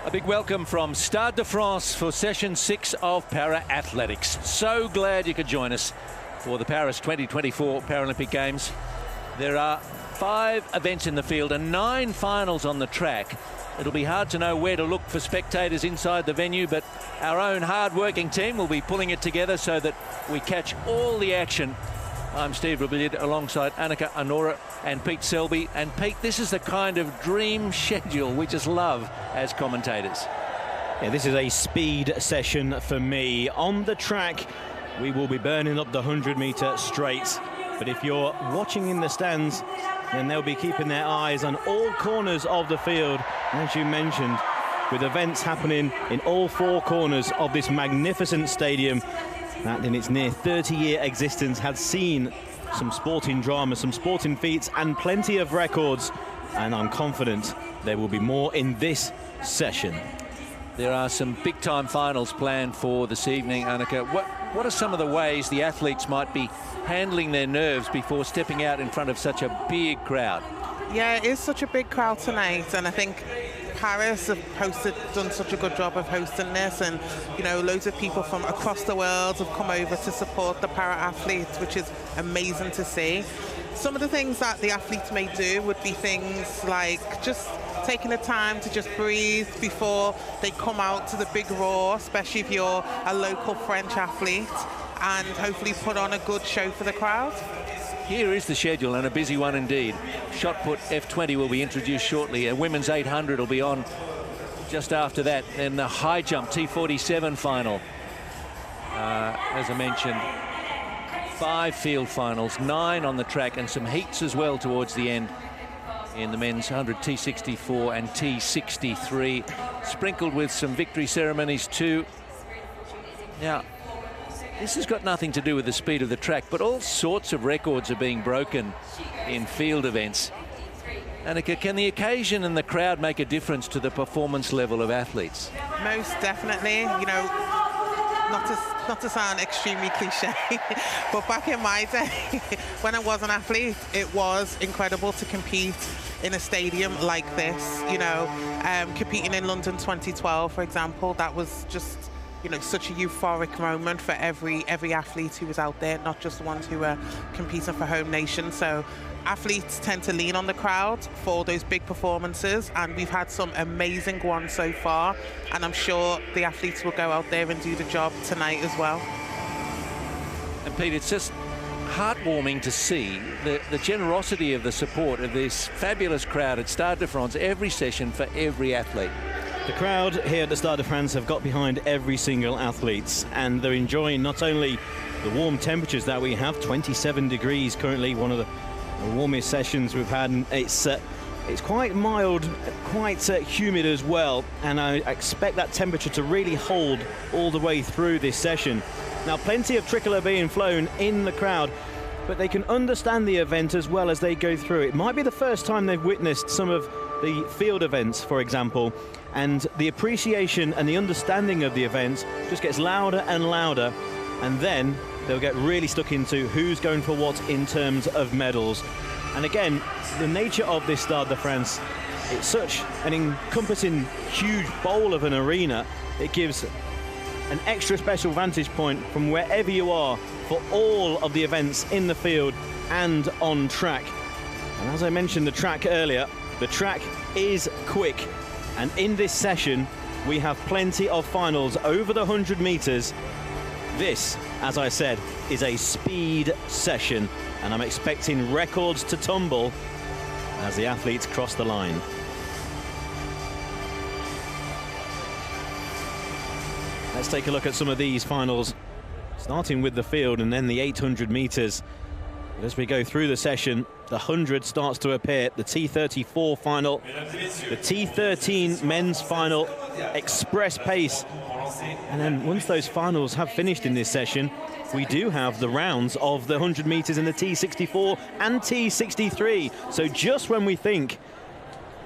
A big welcome from Stade de France for session 6 of para-athletics. So glad you could join us for the Paris 2024 Paralympic Games. There are 5 events in the field and 9 finals on the track. It'll be hard to know where to look for spectators inside the venue, but our own hard-working team will be pulling it together so that we catch all the action. I'm Steve Rabillard alongside Annika Anora and Pete Selby. And Pete, this is the kind of dream schedule we just love as commentators. Yeah, this is a speed session for me. On the track, we will be burning up the 100-meter straight. But if you're watching in the stands, then they'll be keeping their eyes on all corners of the field. As you mentioned, with events happening in all 4 corners of this magnificent stadium, that in its near 30-year existence had seen some sporting drama, some sporting feats and plenty of records, and I'm confident there will be more in this session. There are some big-time finals planned for this evening, Annika. What are some of the ways the athletes might be handling their nerves before stepping out in front of such a big crowd? Yeah, it is such a big crowd tonight, and I think Paris have done such a good job of hosting this, and you know, loads of people from across the world have come over to support the para-athletes, which is amazing to see. Some of the things that the athletes may do would be things like just taking the time to just breathe before they come out to the big roar, especially if you're a local French athlete, and hopefully put on a good show for the crowd. Here is the schedule, and a busy one indeed. Shot put F20 will be introduced shortly. A women's 800 will be on just after that. Then the high jump T47 final. As I mentioned, 5 field finals, 9 on the track, and some heats as well towards the end in the men's 100 T64 and T63, sprinkled with some victory ceremonies too. Now, this has got nothing to do with the speed of the track, but all sorts of records are being broken in field events. Annika, can the occasion and the crowd make a difference to the performance level of athletes? Most definitely. You know, not to sound extremely cliche, but back in my day, when I was an athlete, it was incredible to compete in a stadium like this. You know, competing in London 2012, for example, that was just, you know, such a euphoric moment for every athlete who was out there, not just the ones who were competing for home nation. So athletes tend to lean on the crowd for those big performances, and we've had some amazing ones so far, and I'm sure the athletes will go out there and do the job tonight as well. And Pete, it's just heartwarming to see the generosity of the support of this fabulous crowd at Stade de France every session for every athlete. The crowd here at the Stade de France have got behind every single athlete, and they're enjoying not only the warm temperatures that we have, 27 degrees currently, one of the warmest sessions we've had, and it's quite mild, quite humid as well, and I expect that temperature to really hold all the way through this session. Now, plenty of tricolour being flown in the crowd, but they can understand the event as well as they go through. It might be the first time they've witnessed some of the field events, for example, and the appreciation and the understanding of the event just gets louder and louder, and then they'll get really stuck into who's going for what in terms of medals. And again, the nature of this Stade de France, it's such an encompassing huge bowl of an arena. It gives an extra special vantage point from wherever you are for all of the events in the field and on track. And as I mentioned the track earlier, the track is quick, and in this session we have plenty of finals over the 100 meters. This, as I said, is a speed session, and I'm expecting records to tumble as the athletes cross the line. Let's take a look at some of these finals, starting with the field and then the 800 meters. As we go through the session, the 100 starts to appear, the T34 final, the T13 men's final, express pace. And then once those finals have finished in this session, we do have the rounds of the 100 meters in the T64 and T63. So just when we think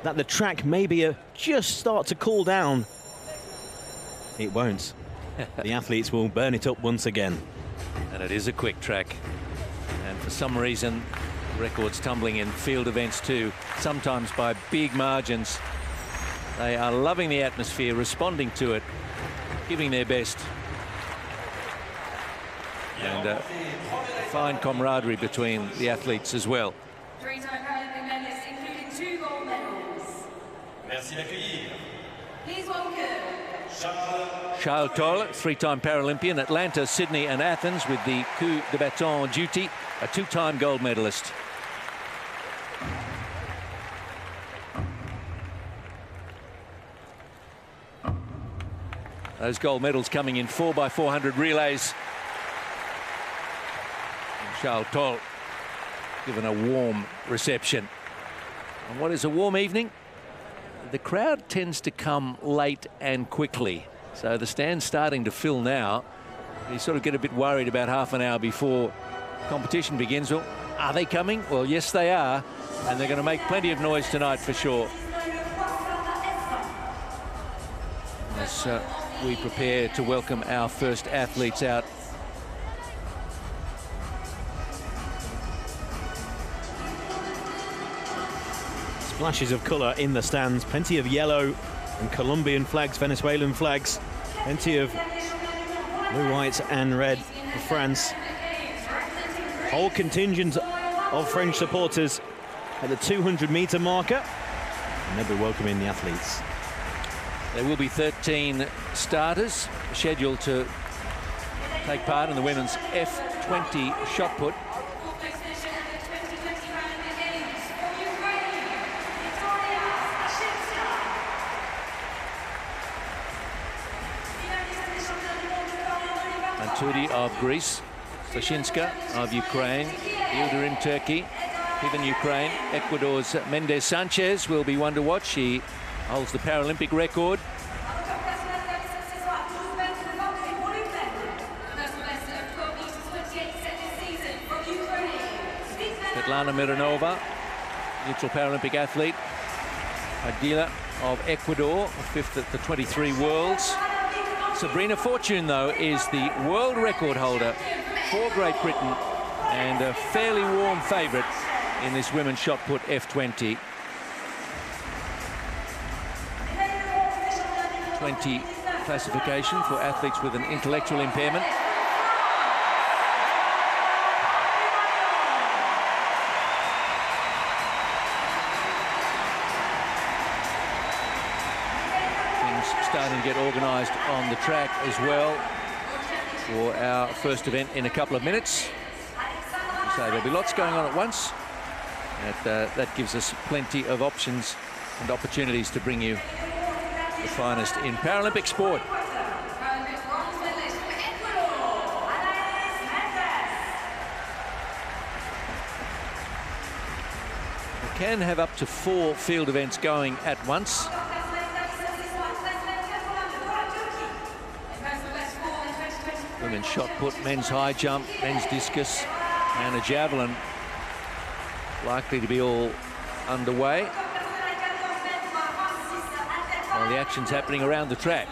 that the track maybe just start to cool down, it won't. The athletes will burn it up once again. And it is a quick track. And for some reason, records tumbling in field events too, sometimes by big margins. They are loving the atmosphere, responding to it, giving their best. And fine camaraderie between the athletes as well. Three-time Paralympic medalists, including 2 gold medals. Merci d'accueillir. Please welcome Chateau, 3-time Paralympian, Atlanta, Sydney and Athens with the coup de baton duty, a 2-time gold medalist. Those gold medals coming in 4x400 relays. Chateau given a warm reception. And what is a warm evening? The crowd tends to come late and quickly. So the stand's starting to fill now. You sort of get a bit worried about half an hour before competition begins. Well, are they coming? Well, yes, they are. And they're going to make plenty of noise tonight for sure. As we prepare to welcome our first athletes out. Splashes of colour in the stands, plenty of yellow and Colombian flags, Venezuelan flags, plenty of blue, white and red for France. Whole contingent of French supporters at the 200-metre marker, and they'll be welcoming the athletes. There will be 13 starters scheduled to take part in the women's F20 shot put. Antudi of Greece, Sashinska of Ukraine, Ilda in Turkey, even Ukraine. Ecuador's Mendes Sanchez will be one to watch. She holds the Paralympic record. Svetlana Mironova, neutral Paralympic athlete. Aguila of Ecuador, 5th at the 23 Worlds. Sabrina Fortune, though, is the world record holder for Great Britain and a fairly warm favourite in this women's shot put F20. 20 classification for athletes with an intellectual impairment. Starting to get organised on the track as well for our first event in a couple of minutes. So there'll be lots going on at once. That gives us plenty of options and opportunities to bring you the finest in Paralympic sport. We can have up to 4 field events going at once. Women's shot put, men's high jump, men's discus and a javelin likely to be all underway while the action's happening around the track.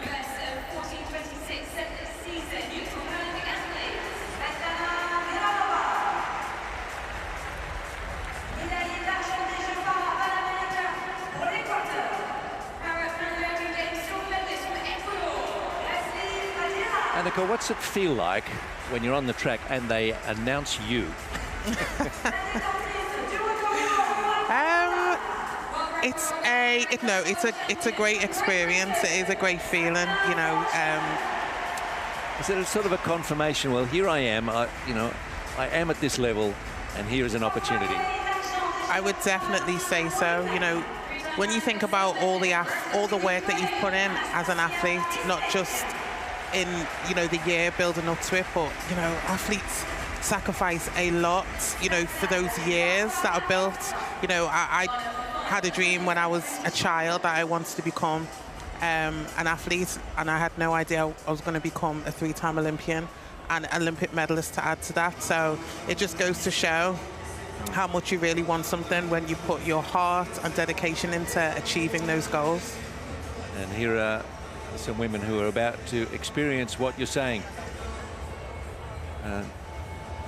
Annika, what's it feel like when you're on the track and they announce you? It's a great experience. It is a great feeling, you know. Is it a sort of a confirmation? Well, here I am. I am at this level, and here is an opportunity. I would definitely say so. You know, when you think about all the work that you've put in as an athlete, not just in, you know, the year building up to it, but, you know, athletes sacrifice a lot, you know, for those years that are built. You know, I had a dream when I was a child that I wanted to become an athlete, and I had no idea I was going to become a 3-time Olympian and Olympic medalist to add to that. So it just goes to show how much you really want something when you put your heart and dedication into achieving those goals. And here are some women who are about to experience what you're saying. I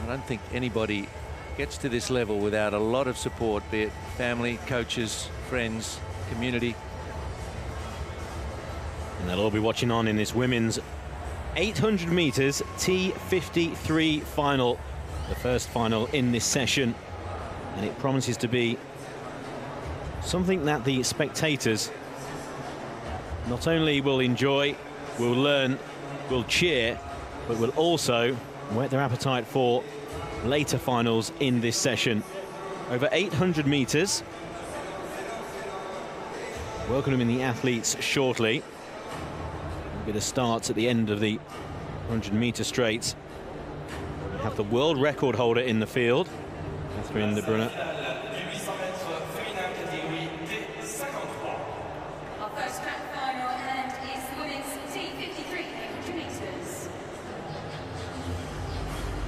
don't think anybody gets to this level without a lot of support, be it family, coaches, friends, community. And they'll all be watching on in this women's 800 meters T53 final, the first final in this session. And it promises to be something that the spectators not only will enjoy, will learn, will cheer, but will also whet their appetite for later finals in this session. Over 800 meters. Welcoming the athletes shortly. A bit of starts at the end of the 100-meter straight. We have the world record holder in the field, Catherine de Bruyne. Our first track final and is the women's T53 800 meters.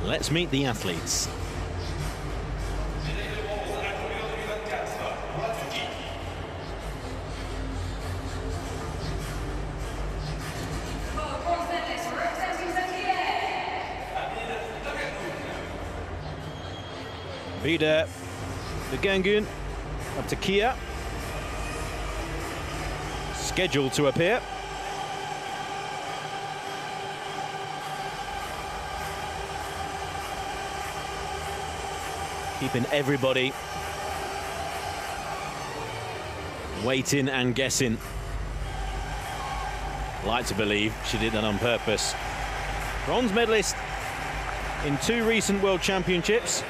Let's meet the athletes. Vida de Gangun up to Kia. Scheduled to appear. Keeping everybody waiting and guessing. Like to believe she did that on purpose. Bronze medalist in 2 recent World Championships.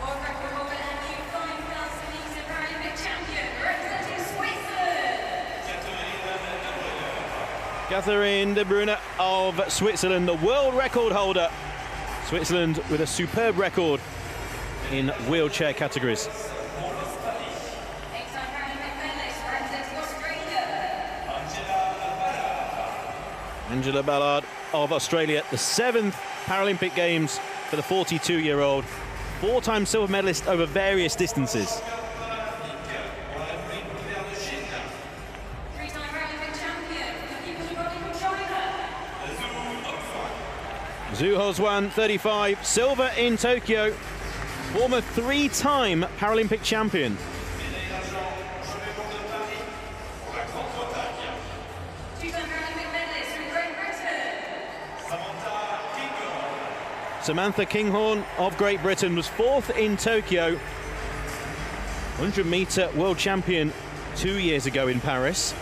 World record holder and new 5,000 meter Paralympic champion representing Switzerland. Catherine de Bruyne of Switzerland, the world record holder. Switzerland with a superb record in wheelchair categories. 8-time Paralympic medalist representing Australia. Angela Ballard of Australia, the 7th Paralympic Games for the 42-year-old. 4-time silver medalist over various distances. 3-time Paralympic champion for the People's Republic of China. Zhu Hozwan, 35, silver in Tokyo. Former 3-time Paralympic champion. 2-time Paralympic medalist from Great Britain. Samantha Kinghorn of Great Britain was 4th in Tokyo. 100-meter world champion 2 years ago in Paris.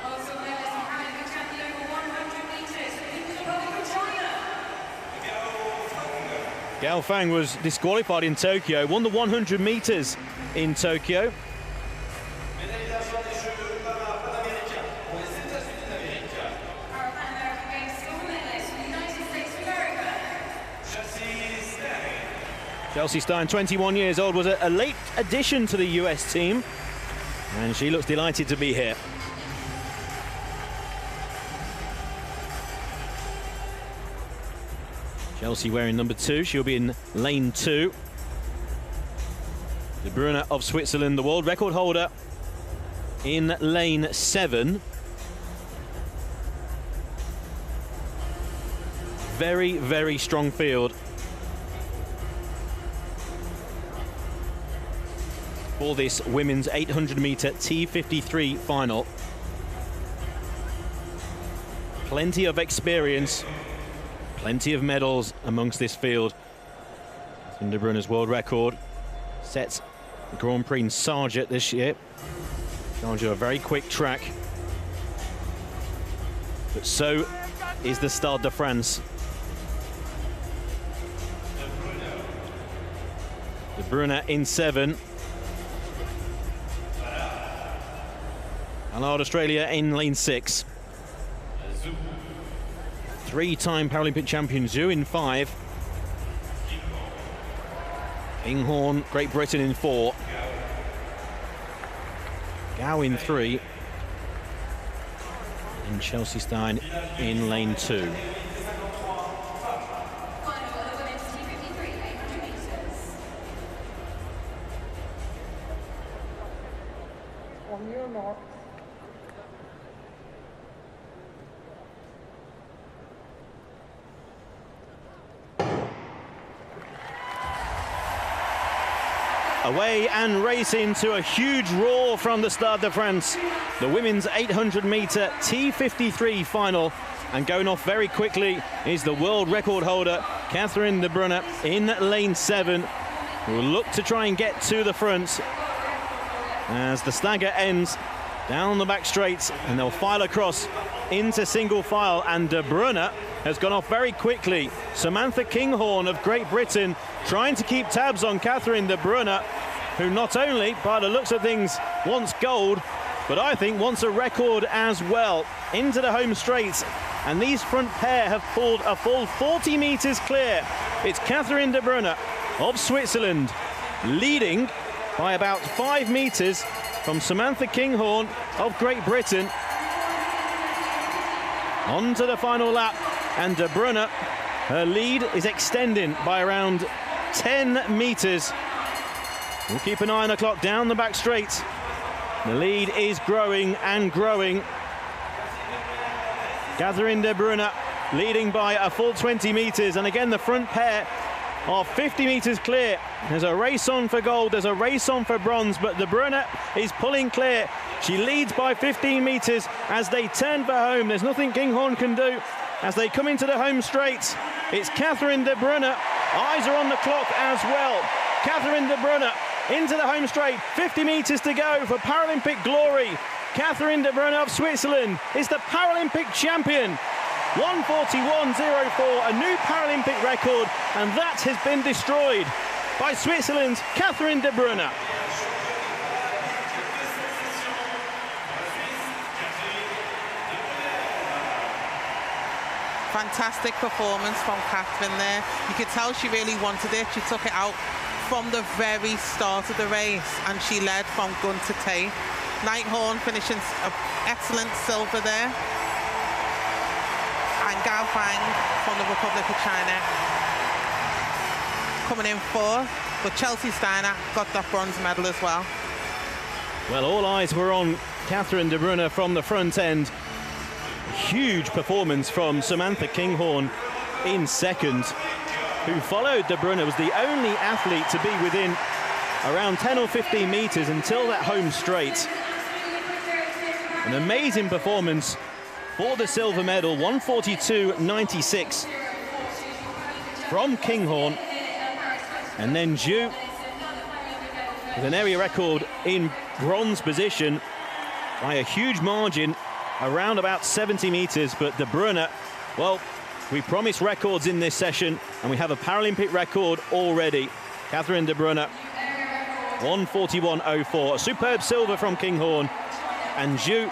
Also medalist and Paralympic champion over 100 meters for the People's Republic of China. Gao Fang was disqualified in Tokyo, won the 100 meters in Tokyo. Paralympic Games silver medalist for the United States of America. Chelsea Stein, 21 years old, was a late addition to the US team, and she looks delighted to be here. Chelsea wearing number 2, she'll be in lane 2. De Bruyne of Switzerland, the world record holder, in lane 7. Very, very strong field for this women's 800-meter T53 final. Plenty of experience, plenty of medals amongst this field. De Bruyne's world record sets the Grand Prix in Sargent this year. Sargent, a very quick track, but so is the Stade de France. De Bruyne in 7. Allowed Australia in lane 6. 3-time Paralympic champion Zhu in 5. Kinghorn, Great Britain in 4. Gao in 3. And Chelsea Stein in lane 2. Final of the women's T53 800 meters. On your mark. away and racing to a huge roar from the Stade de France. The women's 800-meter T53 final, and going off very quickly is the world record holder Catherine de Bruyne in lane 7, who will look to try and get to the front as the stagger ends down the back straight, and they'll file across into single file, and de Bruyne has gone off very quickly. Samantha Kinghorn of Great Britain trying to keep tabs on Catherine de Bruyne, who not only, by the looks of things, wants gold, but I think wants a record as well. Into the home straight, and these front pair have pulled a full 40 meters clear. It's Catherine de Bruyne of Switzerland leading by about 5 meters from Samantha Kinghorn of Great Britain. On to the final lap, and de Bruyne, her lead is extending by around 10 meters. We'll keep an eye on the clock down the back straight. The lead is growing and growing. Catherine de Bruyne leading by a full 20 meters, and again the front pair are 50 meters clear. There's a race on for gold, there's a race on for bronze, but de Bruyne is pulling clear. She leads by 15 meters as they turn for home. There's nothing Kinghorn can do as they come into the home straight. It's Catherine de Bruyne. Eyes are on the clock as well. Catherine de Bruyne into the home straight. 50 meters to go for Paralympic glory. Catherine de Bruyne of Switzerland is the Paralympic champion. 1:41.04, a new Paralympic record, and that has been destroyed by Switzerland's Catherine de Bruyne. Fantastic performance from Catherine there. You could tell she really wanted it. She took it out from the very start of the race, and she led from gun to tape. Nighthorn finishing an excellent silver there. And Gao Fang from the Republic of China coming in fourth, but Chelsea Steiner got that bronze medal as well. Well, all eyes were on Catherine de Bruyne from the front end. Huge performance from Samantha Kinghorn in second, who followed de Bruyne, was the only athlete to be within around 10 or 15 meters until that home straight. An amazing performance for the silver medal, 1:42.96 from Kinghorn. And then Zhu with an area record in bronze position by a huge margin, around about 70 meters. But de Bruyne, well, we promised records in this session, and we have a Paralympic record already. Catherine de Bruyne, 1:41.04, a superb silver from Kinghorn. And Zhu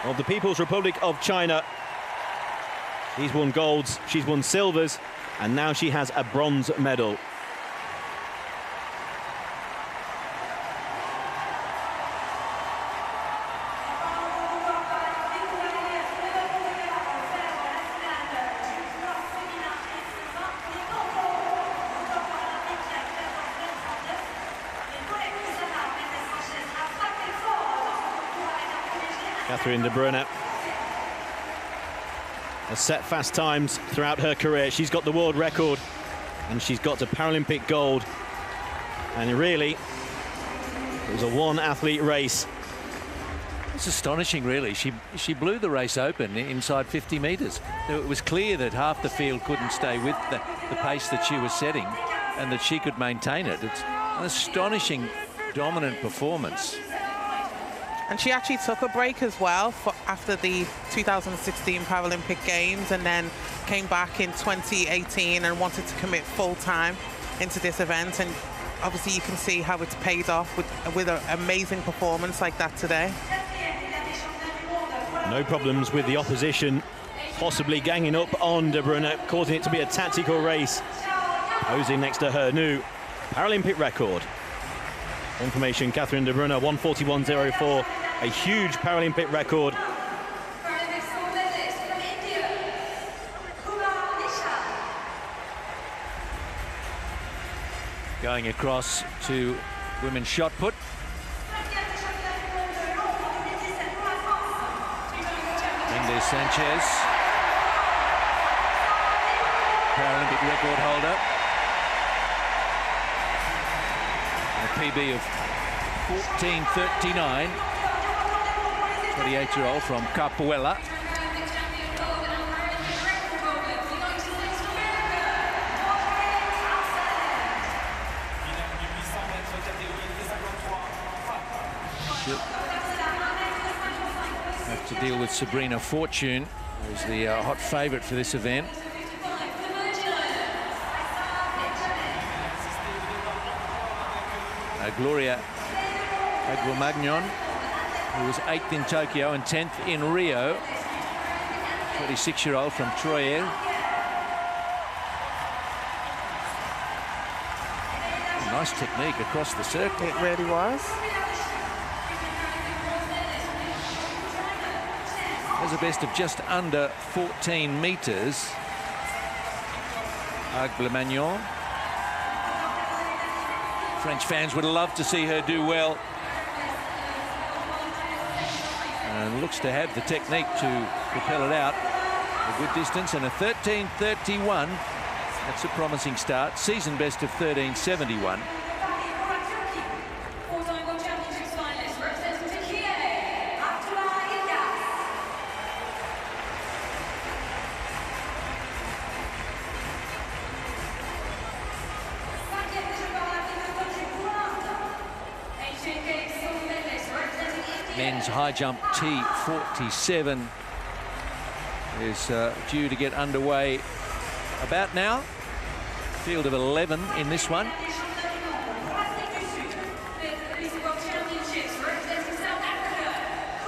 of the People's Republic of China, he's won golds, she's won silvers, and now she has a bronze medal. Catherine de Bruyne has set fast times throughout her career. She's got the world record and she's got a Paralympic gold. And really, it was a one-athlete race. It's astonishing, really. She blew the race open inside 50 meters. It was clear that half the field couldn't stay with the pace that she was setting, and that she could maintain it. It's an astonishing, dominant performance. And she actually took a break as well after the 2016 Paralympic Games, and then came back in 2018 and wanted to commit full-time into this event. And obviously you can see how it's paid off with an amazing performance like that today. No problems with the opposition possibly ganging up on de Bruyne, causing it to be a tactical race. Posing next to her new Paralympic record. Information, Catherine de Bruyne, 1:41.04, a huge Paralympic record. Going across to women's shot put. Mendes Sanchez, Paralympic record holder. PB of 14:39. 28-year-old from Capoeira. Have to deal with Sabrina Fortune, who's the hot favourite for this event. Gloria Aguamagnon, who was 8th in Tokyo and 10th in Rio. 26-year-old from Troyes. Nice technique across the circle. It really was. Has a best of just under 14 metres. Aguamagnon. French fans would love to see her do well. And looks to have the technique to propel it out a good distance. And a 13:31. That's a promising start. Season best of 13:71. Men's high jump T47 is due to get underway about now. Field of 11 in this one.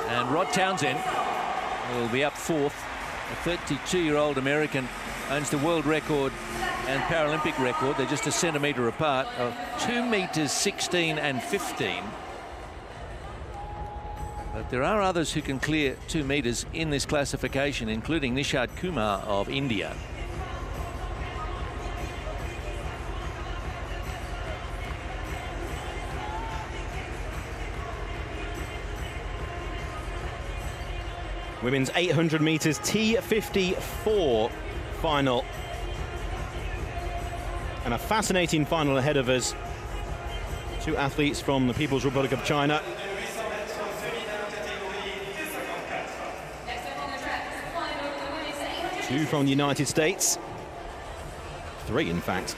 And Rod Townsend will be up 4th. A 32-year-old American owns the world record and Paralympic record. They're just a centimetre apart of 2 metres 16 and 15. But there are others who can clear 2 metres in this classification, including Nishad Kumar of India. Women's 800 metres T54 final. And a fascinating final ahead of us. 2 athletes from the People's Republic of China. 2 from the United States. 3, in fact.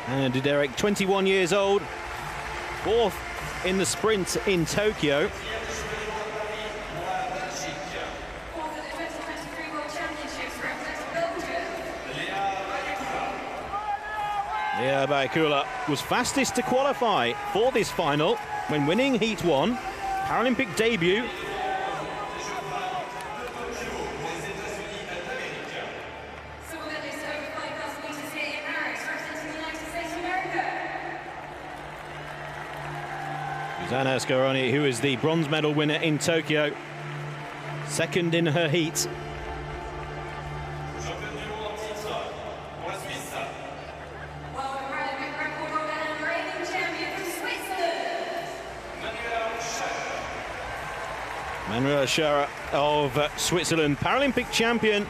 And Derek, 21 years old, 4th in the sprint in Tokyo. Lea Baikula was fastest to qualify for this final when winning Heat 1. Paralympic debut. Susanna Scaroni, who is the bronze medal winner in Tokyo, 2nd in her heat. Manuela Schara of Switzerland, Paralympic champion,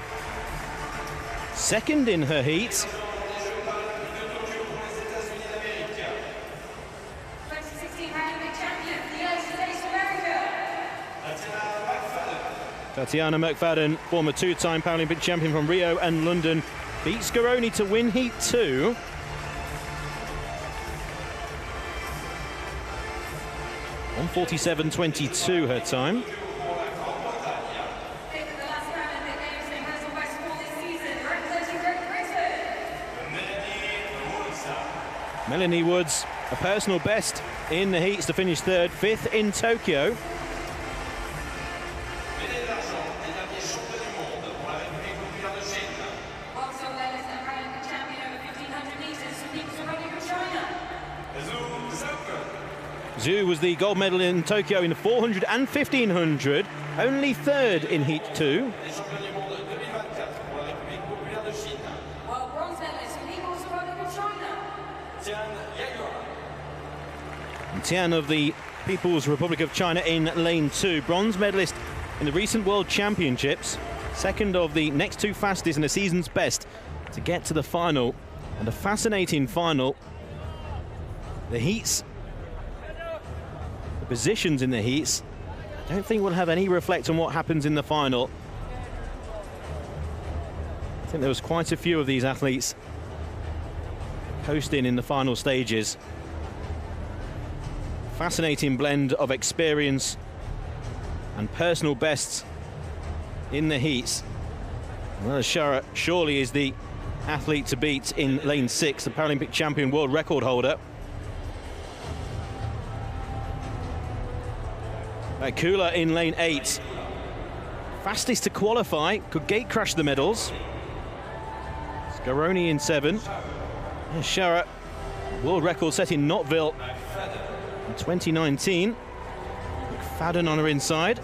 2nd in her heat. Tatiana McFadden, former 2-time Paralympic champion from Rio and London, beats Scaroni to win Heat 2. On 1:47.22 her time. Melanie Woods, a personal best in the heats to finish 3rd, 5th in Tokyo. Zhu was the gold medal in Tokyo in 400 and 1500, only 3rd in Heat 2. Tian of the People's Republic of China in lane 2. Bronze medalist in the recent World Championships. Second of the next 2 fastest and a season's best to get to the final. And a fascinating final. The heats, the positions in the heats, I don't think we'll have any reflect on what happens in the final. I think there was quite a few of these athletes posting in the final stages. Fascinating blend of experience and personal bests in the heats. Well, Shara surely is the athlete to beat in lane 6, the Paralympic champion world record holder. Kula in lane 8. Fastest to qualify, could gate crash the medals. Scaroni in 7. Shara, world record set in Knoxville in 2019. McFadden on her inside.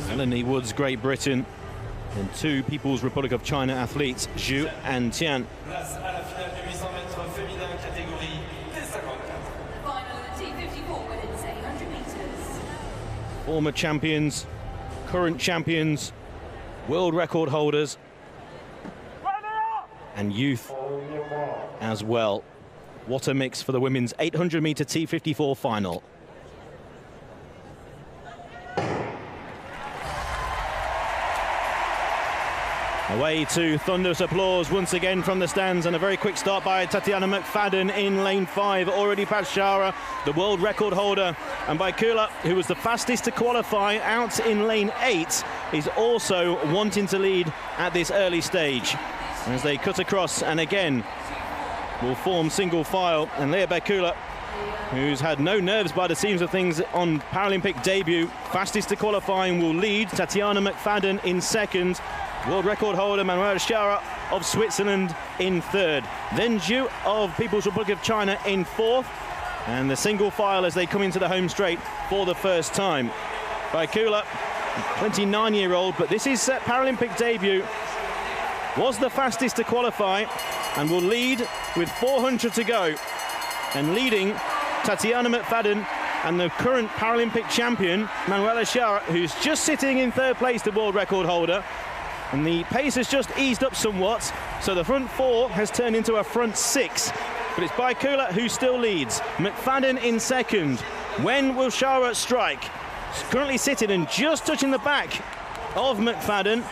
Melanie Woods, Great Britain, and 2 People's Republic of China athletes, Zhu and Tian. Former champions, current champions, world record holders, and youth as well. What a mix for the women's 800-meter T54 final. Away to thunderous applause once again from the stands, and a very quick start by Tatiana McFadden in lane 5, already past Shara, the world record holder, and by Kula, who was the fastest to qualify, out in lane 8, is also wanting to lead at this early stage. As they cut across and again will form single file, and Leah Bekula, who's had no nerves by the seams of things on Paralympic debut, fastest to qualifying, will lead. Tatiana McFadden in second. World record holder Manuela Schara of Switzerland in third. Then Zhu of People's Republic of China in fourth. And the single file as they come into the home straight for the first time. Baikula, 29-year-old, but this is Paralympic debut. Was the fastest to qualify and will lead with 400 to go. And leading Tatiana McFadden and the current Paralympic champion Manuela Schara, who's just sitting in third place, the world record holder. And the pace has just eased up somewhat, so the front 4 has turned into a front 6. But it's Baikula who still leads. McFadden in second. When will Schara strike? She's currently sitting and just touching the back of McFadden.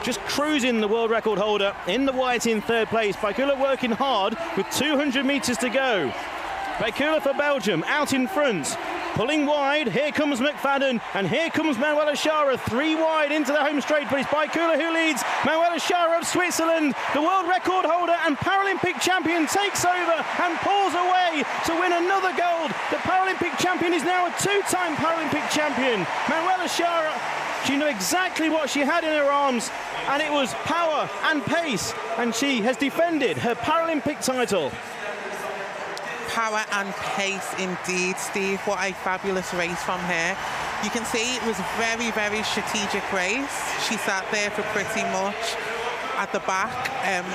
Just cruising the world record holder in the white in third place. Baikula working hard with 200 meters to go. Baikula for Belgium out in front. Pulling wide, here comes McFadden, and here comes Manuela Schara, 3 wide into the home straight, but it's Baikula who leads. Manuela Schara of Switzerland, the world record holder and Paralympic champion, takes over and pulls away to win another gold. The Paralympic champion is now a 2-time Paralympic champion. Manuela Schara, she knew exactly what she had in her arms, and it was power and pace, and she has defended her Paralympic title. Power and pace indeed, Steve. What a fabulous race from her. You can see it was a very, very strategic race. She sat there for pretty much at the back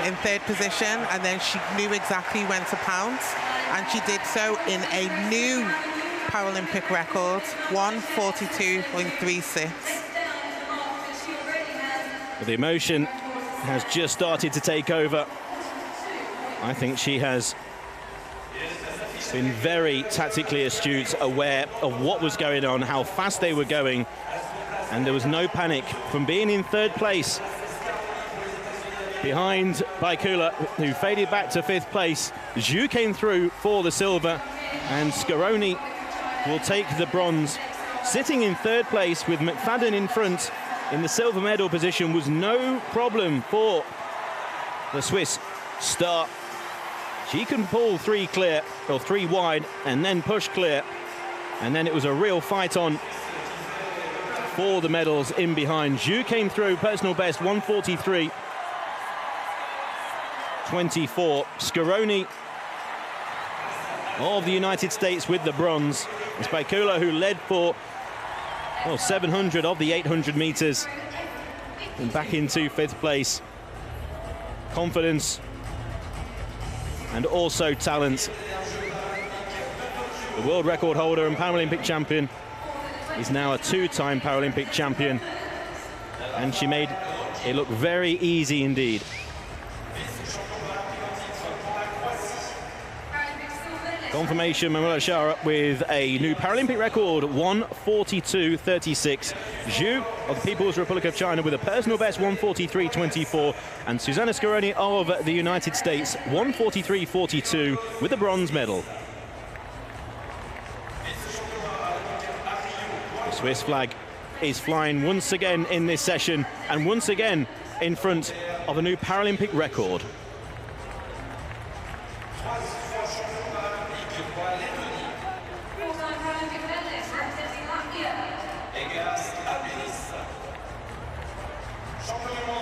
in third position, and then she knew exactly when to pounce, and she did so in a new Paralympic record, 1:42.36. The emotion has just started to take over. I think she has been very tactically astute, aware of what was going on, how fast they were going, and there was no panic. From being in third place behind Baikula, who faded back to 5th place, Zhu came through for the silver, and Scaroni will take the bronze. Sitting in third place with McFadden in front in the silver medal position was no problem for the Swiss star. She can pull 3 clear, or 3 wide, and then push clear. And then it was a real fight on for the medals in behind. Zhu came through, personal best, 1:43.24. Scaroni of the United States with the bronze. It's Baikula who led for 700 of the 800 meters. And back into 5th place. confidence, and also talent. The world record holder and Paralympic champion is now a two-time Paralympic champion, and she made it look very easy indeed. Confirmation, Manuela Shara with a new Paralympic record, 1:42.36. Zhu of the People's Republic of China with a personal best, 1:43.24. And Susanna Scaroni of the United States, 1:43.42 with a bronze medal. The Swiss flag is flying once again in this session, and once again in front of a new Paralympic record.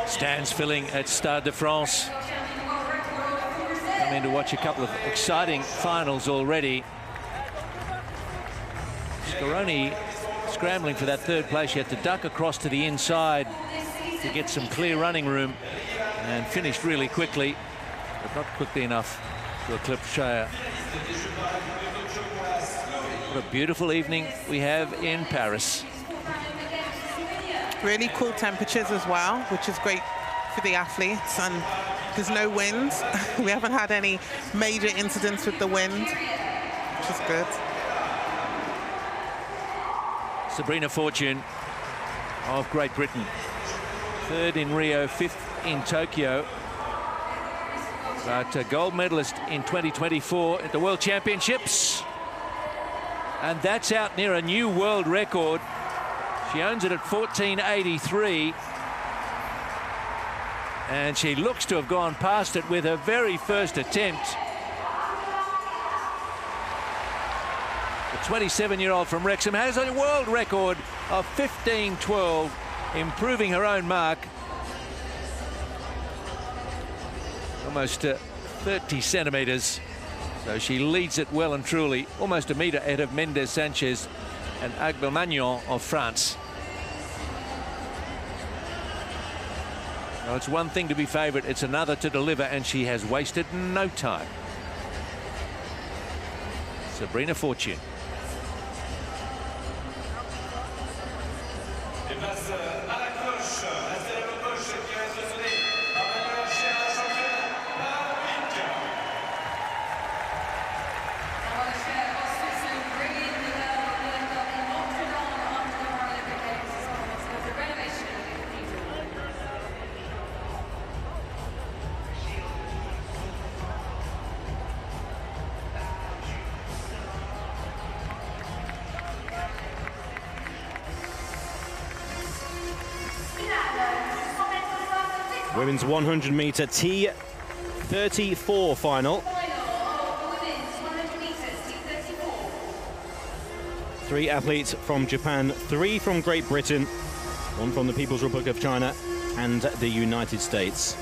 Stands filling at Stade de France. Come in to watch a couple of exciting finals already. Scaroni scrambling for that third place. She had to duck across to the inside to get some clear running room, and finished really quickly, but not quickly enough to eclipse Shea. What a beautiful evening we have in Paris. Really cool temperatures as well, which is great for the athletes, and there's no wind. We haven't had any major incidents with the wind, which is good. Sabrina Fortune of Great Britain, third in Rio, fifth in Tokyo, but a gold medalist in 2024 at the World Championships, and that's out near a new world record. She owns it at 14.83, and she looks to have gone past it with her very first attempt. The 27-year-old from Wrexham has a world record of 15.12, improving her own mark. Almost 30 centimetres, so she leads it well and truly, almost a metre ahead of Mendes Sanchez and Agba Magnon of France. Now, it's one thing to be favourite, it's another to deliver, and she has wasted no time. Sabrina Fortune. Women's 100-meter T34 final. Three athletes from Japan, three from Great Britain, one from the People's Republic of China and the United States.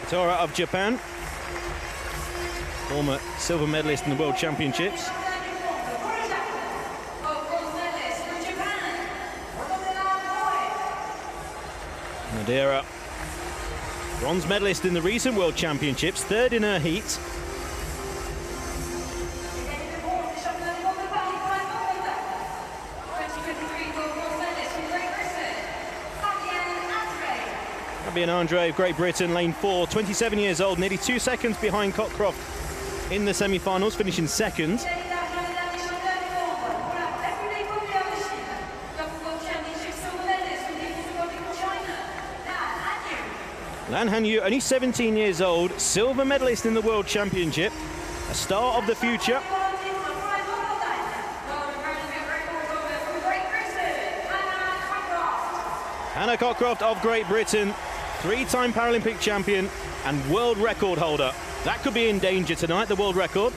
Tora of Japan, former silver medalist in the World Championships. Nadira, bronze medalist in the recent World Championships, third in her heat. Fabian Andre of Great Britain, lane 4, 27 years old, nearly 2 seconds behind Cockcroft in the semi-finals, finishing second. Lan Hanyu, only 17 years old, silver medalist in the World Championship, a star of the future. Hannah Cockcroft of Great Britain, three-time Paralympic champion and world record holder. That could be in danger tonight, the world record.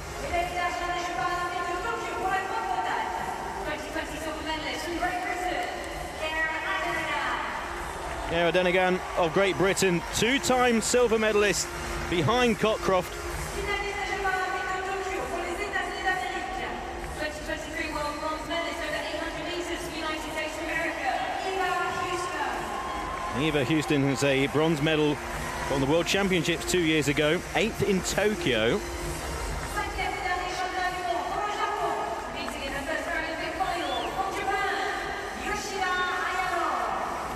Cara Denigan of Great Britain, two-time silver medalist behind Cockcroft. Eva Houston has a bronze medal from the World Championships 2 years ago, 8th in Tokyo.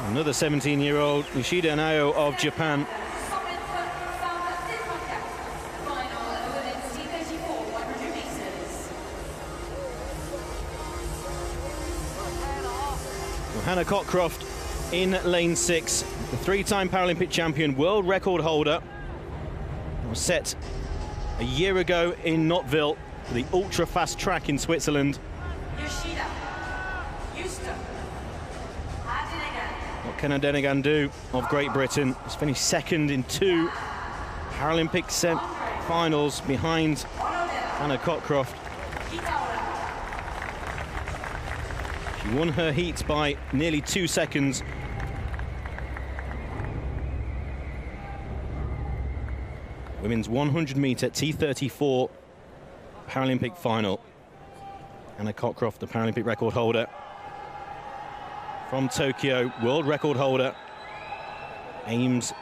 Another 17-year-old, Yoshida Nayo of Japan. Hannah Cockcroft in lane 6, the 3-time Paralympic champion, world record holder. Was set a year ago in Knotteville, the ultra-fast track in Switzerland. What can Adenegan do of Great Britain? He's finished second in 2 Paralympic finals behind Hannah Cockcroft. She won her heat by nearly 2 seconds. Women's 100-meter T34 Paralympic final. Hannah Cockcroft, the Paralympic record holder from Tokyo, world record holder, aims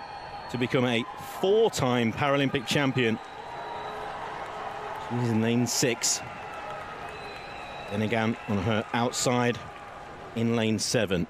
to become a 4-time Paralympic champion. She's in lane 6. Then again on her outside in lane 7.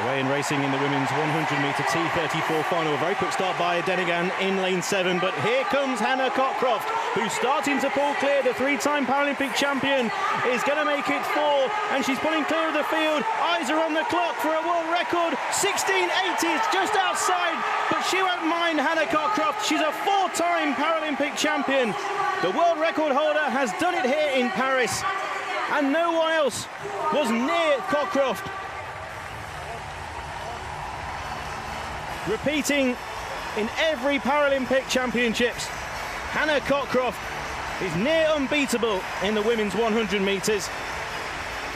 Away in racing in the women's 100-meter T34 final. A very quick start by Adenegan in lane 7, but here comes Hannah Cockcroft, who's starting to pull clear. The 3-time Paralympic champion is going to make it 4, and she's pulling clear of the field. Eyes are on the clock for a world record. 16.80 is just outside, but she won't mind Hannah Cockcroft. She's a 4-time Paralympic champion. The world record holder has done it here in Paris, and no one else was near Cockcroft. Repeating in every Paralympic Championships, Hannah Cockcroft is near unbeatable in the women's 100 metres.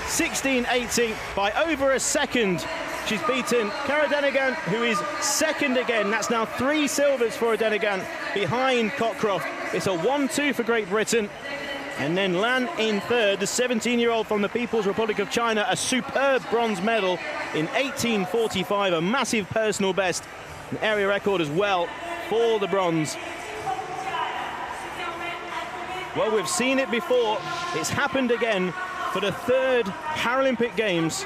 16.80 by over a second. She's beaten Cara Adenegan, who is second again. That's now 3 silvers for Adenegan behind Cockcroft. It's a 1-2 for Great Britain. And then Lan in third, the 17-year-old from the People's Republic of China, a superb bronze medal in 18:45, a massive personal best, an area record as well for the bronze. Well, we've seen it before. It's happened again for the 3rd Paralympic Games.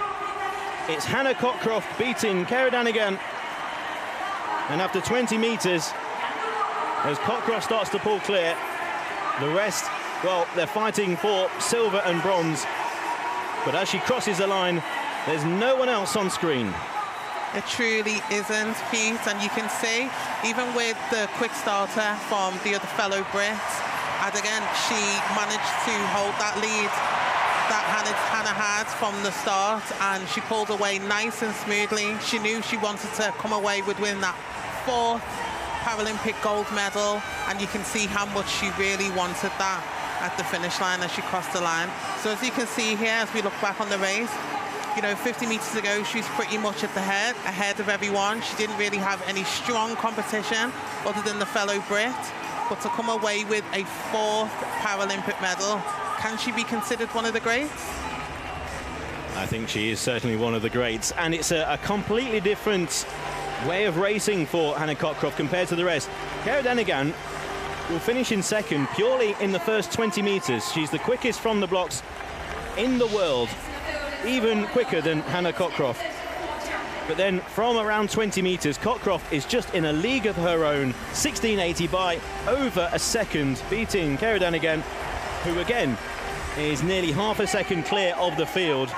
It's Hannah Cockcroft beating Cara Adenegan. And after 20 metres, as Cockcroft starts to pull clear, the rest, well, they're fighting for silver and bronze. But as she crosses the line, there's no one else on screen. It truly isn't, Pete, and you can see, even with the quick starter from the other fellow Brit, and again, she managed to hold that lead that Hannah had from the start, and she pulled away nice and smoothly. She knew she wanted to come away with winning that 4th Paralympic gold medal, and you can see how much she really wanted that at the finish line as she crossed the line. So as you can see here, as we look back on the race, you know, 50 meters ago, she's pretty much at the head, ahead of everyone. She didn't really have any strong competition other than the fellow Brit, but to come away with a 4th Paralympic medal, can she be considered one of the greats? I think she is certainly one of the greats, and it's a completely different way of racing for Hannah Cockcroft compared to the rest. Cara Adenegan will finish in second purely in the first 20 meters. She's the quickest from the blocks in the world, even quicker than Hannah Cockcroft. But then from around 20 meters, Cockcroft is just in a league of her own. 16.80 by over a second, beating Cara Adenegan, who again is nearly half a second clear of the field.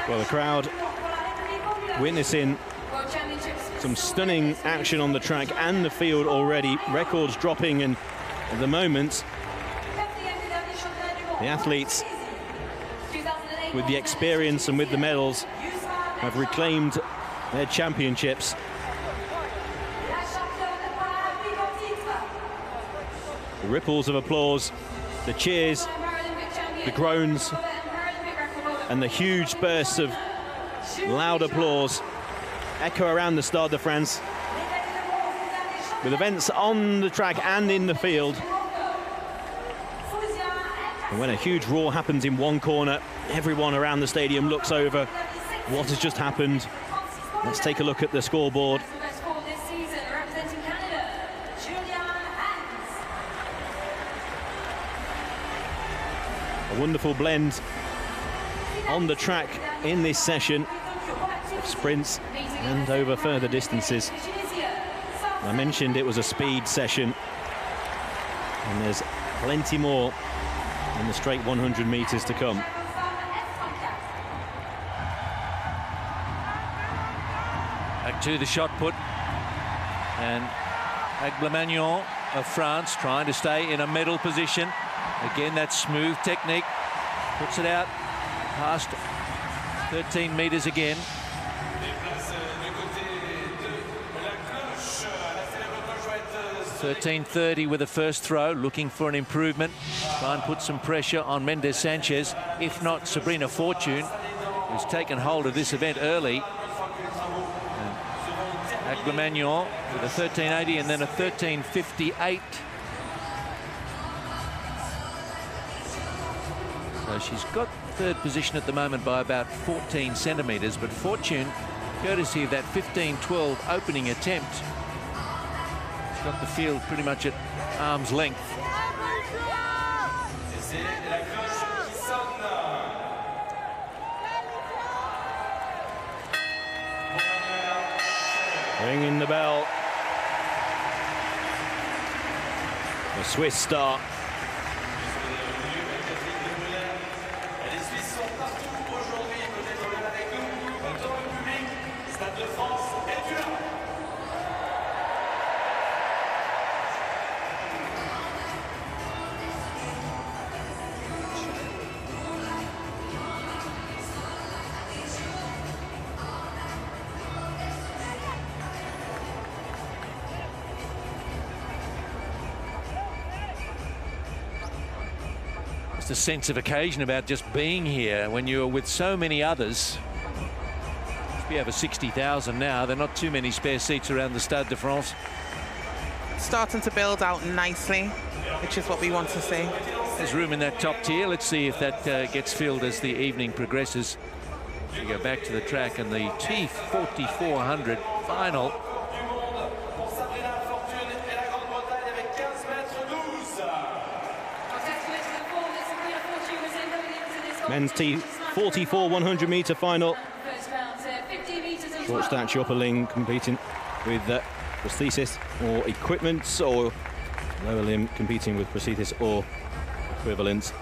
Well, the crowd witnessing some stunning action on the track and the field already. Records dropping, and at the moment, the athletes with the experience and with the medals have reclaimed their championships. The ripples of applause, the cheers, the groans, and the huge bursts of loud applause echo around the Stade de France, with events on the track and in the field. And when a huge roar happens in one corner, everyone around the stadium looks over. What has just happened? Let's take a look at the scoreboard. A wonderful blend on the track in this session of sprints and over further distances. I mentioned it was a speed session, and there's plenty more in the straight 100 meters to come. Back to the shot put, and Aglemagnon of France trying to stay in a medal position. Again, that smooth technique, puts it out past 13 meters again. 13:30 with the first throw, looking for an improvement. Try and put some pressure on Mendes Sanchez, if not Sabrina Fortune, who's taken hold of this event early. Aglemagnon with a 13:80 and then a 13:58. So she's got third position at the moment by about 14 centimeters, but Fortune, courtesy of that 15:12 opening attempt, got the field pretty much at arm's length. Ringing the bell. The Swiss star. A sense of occasion about just being here when you're with so many others. We have a 60,000 now. There are not too many spare seats around the Stade de France. Starting to build out nicely, which is what we want to see. There's room in that top tier. Let's see if that gets filled as the evening progresses. We go back to the track and the T4400 final. Men's T44 100 meter final. Short stature upper limb competing with prosthesis or equipment, or lower limb competing with prosthesis or equivalents.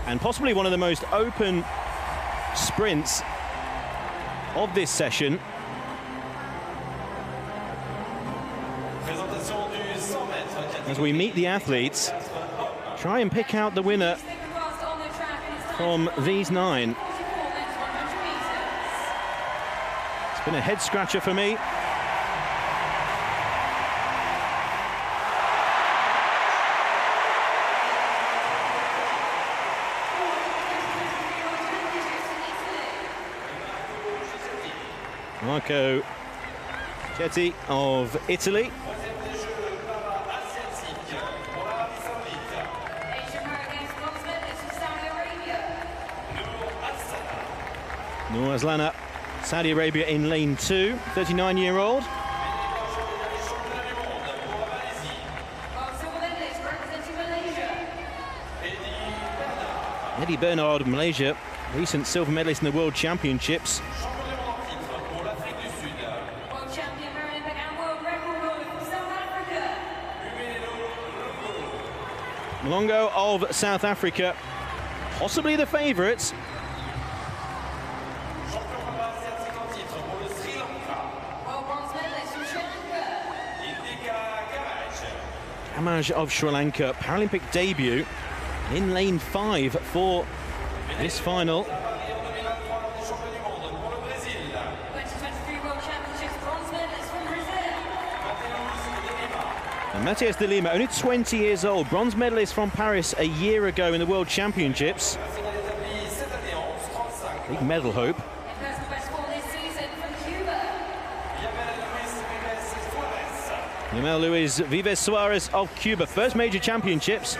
And possibly one of the most open sprints of this session. As we meet the athletes, try and pick out the winner from these 9. It's been a head scratcher for me. Marco Chateau of Italy. Noor Aslana, Saudi Arabia in lane 2, 39-year-old. Eddie Bernard of Malaysia, recent silver medalist in the World Championships. Longo of South Africa, possibly the favourites, Amaj of Sri Lanka, Paralympic debut in lane 5 for this final. 2023 World Championships bronze medalist from Brazil. And Matthias de Lima, only 20 years old, bronze medalist from Paris a year ago in the World Championships. Big medal hope. And personal best form this season from Cuba. Yamel Luis Vives Suarez of Cuba, first major championships.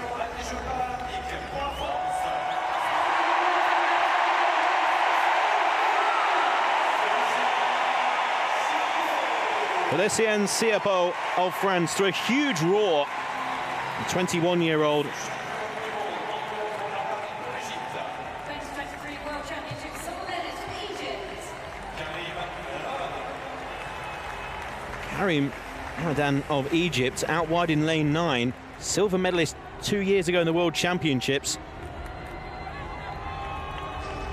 Félicien Chateau of France through a huge roar. The 21-year-old. 2023 World Championships silver medalist from Egypt. Karim Hamadan of Egypt, out wide in lane 9. Silver medalist 2 years ago in the World Championships.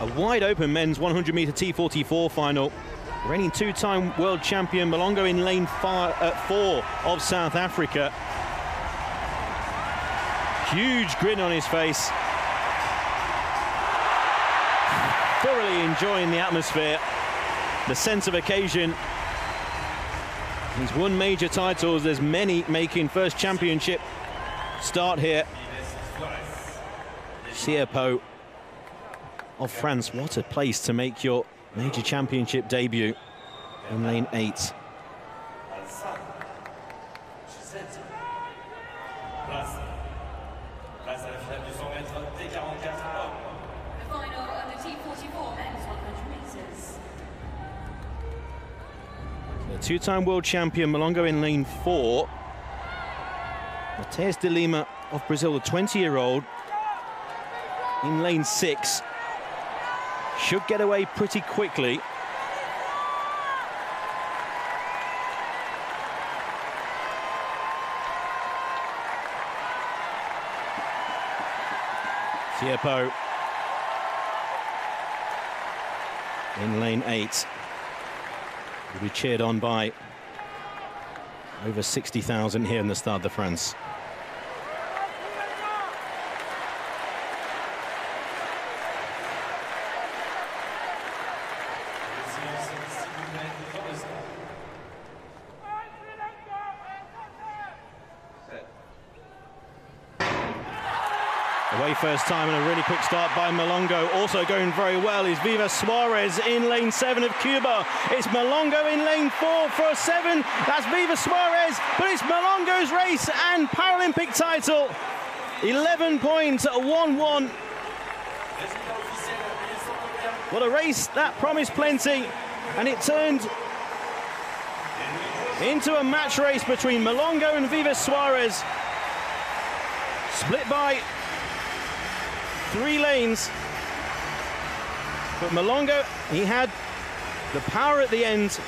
A wide open men's 100-meter T44 final. Reigning two-time world champion Malongo in lane 4 of South Africa. Huge grin on his face. Thoroughly enjoying the atmosphere, the sense of occasion. He's won major titles. There's many making first championship start here. Chateau of France, what a place to make your major championship debut in lane 8. The final of the T44 men's 100 meters. The two-time world champion Malongo in lane 4. Matthias de Lima of Brazil, the 20-year-old, in lane 6. Should get away pretty quickly. Chateau in lane 8. Will be cheered on by over 60,000 here in the Stade de France. Away first time and a really quick start by Malongo. Also going very well is Vives Suarez in lane 7 of Cuba. It's Malongo in lane 4 for a 7. That's Vives Suarez, but it's Malongo's race and Paralympic title. 11.11. What a race that promised plenty, and it turned into a match race between Malongo and Vives Suarez. Split by 3 lanes, but Malongo, he had the power at the end.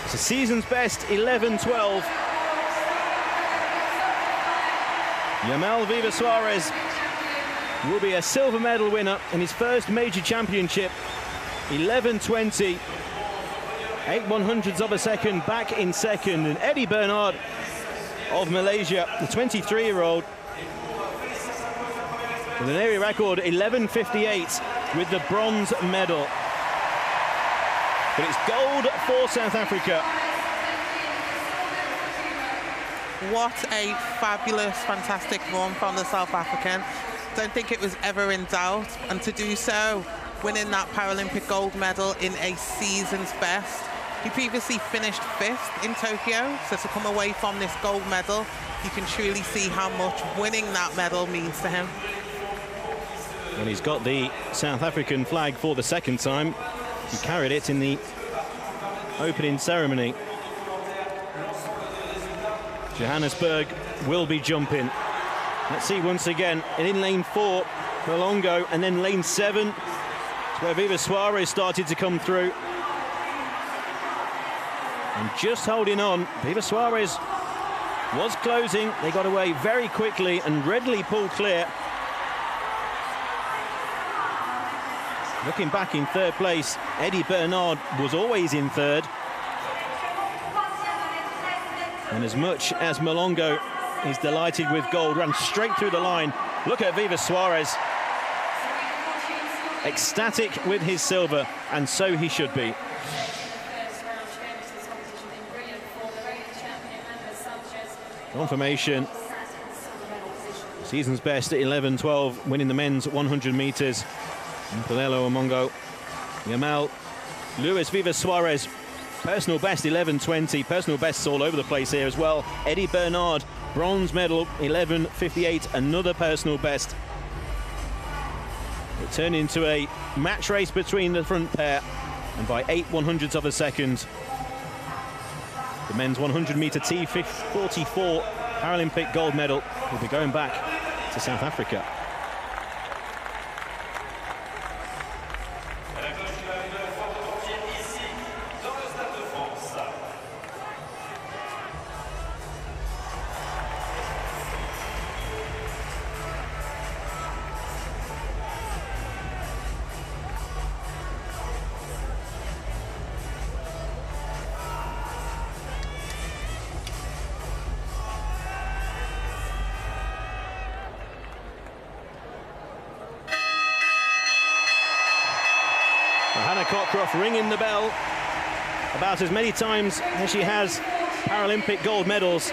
It's a season's best 11.12. Yamel Vives Suarez will be a silver medal winner in his first major championship. 11.20, 8/100ths of a second back in second, and Eddie Bernard of Malaysia, the 23-year-old, with an area record 11.58 with the bronze medal. But it's gold for South Africa. What a fabulous, fantastic run from the South African. Don't think it was ever in doubt, and to do so, winning that Paralympic gold medal in a season's best. He previously finished 5th in Tokyo, so to come away from this gold medal, you can truly see how much winning that medal means to him. Well, he's got the South African flag for the second time. He carried it in the opening ceremony. Johannesburg will be jumping. Let's see once again, in lane 4, Malongo, and then lane 7. It's where Vives Suarez started to come through. And just holding on, Vives Suarez was closing. They got away very quickly and readily pulled clear. Looking back in 3rd place, Eddie Bernard was always in 3rd. And as much as Malongo is delighted with gold, ran straight through the line. Look at Viva Suarez. Ecstatic with his silver, and so he should be. Confirmation. Season's best at 11:12, winning the men's 100 meters. Palelo Amongo, Yamal, Luis Viva Suarez, personal best 11:20, personal bests all over the place here as well. Eddie Bernard, bronze medal 11:58, another personal best. It turned into a match race between the front pair, and by 8/100ths of a second, the men's 100-meter T44 Paralympic gold medal will be going back to South Africa. Ringing the bell about as many times as she has Paralympic gold medals.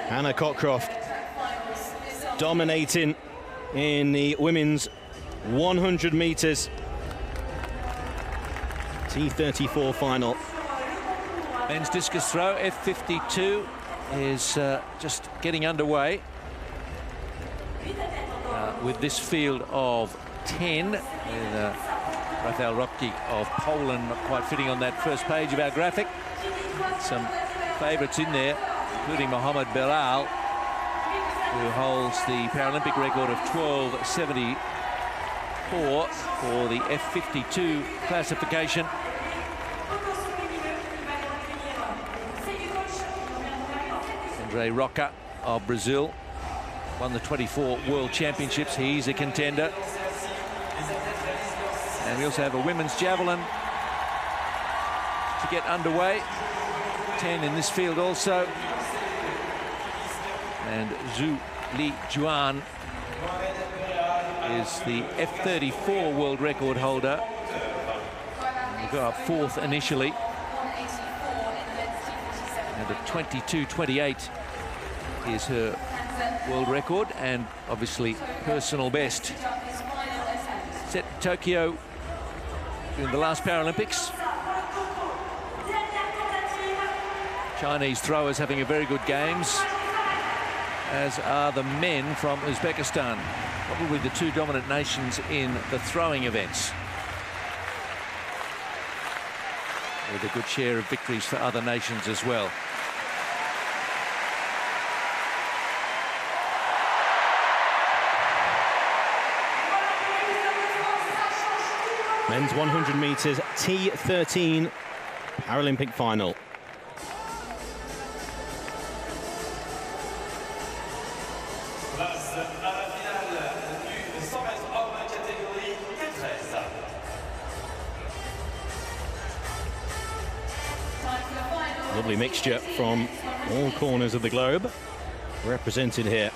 Hannah Cockcroft dominating in the women's 100 meters T34 final. Men's discus throw, F52, is just getting underway. With this field of 10, with Rafael Rotki of Poland not quite fitting on that first page of our graphic. Some favourites in there, including Mohamed Belal, who holds the Paralympic record of 12:74 for the F52 classification. Andre Roca of Brazil won the 24 World Championships. He's a contender. And we also have a women's javelin to get underway. 10 in this field also. And Zhu Li Juan is the F34 world record holder. We'll go up fourth initially. And a 22:28 is her world record, and obviously personal best. Set Tokyo in the last Paralympics. Chinese throwers having a very good games, as are the men from Uzbekistan. Probably the two dominant nations in the throwing events, with a good share of victories for other nations as well. Men's 100 meters T13 Paralympic final. Lovely mixture from all corners of the globe represented here.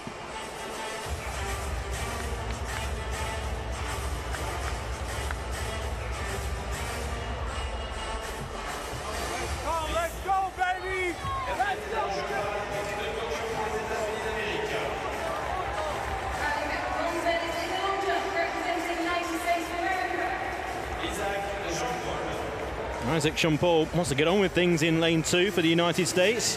Isaac Champol wants to get on with things in lane 2 for the United States.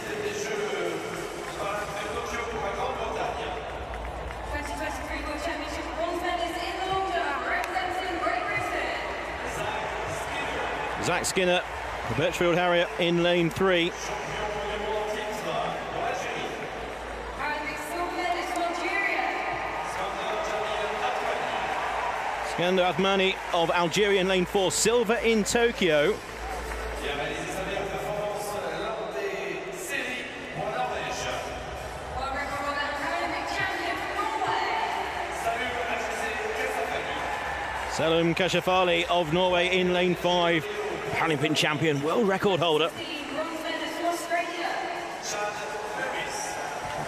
Zach Skinner, the Birchfield Harrier, in lane 3. Skander Athmani of Algeria in lane 4, silver in Tokyo. Salom Kashafali of Norway in lane 5. Paralympic champion, world record holder.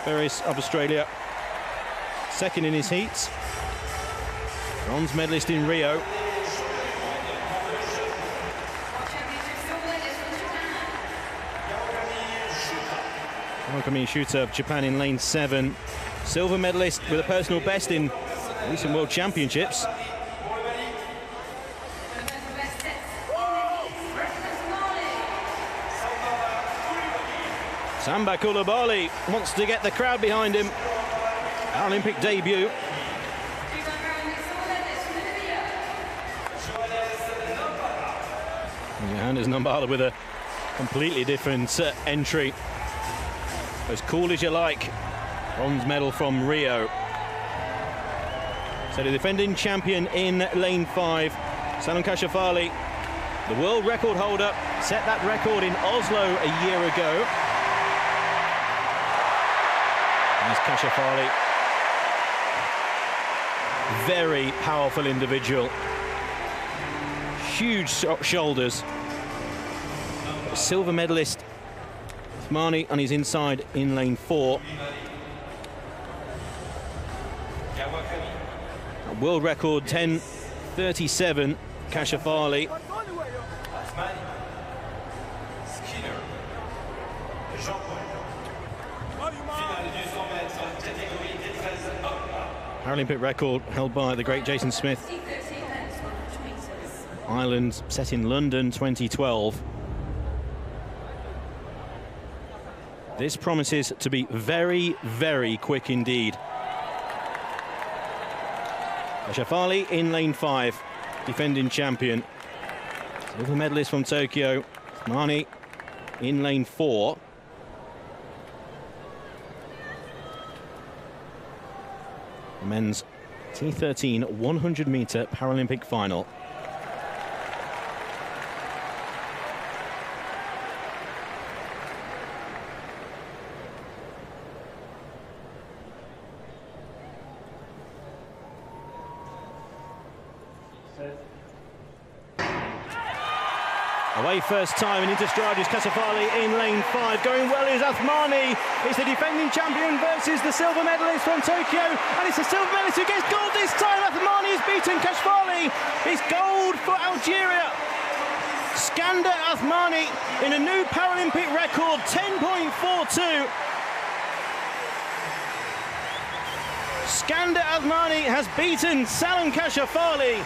Ferris of Australia, second in his heats. Bronze medalist in Rio. Kawakami Shooter of Japan in lane 7. Silver medalist with a personal best in recent World Championships. Samba Coulibaly wants to get the crowd behind him. Paralympic debut. Johannes Nambala with a completely different entry. As cool as you like. Bronze medal from Rio. So the defending champion in lane 5, Salom Kashafali, the world record holder, set that record in Oslo a year ago. There's Kashafali. Very powerful individual. Huge shoulders. Silver medalist Thmani on his inside in lane 4. A world record 10:37. Kashafali. Paralympic record held by the great Jason Smith. Ireland set in London 2012. This promises to be very, very quick indeed. Kashafali in lane 5, defending champion. Silver medalist from Tokyo, Thmani in lane 4. Men's T13 100-meter Paralympic final. Away first time and into stride is Kashafali in lane 5. Going well is Thmani. It's the defending champion versus the silver medalist from Tokyo. And it's the silver medalist who gets gold this time. Thmani has beaten Kashafali. It's gold for Algeria. Skander Thmani in a new Paralympic record, 10.42. Skander Thmani has beaten Salom Kashafali.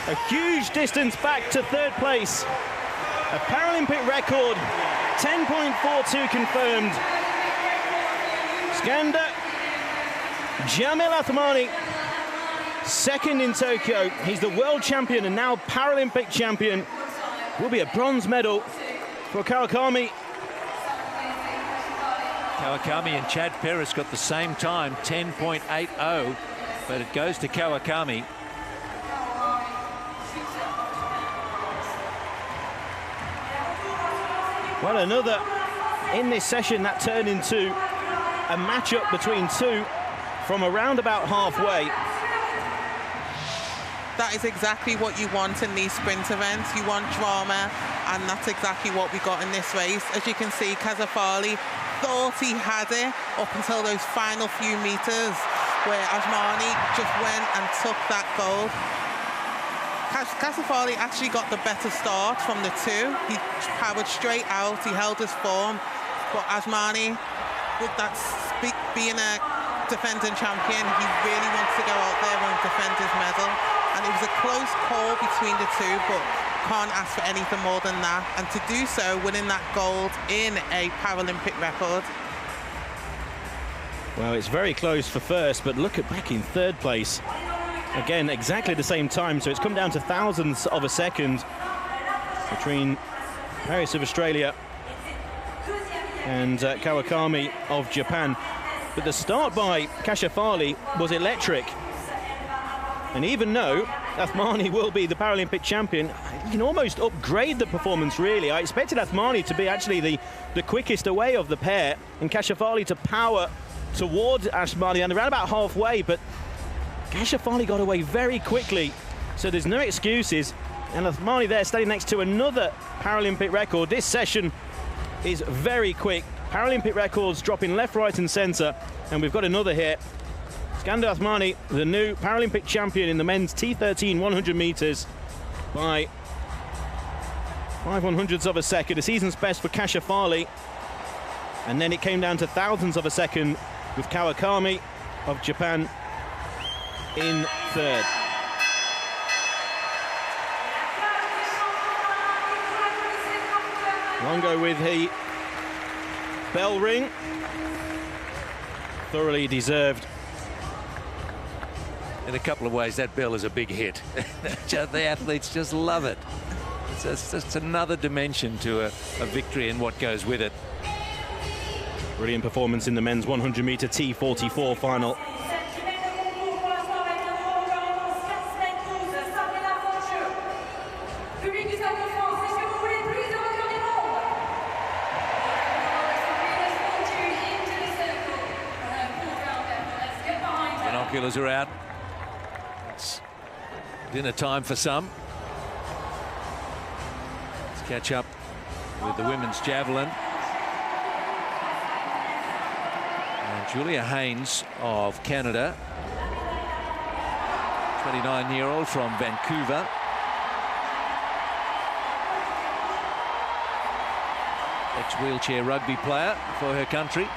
A huge distance back to third place. A Paralympic record, 10.42 confirmed. Skander Jamil Thmani, second in Tokyo. He's the world champion and now Paralympic champion. Will be a bronze medal for Kawakami. Kawakami and Chad Perez got the same time, 10.80, but it goes to Kawakami. Well, another in this session that turned into a matchup between two from around about halfway. That is exactly what you want in these sprint events. You want drama, and that's exactly what we got in this race. As you can see, Kashafali thought he had it up until those final few meters where Ajmani just went and took that gold. Kashafali actually got the better start from the two. He powered straight out, he held his form, but Ajmani, with that being a defending champion, he really wants to go out there and defend his medal. And it was a close call between the two, but can't ask for anything more than that. And to do so, winning that gold in a Paralympic record. Well, it's very close for first, but look at back in third place. Again, exactly the same time, so it's come down to thousandths of a second between Paris of Australia and Kawakami of Japan. But the start by Kashafali was electric. And even though Thmani will be the Paralympic champion, you can almost upgrade the performance, really. I expected Thmani to be actually the quickest away of the pair and Kashafali to power toward Ashmani and around about halfway, but Kashafali got away very quickly, so there's no excuses. And Athmani there standing next to another Paralympic record. This session is very quick. Paralympic records dropping left, right and centre, and we've got another here. Skander Athmani, the new Paralympic champion in the men's T13 100 metres by 5/100ths of a second, a season's best for Kashafali. And then it came down to thousandths of a second with Kawakami of Japan in third. Longo with the bell ring. Thoroughly deserved. In a couple of ways, that bell is a big hit. The athletes just love it. It's just another dimension to a victory and what goes with it. Brilliant performance in the men's 100-metre T44 final. Binoculars are out. It's dinner time for some. Let's catch up with the women's javelin. And Julia Haynes of Canada, 29-year-old from Vancouver. Ex-wheelchair rugby player for her country.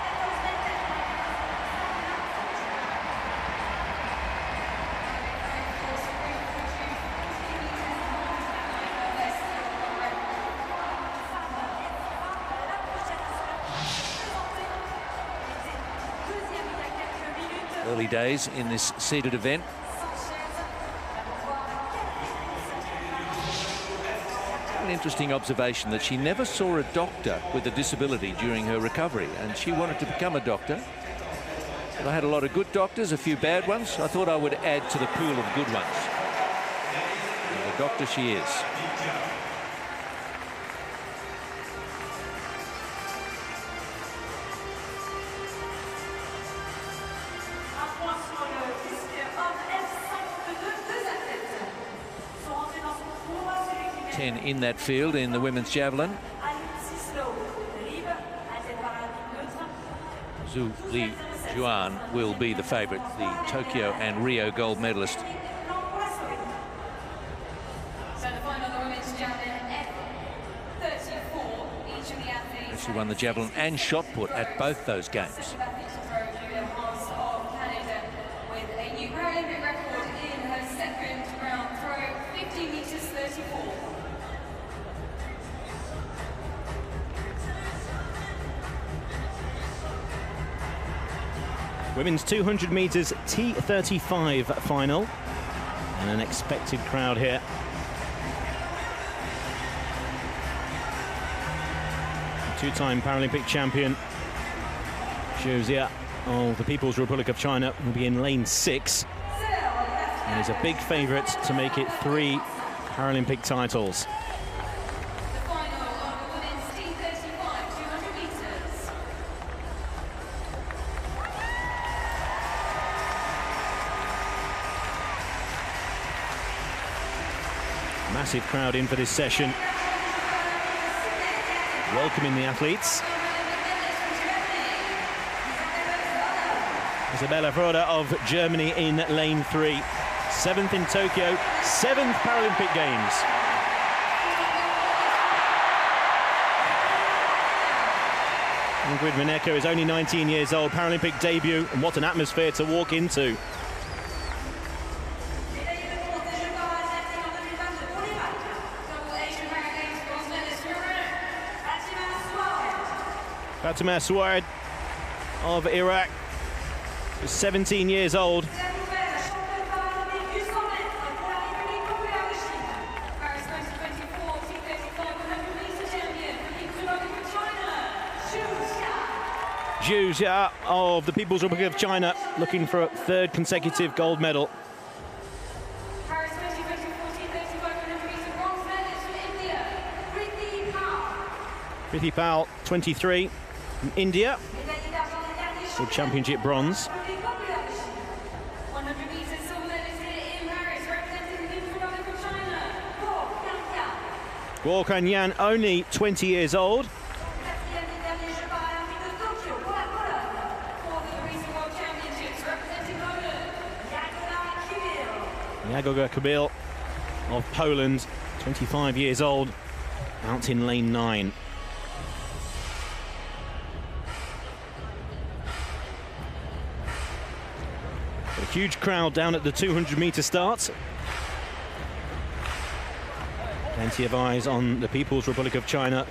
Early days in this seated event. An interesting observation that she never saw a doctor with a disability during her recovery, and she wanted to become a doctor. But I had a lot of good doctors, a few bad ones. I thought I would add to the pool of good ones. And the doctor she is. In that field in the women's javelin. Zhu Li Juan will be the favourite, the Tokyo and Rio gold medalist. She won the javelin and shot put at both those games. Women's 200 metres T35 final, and an expected crowd here. Two-time Paralympic champion Zhou Jia of the People's Republic of China will be in lane 6, and is a big favourite to make it 3 Paralympic titles. Massive crowd in for this session, welcoming the athletes. Isabella Froda of Germany in lane 3. 7th in Tokyo, 7th Paralympic Games. Ingrid Maneko is only 19 years old, Paralympic debut, and what an atmosphere to walk into. Fatima Suwaid of Iraq is 17 years old. Zhu Jia of the People's Republic of China looking for a 3rd consecutive gold medal. Priti Pal, 23. From India. World Championship bronze. 100 meters silver medalist here in Paris, representing the Republic of China, Guo Kanyan, only 20 years old. Jagoda Kabil of Poland, 25 years old, out in lane 9. A huge crowd down at the 200-meter start. Plenty of eyes on the People's Republic of China.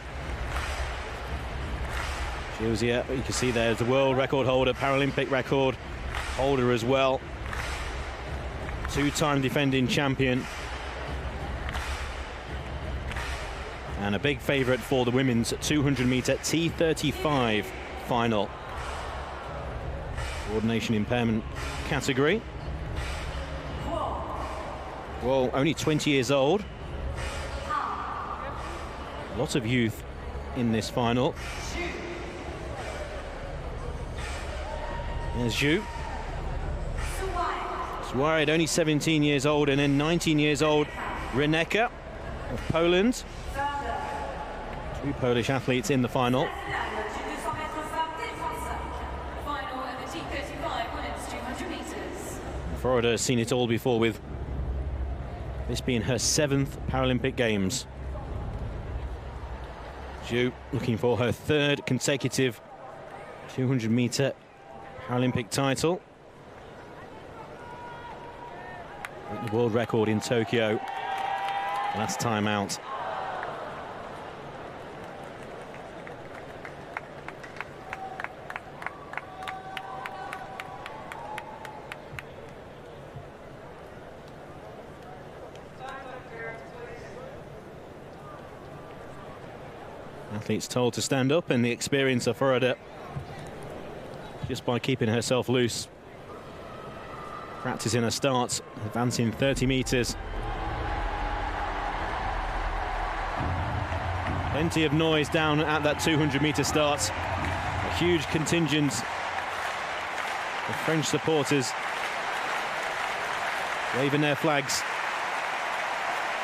Juzia, you can see there's the world record holder, Paralympic record holder as well. Two-time defending champion. And a big favourite for the women's 200-meter T35 final. Coordination impairment category. Well, only 20 years old. Lots of youth in this final. There's Zhu. Suarez, only 17 years old, and then 19 years old, Reneka of Poland. Two Polish athletes in the final. Florida has seen it all before, with this being her 7th Paralympic Games. Zhu looking for her 3rd consecutive 200-meter Paralympic title. The world record in Tokyo last time out. Athletes told to stand up, and the experience of Florida, just by keeping herself loose, practicing her starts, advancing 30 meters. Plenty of noise down at that 200-meter start. A huge contingent of French supporters waving their flags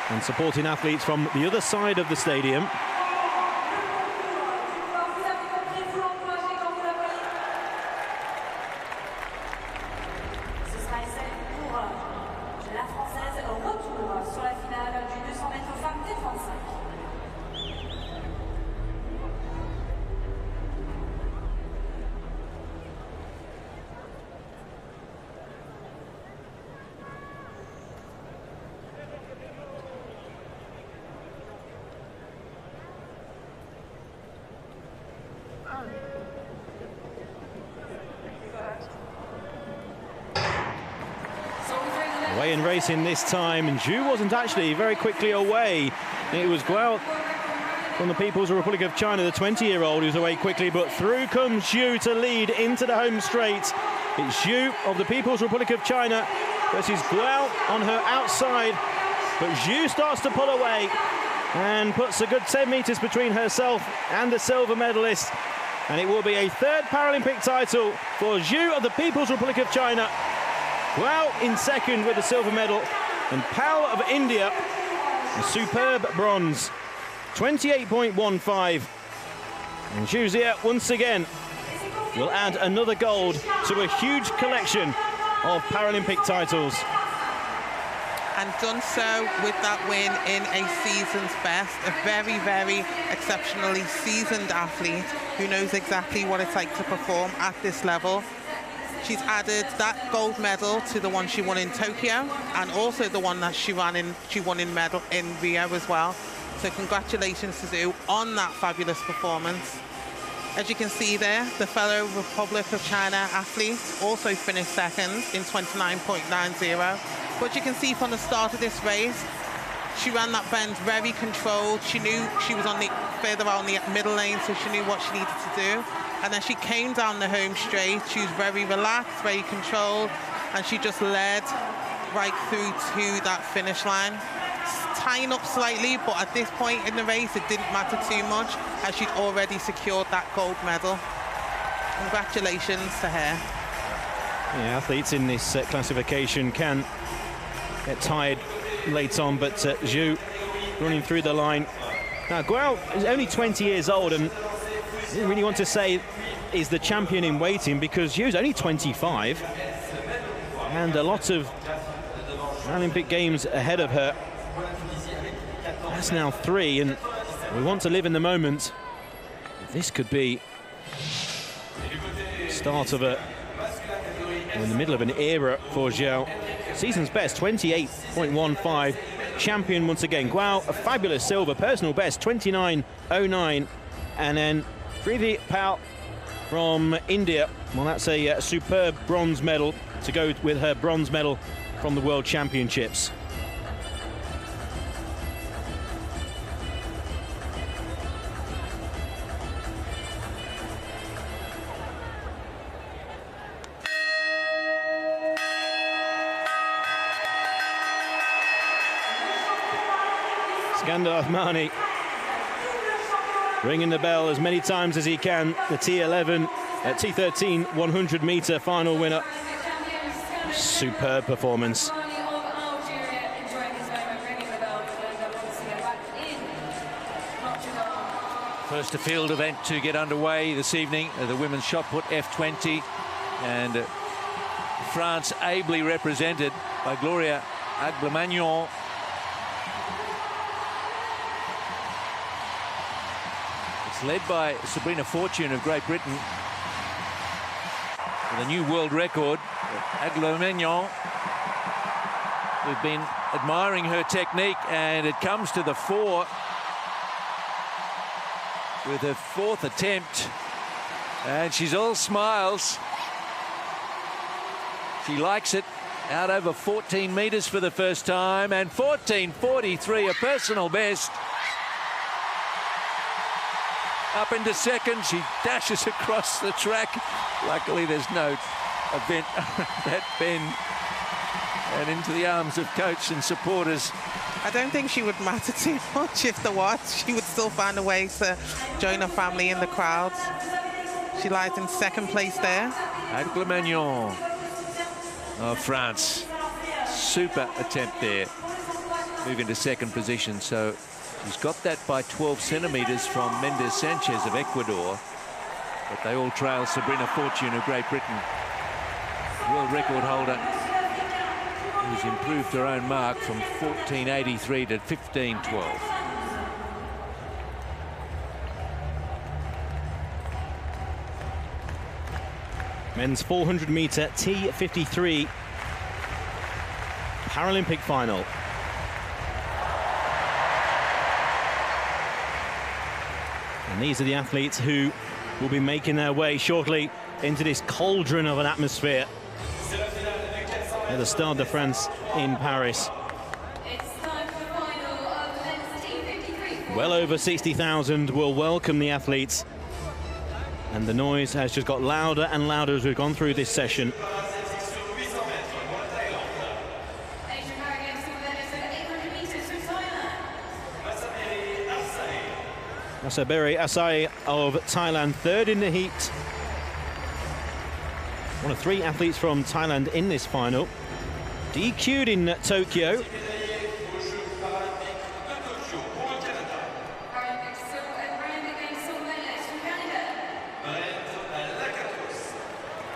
and supporting athletes from the other side of the stadium. Away and racing this time, and Zhu wasn't actually very quickly away. It was Guo from the People's Republic of China, the 20-year-old, who's away quickly, but through comes Zhu to lead into the home straight. It's Zhu of the People's Republic of China versus Guo on her outside, but Zhu starts to pull away and puts a good 10 meters between herself and the silver medalist, and it will be a 3rd Paralympic title for Zhu of the People's Republic of China. Guo in 2nd with the silver medal, and Pal of India, a superb bronze, 28.15. And Juzia once again will add another gold to a huge collection of Paralympic titles. And done so with that win in a season's best. A very, very exceptionally seasoned athlete who knows exactly what it's like to perform at this level. She's added that gold medal to the one she won in Tokyo, and also the one that she won in medal in Rio as well. So congratulations to Zhu on that fabulous performance. As you can see there, the fellow Republic of China athlete also finished 2nd in 29.90. But you can see from the start of this race, she ran that bend very controlled. She knew she was on the further out on the middle lane, so she knew what she needed to do. And then she came down the home straight. She was very relaxed, very controlled, and she just led right through to that finish line. Tying up slightly, but at this point in the race, it didn't matter too much, as she'd already secured that gold medal. Congratulations to her. Yeah, athletes in this classification can get tired late on, but Zhu running through the line. Now, Guo is only 20 years old, and I didn't really want to say is the champion in waiting, because Zhu's only 25, and a lot of Paralympic Games ahead of her. That's now 3, and we want to live in the moment. This could be the start of in the middle of an era for Zhou. Season's best, 28.15. Champion once again. Guo, a fabulous silver. Personal best, 29.09. And then Priti Pal from India. Well, that's a superb bronze medal to go with her bronze medal from the World Championships. Skandar Ahmani ringing the bell as many times as he can. The T11, T13 100-meter final winner. Superb performance. First field event to get underway this evening, the women's shot put F20, and France ably represented by Gloria Aglemagnon. Led by Sabrina Fortune of Great Britain with a new world record. Aglemagnon, we've been admiring her technique, and it comes to the fore with her 4th attempt, and she's all smiles. She likes it. Out over 14 meters for the first time, and 14.43, a personal best. Up into second, she dashes across the track. Luckily, there's no event that bend, and into the arms of coach and supporters. I don't think she would matter too much if there was. She would still find a way to join her family in the crowd. She lies in 2nd place there. Aglemagnon of France. Super attempt there. Moving to 2nd position, so she's got that by 12 centimeters from Mendes Sanchez of Ecuador, but they all trail Sabrina Fortune of Great Britain, world record holder, who's improved her own mark from 14.83 to 15.12. Men's 400-meter T53 Paralympic final. And these are the athletes who will be making their way shortly into this cauldron of an atmosphere at the Stade de France in Paris. Well over 60,000 will welcome the athletes, and the noise has just got louder and louder as we've gone through this session. Asaberi Asai of Thailand, 3rd in the heat. One of 3 athletes from Thailand in this final. DQ'd in Tokyo.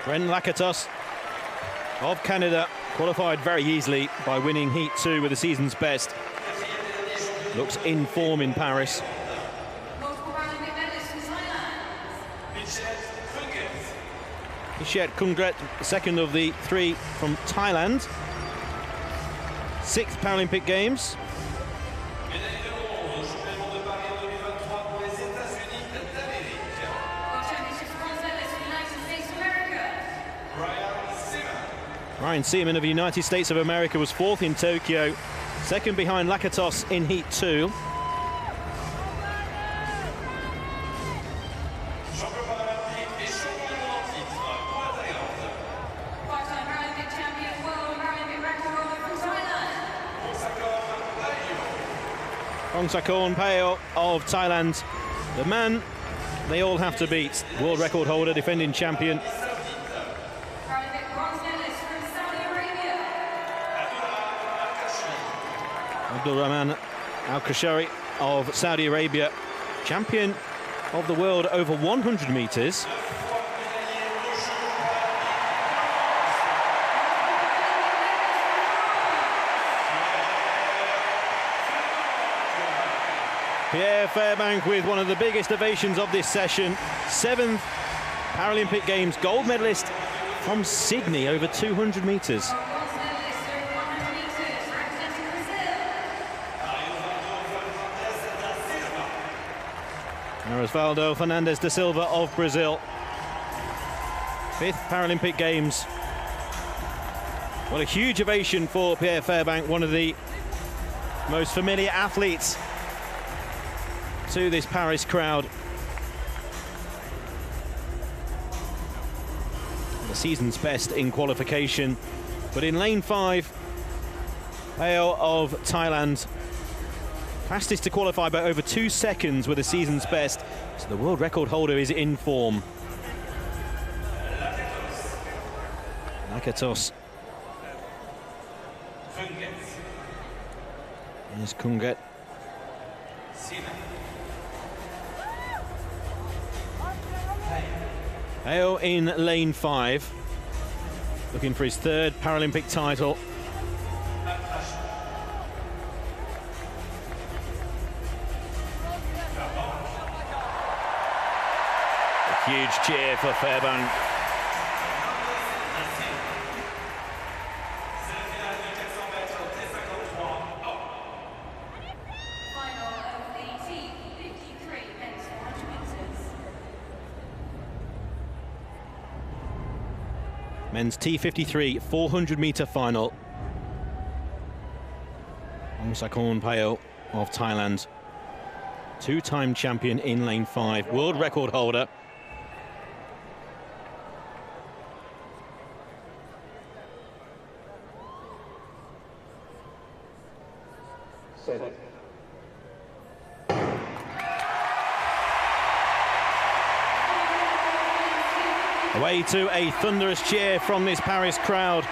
Ren Lakatos of Canada qualified very easily by winning Heat 2 with the season's best. Looks in form in Paris. Ishet Kungret, 2nd of the 3 from Thailand. 6th Paralympic Games. Ryan Seaman of the United States of America was 4th in Tokyo, 2nd behind Lakatos in Heat 2. Ongsakorn Peo of Thailand, the man they all have to beat. World record holder, defending champion. Paralympic bronze medalist from Saudi Arabia. Abdulrahman Al-Khashari of Saudi Arabia, champion of the world over 100 meters. Pierre Fairbank with one of the biggest ovations of this session. 7th Paralympic Games gold medalist from Sydney over 200 meters. Bronze medalist over 100 meters representing Brazil. Osvaldo Fernandes da Silva of Brazil. 5th Paralympic Games. What a huge ovation for Pierre Fairbank, one of the most familiar athletes to this Paris crowd. The season's best in qualification, but in lane 5, Palais of Thailand, fastest to qualify by over 2 seconds with a season's best, so the world record holder is in form. Lakatos. Here's Kunget. Palais in lane 5, looking for his 3rd Paralympic title. A huge cheer for Fairbank. Final of the T53 men's 400 meters. Men's T53 400-meter final. Ongsakorn Palais of Thailand, 2-time champion in lane 5, world record holder. Away to a thunderous cheer from this Paris crowd,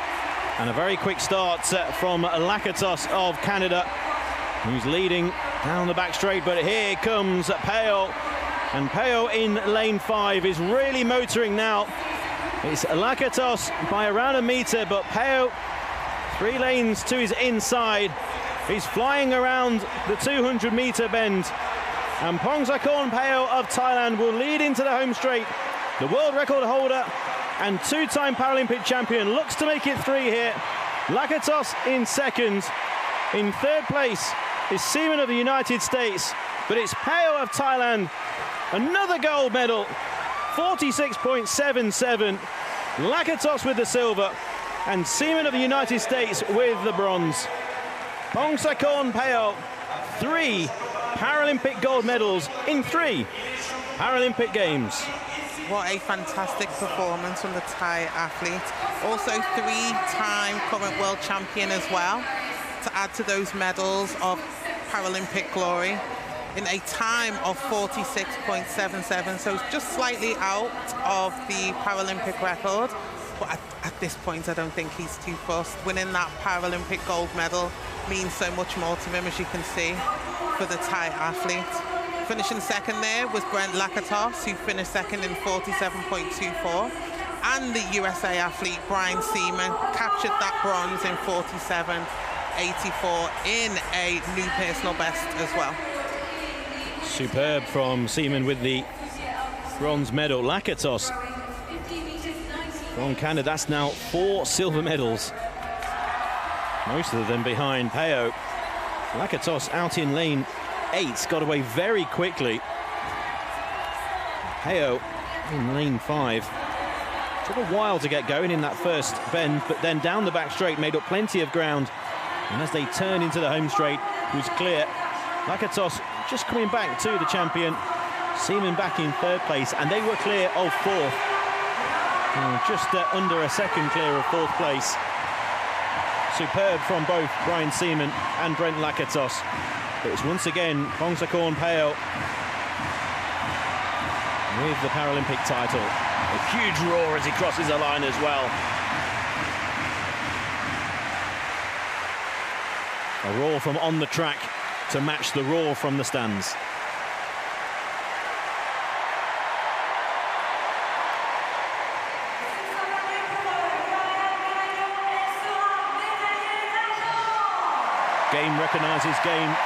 and a very quick start from Lakatos of Canada, who's leading down the back straight, but here comes Palais, and Palais in lane 5 is really motoring now. It's Lakatos by around a meter, but Palais 3 lanes to his inside. He's flying around the 200-meter bend, and Ongsakorn Palais of Thailand will lead into the home straight. The world record holder and 2-time Paralympic champion looks to make it 3 here. Lakatos in 2nd. In 3rd place is Seaman of the United States, but it's Palais of Thailand. Another gold medal, 46.77. Lakatos with the silver, and Seaman of the United States with the bronze. Ongsakorn Palais, 3 Paralympic gold medals in 3 Paralympic Games. What a fantastic performance from the Thai athlete. Also 3-time current world champion as well, to add to those medals of Paralympic glory, in a time of 46.77, so it's just slightly out of the Paralympic record. But at this point, I don't think he's too fussed. Winning that Paralympic gold medal means so much more to him, as you can see, for the Thai athlete. Finishing 2nd there was Brent Lakatos, who finished 2nd in 47.24. And the USA athlete, Brian Seaman, captured that bronze in 47.84 in a new personal best as well. Superb from Seaman with the bronze medal. Lakatos from Canada, that's now 4 silver medals, most of them behind Palais. Lakatos out in lane 8, got away very quickly. Palais in lane 5. Took a while to get going in that first bend, but then down the back straight made up plenty of ground. And as they turn into the home straight, it was clear. Lakatos just coming back to the champion. Seaman back in 3rd place, and they were clear of 4th. Just under a second clear of 4th place. Superb from both Brian Seaman and Brent Lakatos. But it's once again Ongsakorn Palais with the Paralympic title. A huge roar as he crosses the line as well. A roar from on the track to match the roar from the stands. Game recognises game.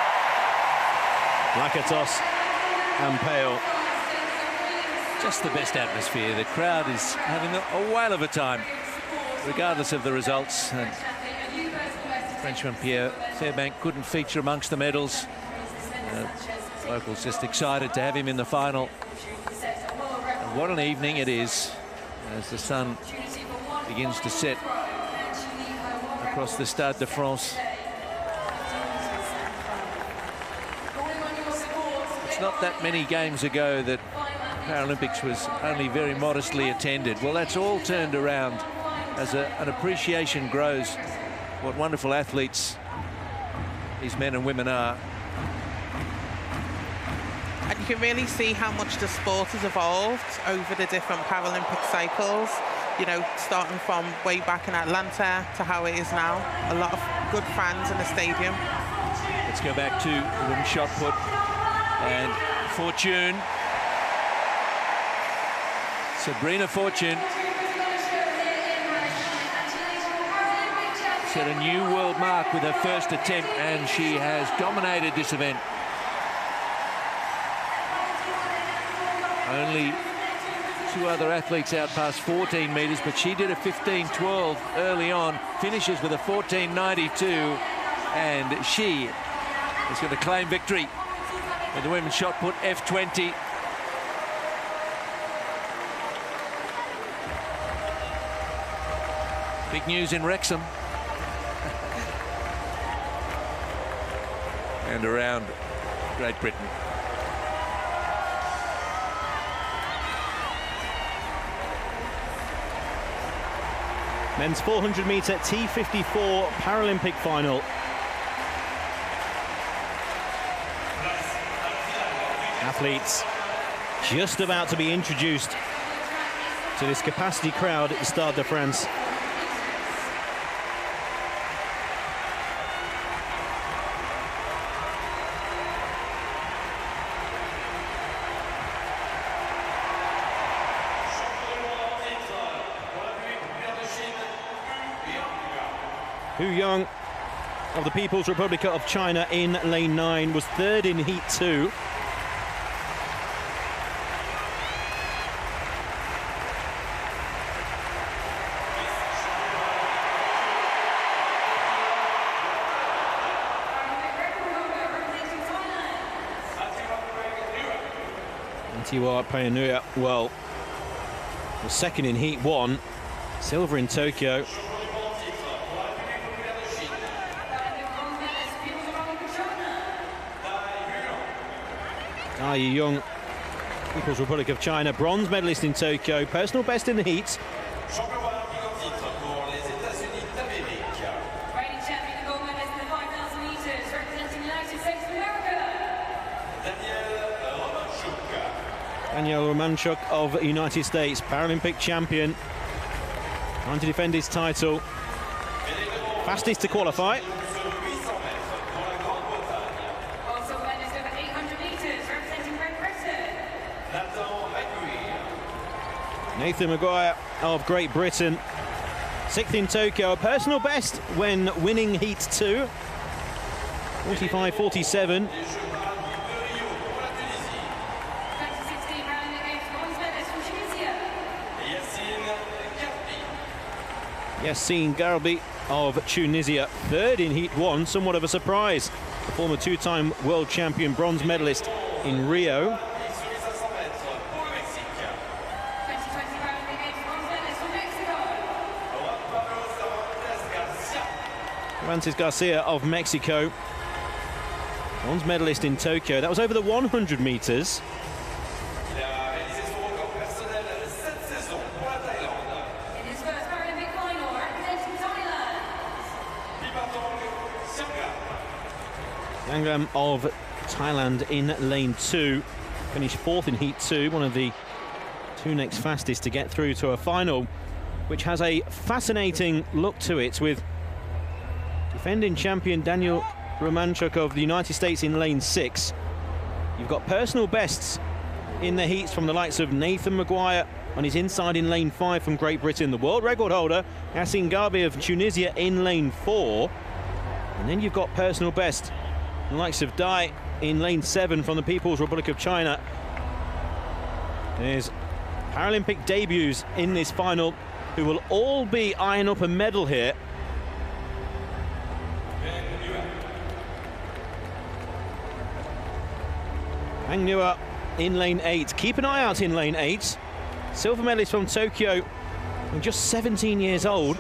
Lakatos and Pale. Just the best atmosphere. The crowd is having a whale of a time, regardless of the results. And Frenchman Pierre Fairbank couldn't feature amongst the medals. Locals just excited to have him in the final. And what an evening it is as the sun begins to set across the Stade de France. It's not that many games ago that Paralympics was only very modestly attended. Well, that's all turned around as an appreciation grows. What wonderful athletes these men and women are. And you can really see how much the sport has evolved over the different Paralympic cycles. You know, starting from way back in Atlanta to how it is now. A lot of good fans in the stadium. Let's go back to the women's shot put. And Fortune. Sabrina Fortune set a new world mark with her first attempt, and she has dominated this event. Only two other athletes out past 14 metres, but she did a 15.12 early on, finishes with a 14.92, and she is going to claim victory in the women's shot put F20. Big news in Wrexham. And around Great Britain. Men's 400-metre T54 Paralympic final. Athletes just about to be introduced to this capacity crowd at the Stade de France. Hu Yang of the People's Republic of China in lane 9 was third in heat 2. Tiwa Payanuya, well, was second in heat 1, silver in Tokyo. Da Young, People's Republic of China, bronze medalist in Tokyo, personal best in the heats. Reigning champion, the gold medalist in the 5,000 meters, representing the United States of America. Daniel Romanchuk of the United States, Paralympic champion, trying to defend his title. Fastest to qualify. Also medalist over 800 meters, representing Great Britain. Nathan Maguire of Great Britain, sixth in Tokyo, a personal best when winning heat 2, 45.47. 2016 Paralympic Games bronze medalist from Tunisia. Yassine Garbi of Tunisia, third in heat 1, somewhat of a surprise. The former two-time world champion bronze medalist in Rio. 2020 Paralympic Games bronze medalist from Mexico. Francis Garcia of Mexico, bronze medalist in Tokyo. That was over the 100 meters. In his first Paralympic final, representing Thailand. Yangram of Thailand in lane 2, finished fourth in heat 2, one of the two next fastest to get through to a final, which has a fascinating look to it, with defending champion Daniel Romanchuk of the United States in lane 6. You've got personal bests in the heats from the likes of Nathan Maguire on his inside in lane 5 from Great Britain, the world record holder Yassine Garbi of Tunisia in lane 4. And then you've got personal best, the likes of Dai in lane 7 from the People's Republic of China. There's Paralympic debuts in this final who will all be eyeing up a medal here. Pang Nua in lane 8. Keep an eye out in lane 8. Silver medalist from Tokyo, and just 17 years old.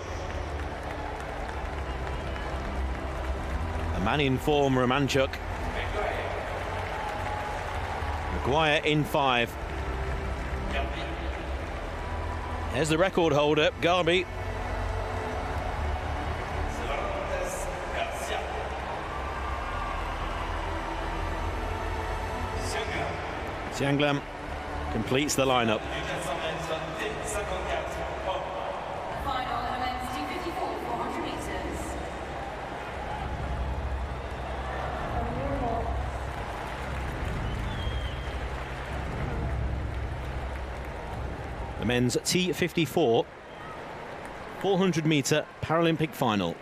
A man in form, Romanchuk. Maguire in 5. There's the record holder, Garbi. Xianglam completes the lineup. Final events 254, 400 meters. The men's T54 400-meter Paralympic final.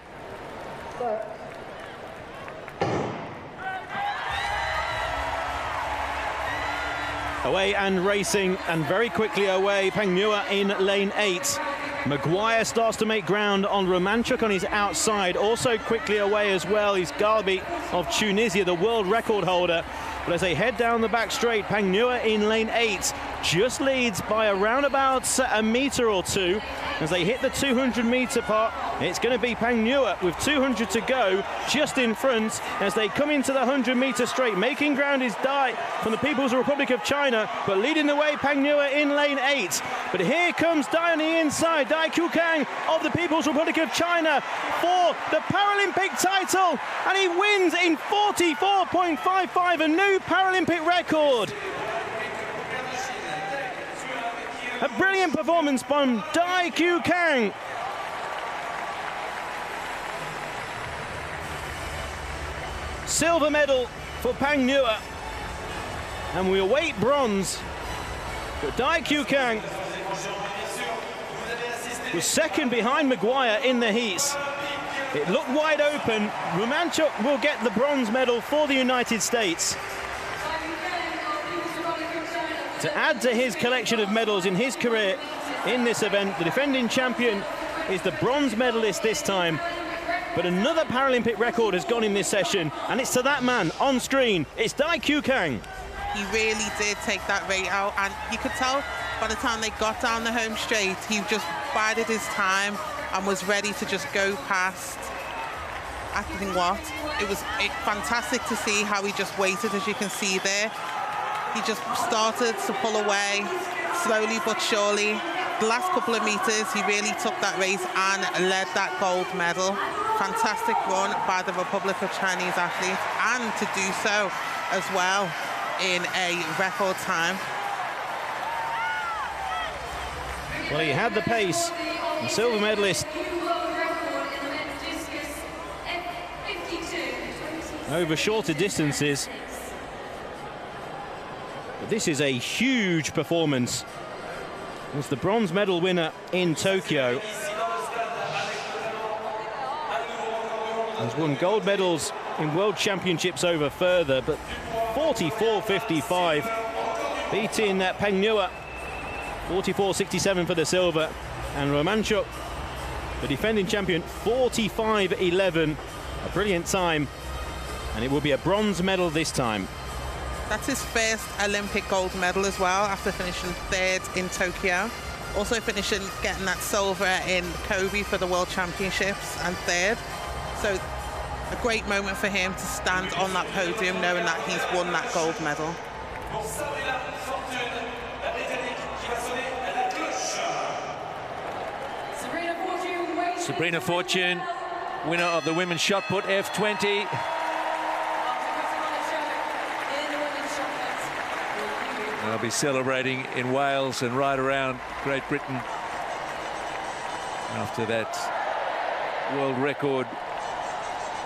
Away and racing, and very quickly away. Pang Nua in lane 8. Maguire starts to make ground on Romanchuk on his outside. Also quickly away as well is Garbi of Tunisia, the world record holder. But as they head down the back straight, Pang Nua in lane 8 just leads by around about a metre or two. As they hit the 200-metre part, it's going to be Pang Nua with 200 to go just in front as they come into the 100-metre straight. Making ground is Dai from the People's Republic of China, but leading the way Pang Nua in lane 8. But here comes Dai on the inside, Dai Qiukang of the People's Republic of China for the Paralympic title, and he wins in 44.55, a new Paralympic record. A brilliant performance from Dai Qiukang. Silver medal for Pang Nua, and we await bronze. But Dai Qiukang was second behind Maguire in the heats. It looked wide open. Romanchuk will get the bronze medal for the United States. To add to his collection of medals in his career in this event, the defending champion is the bronze medalist this time. But another Paralympic record has gone in this session, and it's to that man on screen. It's Dai Qiukang. He really did take that rate out, and you could tell by the time they got down the home straight, he just bided his time and was ready to just go past. I think what? It was fantastic to see how he just waited, as you can see there. He just started to pull away, slowly but surely. The last couple of meters, he really took that race and led that gold medal. Fantastic run by the Republic of Chinese athletes, and to do so as well in a record time. Well, he had the pace. The silver medalist over shorter distances. But this is a huge performance. It's the bronze medal winner in Tokyo. Has won gold medals in world championships over further, but 44.55, beating Pang Nua. 44.67 for the silver, and Romanchuk, the defending champion, 45.11. A brilliant time, and it will be a bronze medal this time. That's his first Olympic gold medal as well, after finishing third in Tokyo. Also finishing, getting that silver in Kobe for the World Championships, and third. So a great moment for him to stand on that podium knowing that he's won that gold medal. Sabrina Fortune, winner of the women's shot put F20. They'll be celebrating in Wales and right around Great Britain after that world record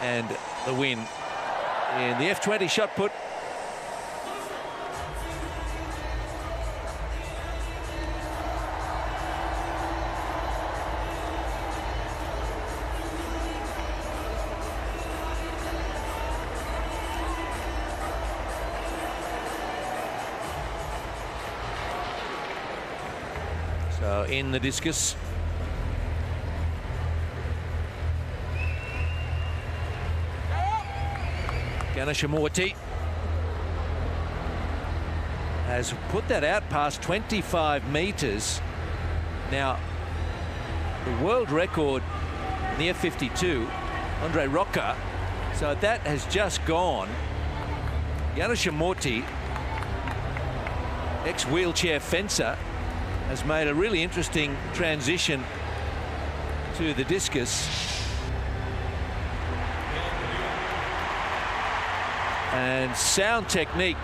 and the win in the F20 shot put. So in the discus, Ganashamorti has put that out past 25 meters. Now, the world record in the F52, Andre Rocca, so that has just gone. Ganashamorti, ex-wheelchair fencer, has made a really interesting transition to the discus. And sound technique,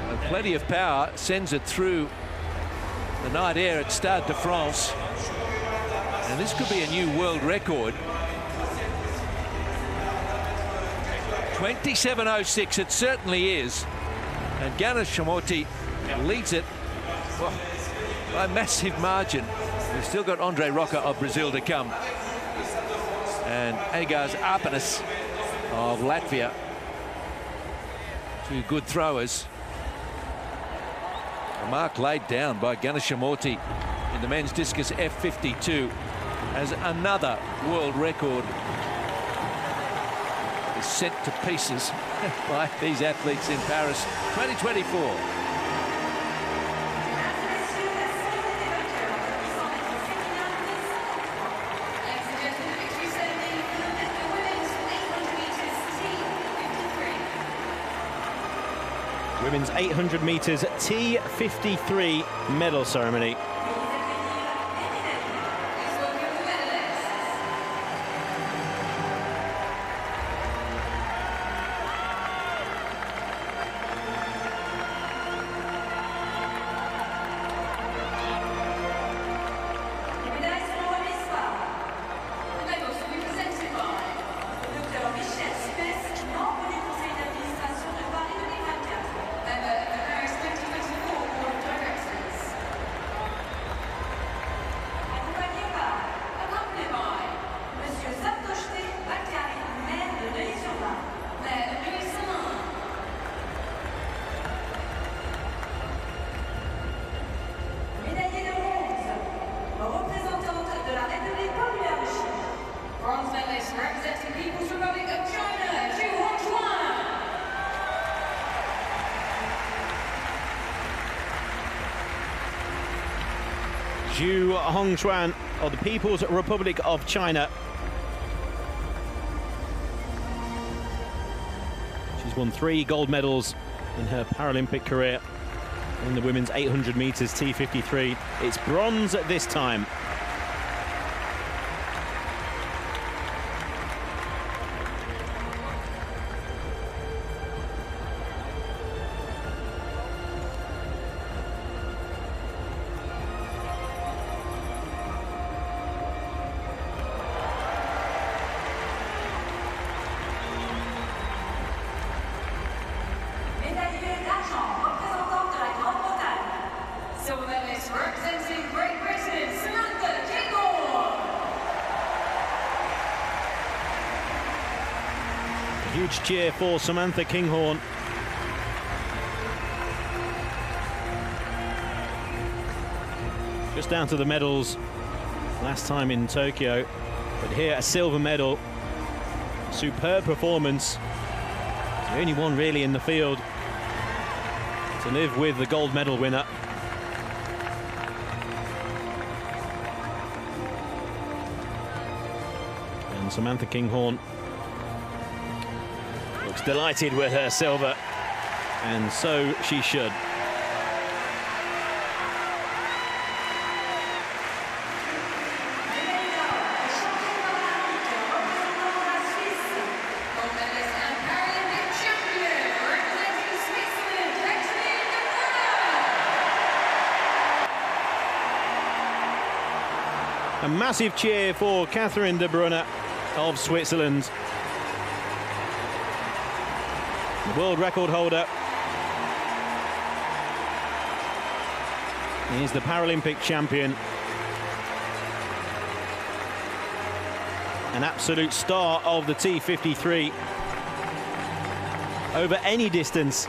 and plenty of power, sends it through the night air at Stade de France. And this could be a new world record. 27.06, it certainly is. And Ganashamorti leads it by a massive margin. We've still got Andre Rocca of Brazil to come. And Egars Arpanis of Latvia. Two good throwers. A mark laid down by Ganashamorti in the men's discus F52 as another world record is sent to pieces by these athletes in Paris 2024. Women's 800 meters T53 medal ceremony. Zhu Hongchuan of the People's Republic of China. She's won 3 gold medals in her Paralympic career in the women's 800 meters T53. It's bronze at this time. Huge cheer for Samantha Kinghorn. Just down to the medals last time in Tokyo, but here a silver medal. Superb performance. The only one really in the field to live with the gold medal winner. And Samantha Kinghorn looks delighted with her silver, and so she should. A massive cheer for Catherine de Brunner of Switzerland. The world record holder. He's the Paralympic champion. An absolute star of the T53. Over any distance.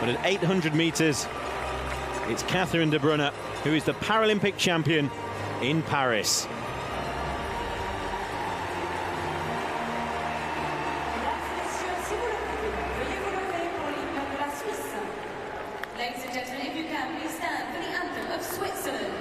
But at 800 meters, it's Catherine de Brunner who is the Paralympic champion in Paris. Ladies and gentlemen, if you can, please stand for the anthem of Switzerland.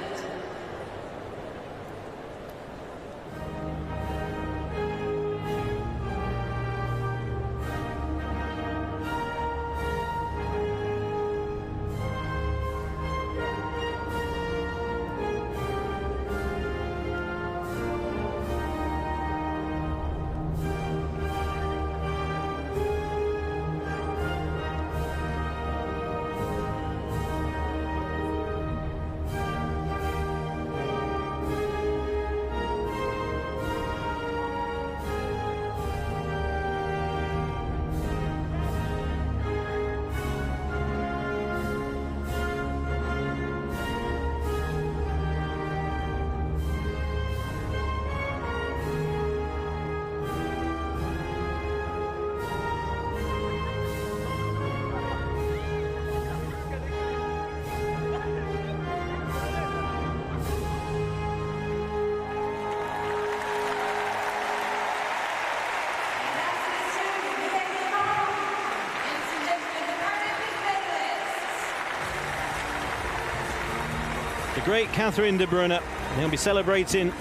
The great Catherine de Brunner. They'll be celebrating.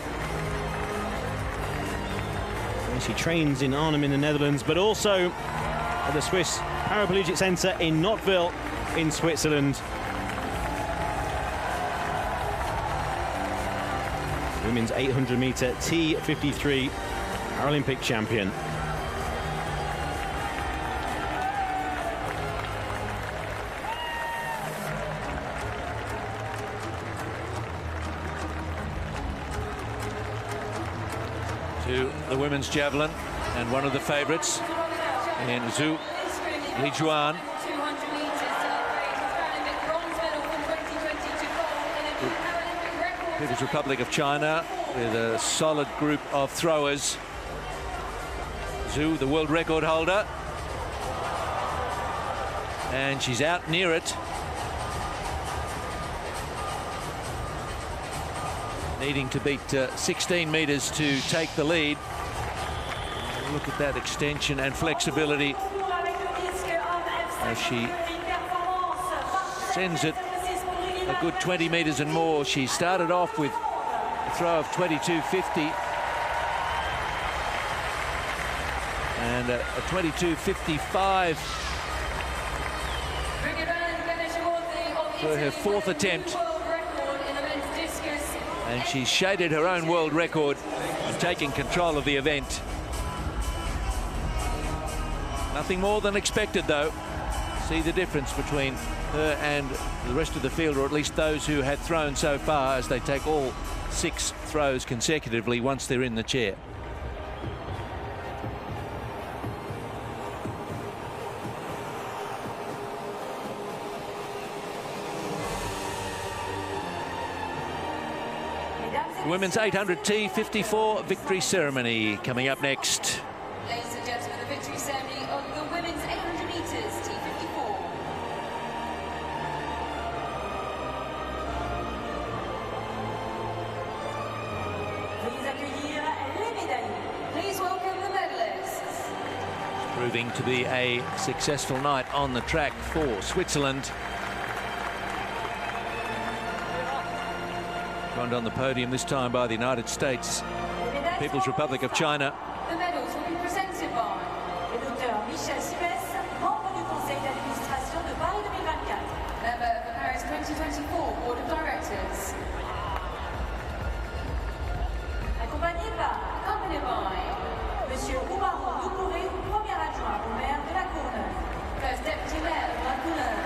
She trains in Arnhem in the Netherlands, but also at the Swiss Paraplegic Centre in Notteville in Switzerland. Women's 800 metre T53 Paralympic champion. To the women's javelin, and one of the favourites in Zhu Lijuan. People's Republic of China with a solid group of throwers. Zhu, the world record holder, and she's out near it. Needing to beat 16 metres to take the lead. Look at that extension and flexibility as she sends it a good 20 metres and more. She started off with a throw of 22.50 and a 22.55 for her fourth attempt. And she shaded her own world record and taking control of the event. Nothing more than expected, though. See the difference between her and the rest of the field, or at least those who had thrown so far, as they take all 6 throws consecutively once they're in the chair. Women's 800 T54 victory ceremony coming up next. Ladies and gentlemen, the victory ceremony of the women's 800 metres T54. Please welcome the medalists. Proving to be a successful night on the track for Switzerland. Joined on the podium this time by the United States, People's Republic of China. The medals will be presented by le Dr. Michel Simès, membre du Conseil d'administration de Paris 2024, member of the Paris 2024 Board of Directors. Accompagné by Monsieur Oumarou Doucouré, premier adjoint au maire de la Courneuve, first deputy mayor of la Courneuve.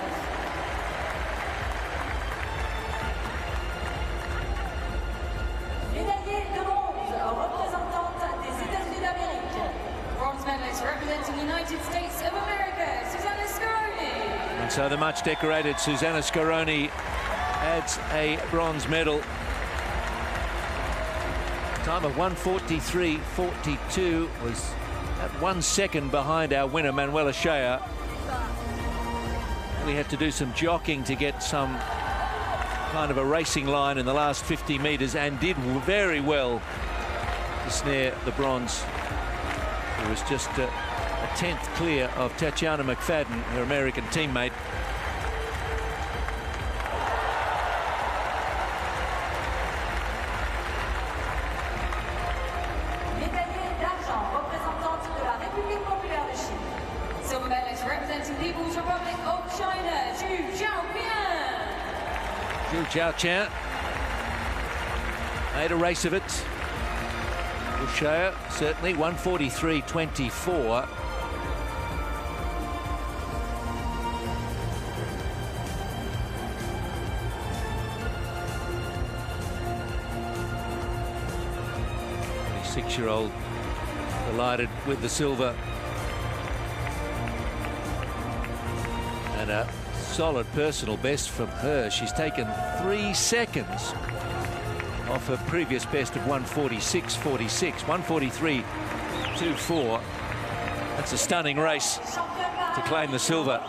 representing the United States of America, Susanna Scaroni. And so the much decorated Susanna Scaroni adds a bronze medal. Time of 1:43.42 was at 1 second behind our winner, Manuela Shea. We had to do some jockeying to get some kind of a racing line in the last 50 meters, and did very well to snare the bronze. It was just a 10th clear of Tatiana McFadden, her American teammate. Médaillée d'argent, représentante de la République populaire de Chine. Silver medalist representing People's Republic of China, Zhu Xiaoqian. Zhu Xiaoqian made a race of it. Shea certainly 1:43.24. Six-year-old delighted with the silver, and a solid personal best from her. She's taken 3 seconds off her previous best of 1:46.46, 1:43.24. That's a stunning race to claim the silver.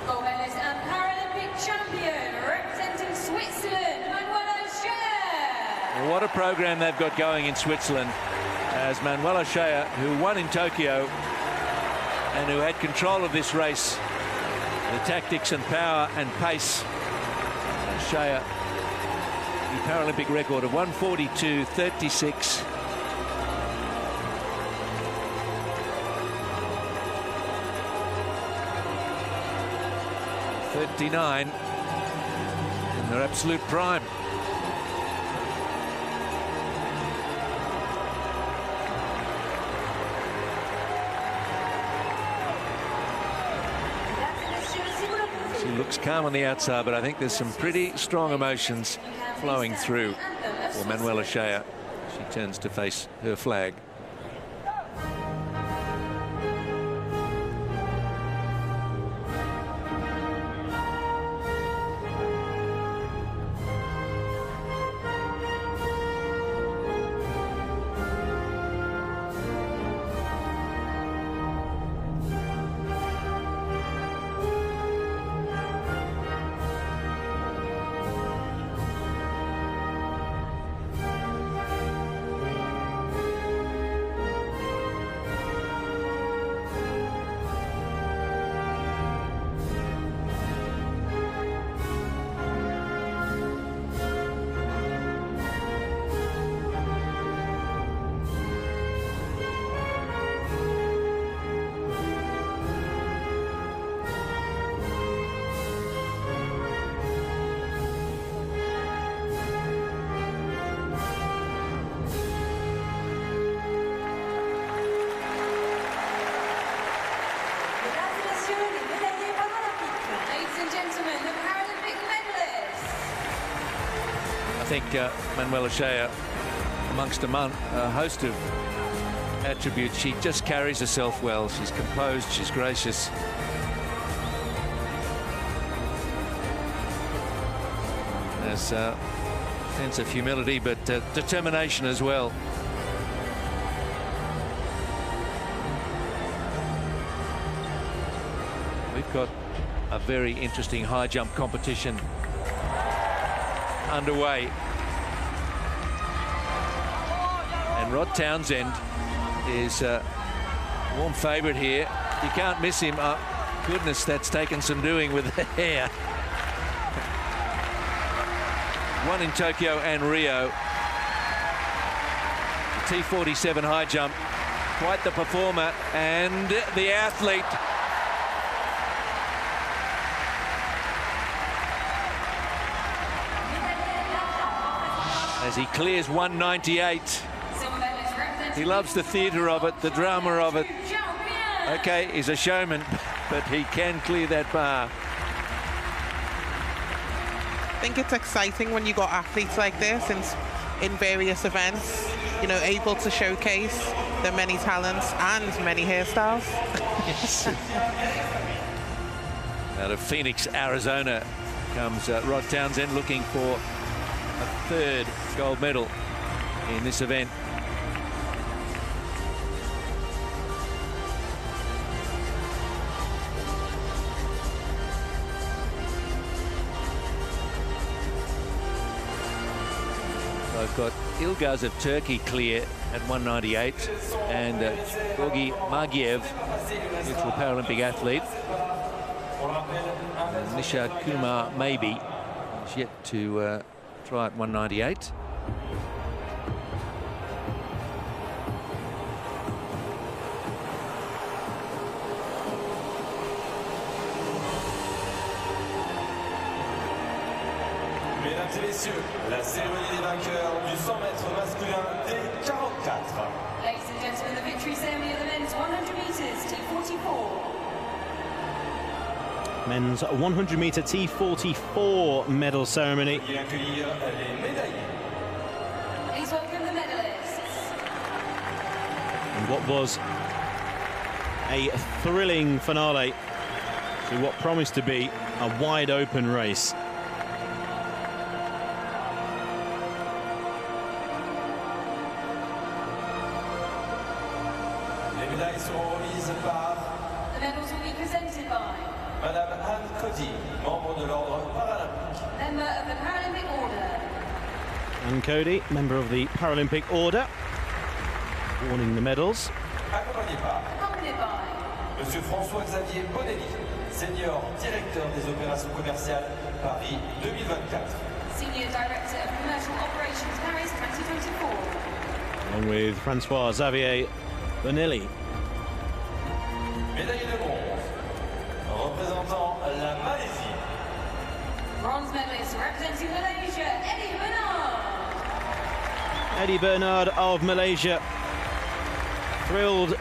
Gold medalist and Paralympic champion representing Switzerland, Manuela Shea. Well, what a program they've got going in Switzerland, as Manuela Shea, who won in Tokyo and who had control of this race, the tactics and power and pace. Shea, the Paralympic record of 1:42.36. '39 in their absolute prime. She looks calm on the outside, but I think there's some pretty strong emotions flowing through for Manuela Shea. She turns to face her flag. I think Manuela Shea, amongst a host of attributes, she just carries herself well. She's composed, she's gracious. There's a sense of humility, but determination as well. We've got a very interesting high jump competition underway, and Rod Townsend is a warm favourite here. You can't miss him. Goodness, that's taken some doing with the hair. Won in Tokyo and Rio. T47 high jump, quite the performer, and the athlete. As he clears 198. He loves the theatre of it, the drama of it. Okay, he's a showman, but he can clear that bar. I think it's exciting when you got athletes like this in various events. you know, able to showcase their many talents and many hairstyles. Yes. Out of Phoenix, Arizona comes Rod Townsend, looking for a third gold medal in this event. I've got Ilgaz of Turkey clear at 198, and Gorgi Magiev, neutral Paralympic athlete. And Nishad Kumar maybe is yet to try at 198. Mesdames et messieurs, la cérémonie des vainqueurs du 100 mètres masculin T44. Ladies and gentlemen, the victory ceremony of the men's 100 meters T44. Men's 100-meter T44 medal ceremony. Et accueillir les médaillés. Please welcome the medalists. And what was a thrilling finale to what promised to be a wide-open race. Les médailles seront remises par The medals will be presented by Madame Anne Cody, membre de l'ordre paralympique. member of the Paralympic Order. And Cody, member of the Paralympic Order, awarding the medals. Accompagné par Accompanied by Monsieur François-Xavier Bonelli, senior directeur des opérations commerciales Paris 2024. Senior Director of Commercial Operations Paris 2024. Along with Francois Xavier Bonelli. Médaillé de bronze, représentant la Malaisie. Bronze medalist representing Malaysia, Eddie Bernard. Eddie Bernard of Malaysia, thrilled to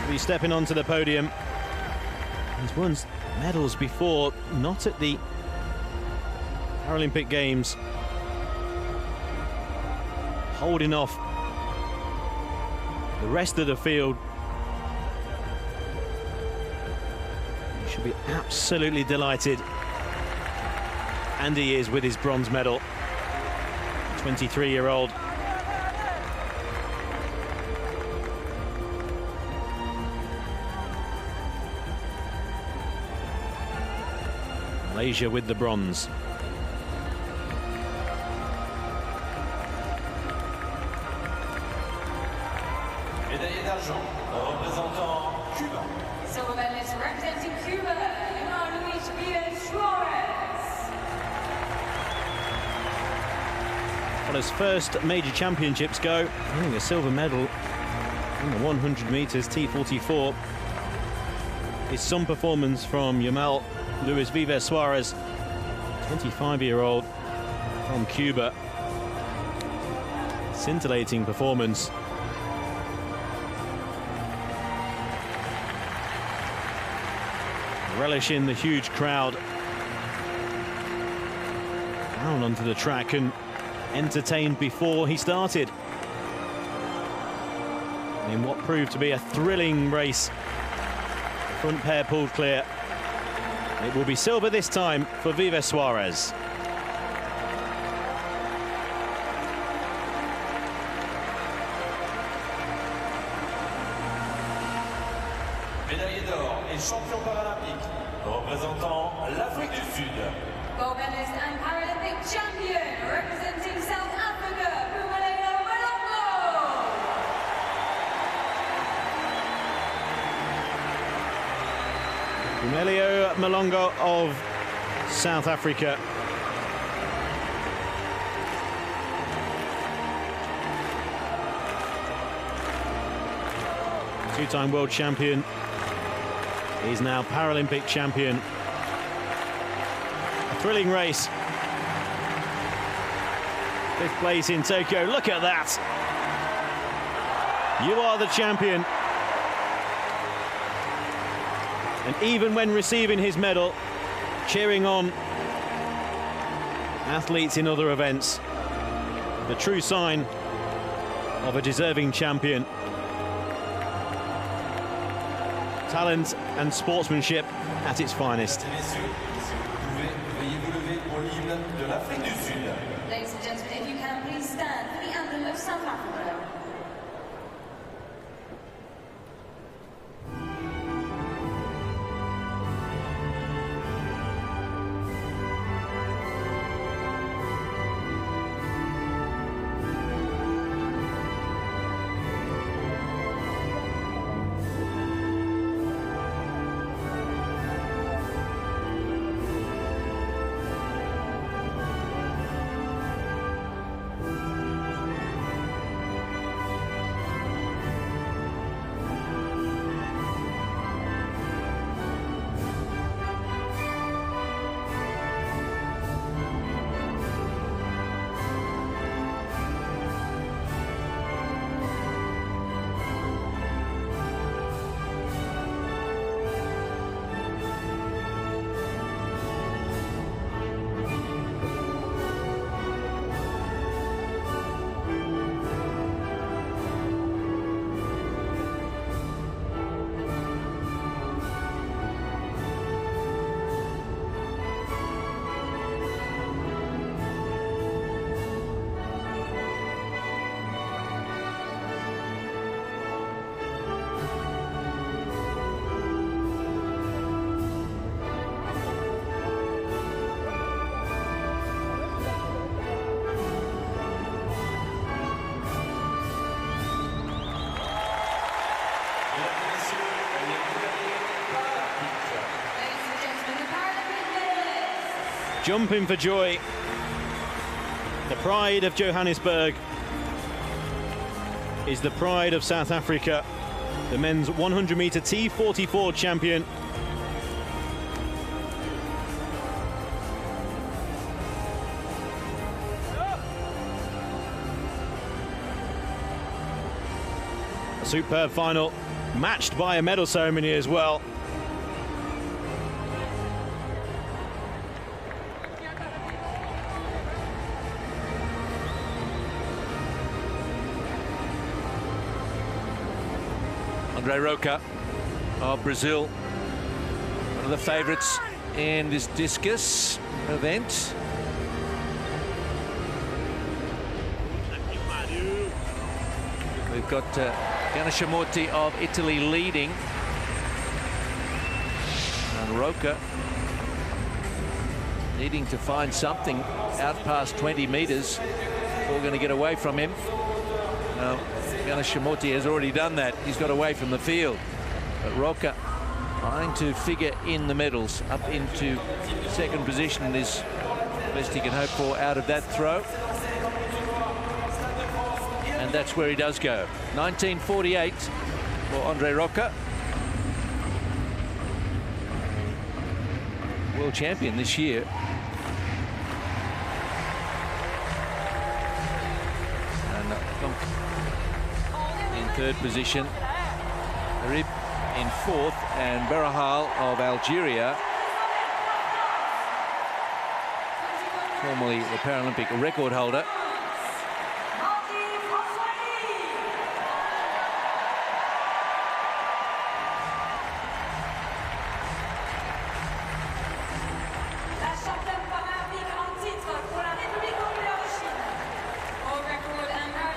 be stepping onto the podium. He's won medals before, not at the Paralympic Games. Holding off the rest of the field. He should be absolutely delighted. And he is with his bronze medal. 23-year-old. Malaysia with the bronze. Médaillé d'argent, représentant Cuba. Silver medalist representing Cuba, Luis Suarez. Well, as first major championships go, winning a silver medal in the 100 meters T44 is some performance from Yamal Luis Vives Suarez, 25-year-old from Cuba. Scintillating performance. Relishing the huge crowd down onto the track and entertained before he started in what proved to be a thrilling race. Front pair pulled clear. It will be silver this time for Vives Suarez. Médaillé d'or et champion paralympique, représentant l'Afrique du Sud. Gold medalist and Paralympic champion representing South Africa, Pumalelo Malongo. Pumelelo Malongo of South Africa. Two-time world champion. He's now Paralympic champion. A thrilling race. Fifth place in Tokyo. Look at that. You are the champion. And even when receiving his medal, cheering on athletes in other events. The true sign of a deserving champion. Talent and sportsmanship at its finest. Ladies and gentlemen, if you can, please stand for the anthem of South Africa. Jumping for joy. The pride of Johannesburg is the pride of South Africa. The men's 100-meter T44 champion. A superb final, matched by a medal ceremony as well. Andre Roca of Brazil, one of the favourites in this discus event. We've got Ganeshamorti of Italy leading, and Roca needing to find something out past 20 metres. All going to get away from him. Ganeshamorti has already done that. He's got away from the field. But Roca trying to figure in the medals. Up into second position is the best he can hope for out of that throw. And that's where he does go. 1948 for Andre Roca. World champion this year. Third position, Arib in fourth, and Berahal of Algeria, formerly the Paralympic record holder.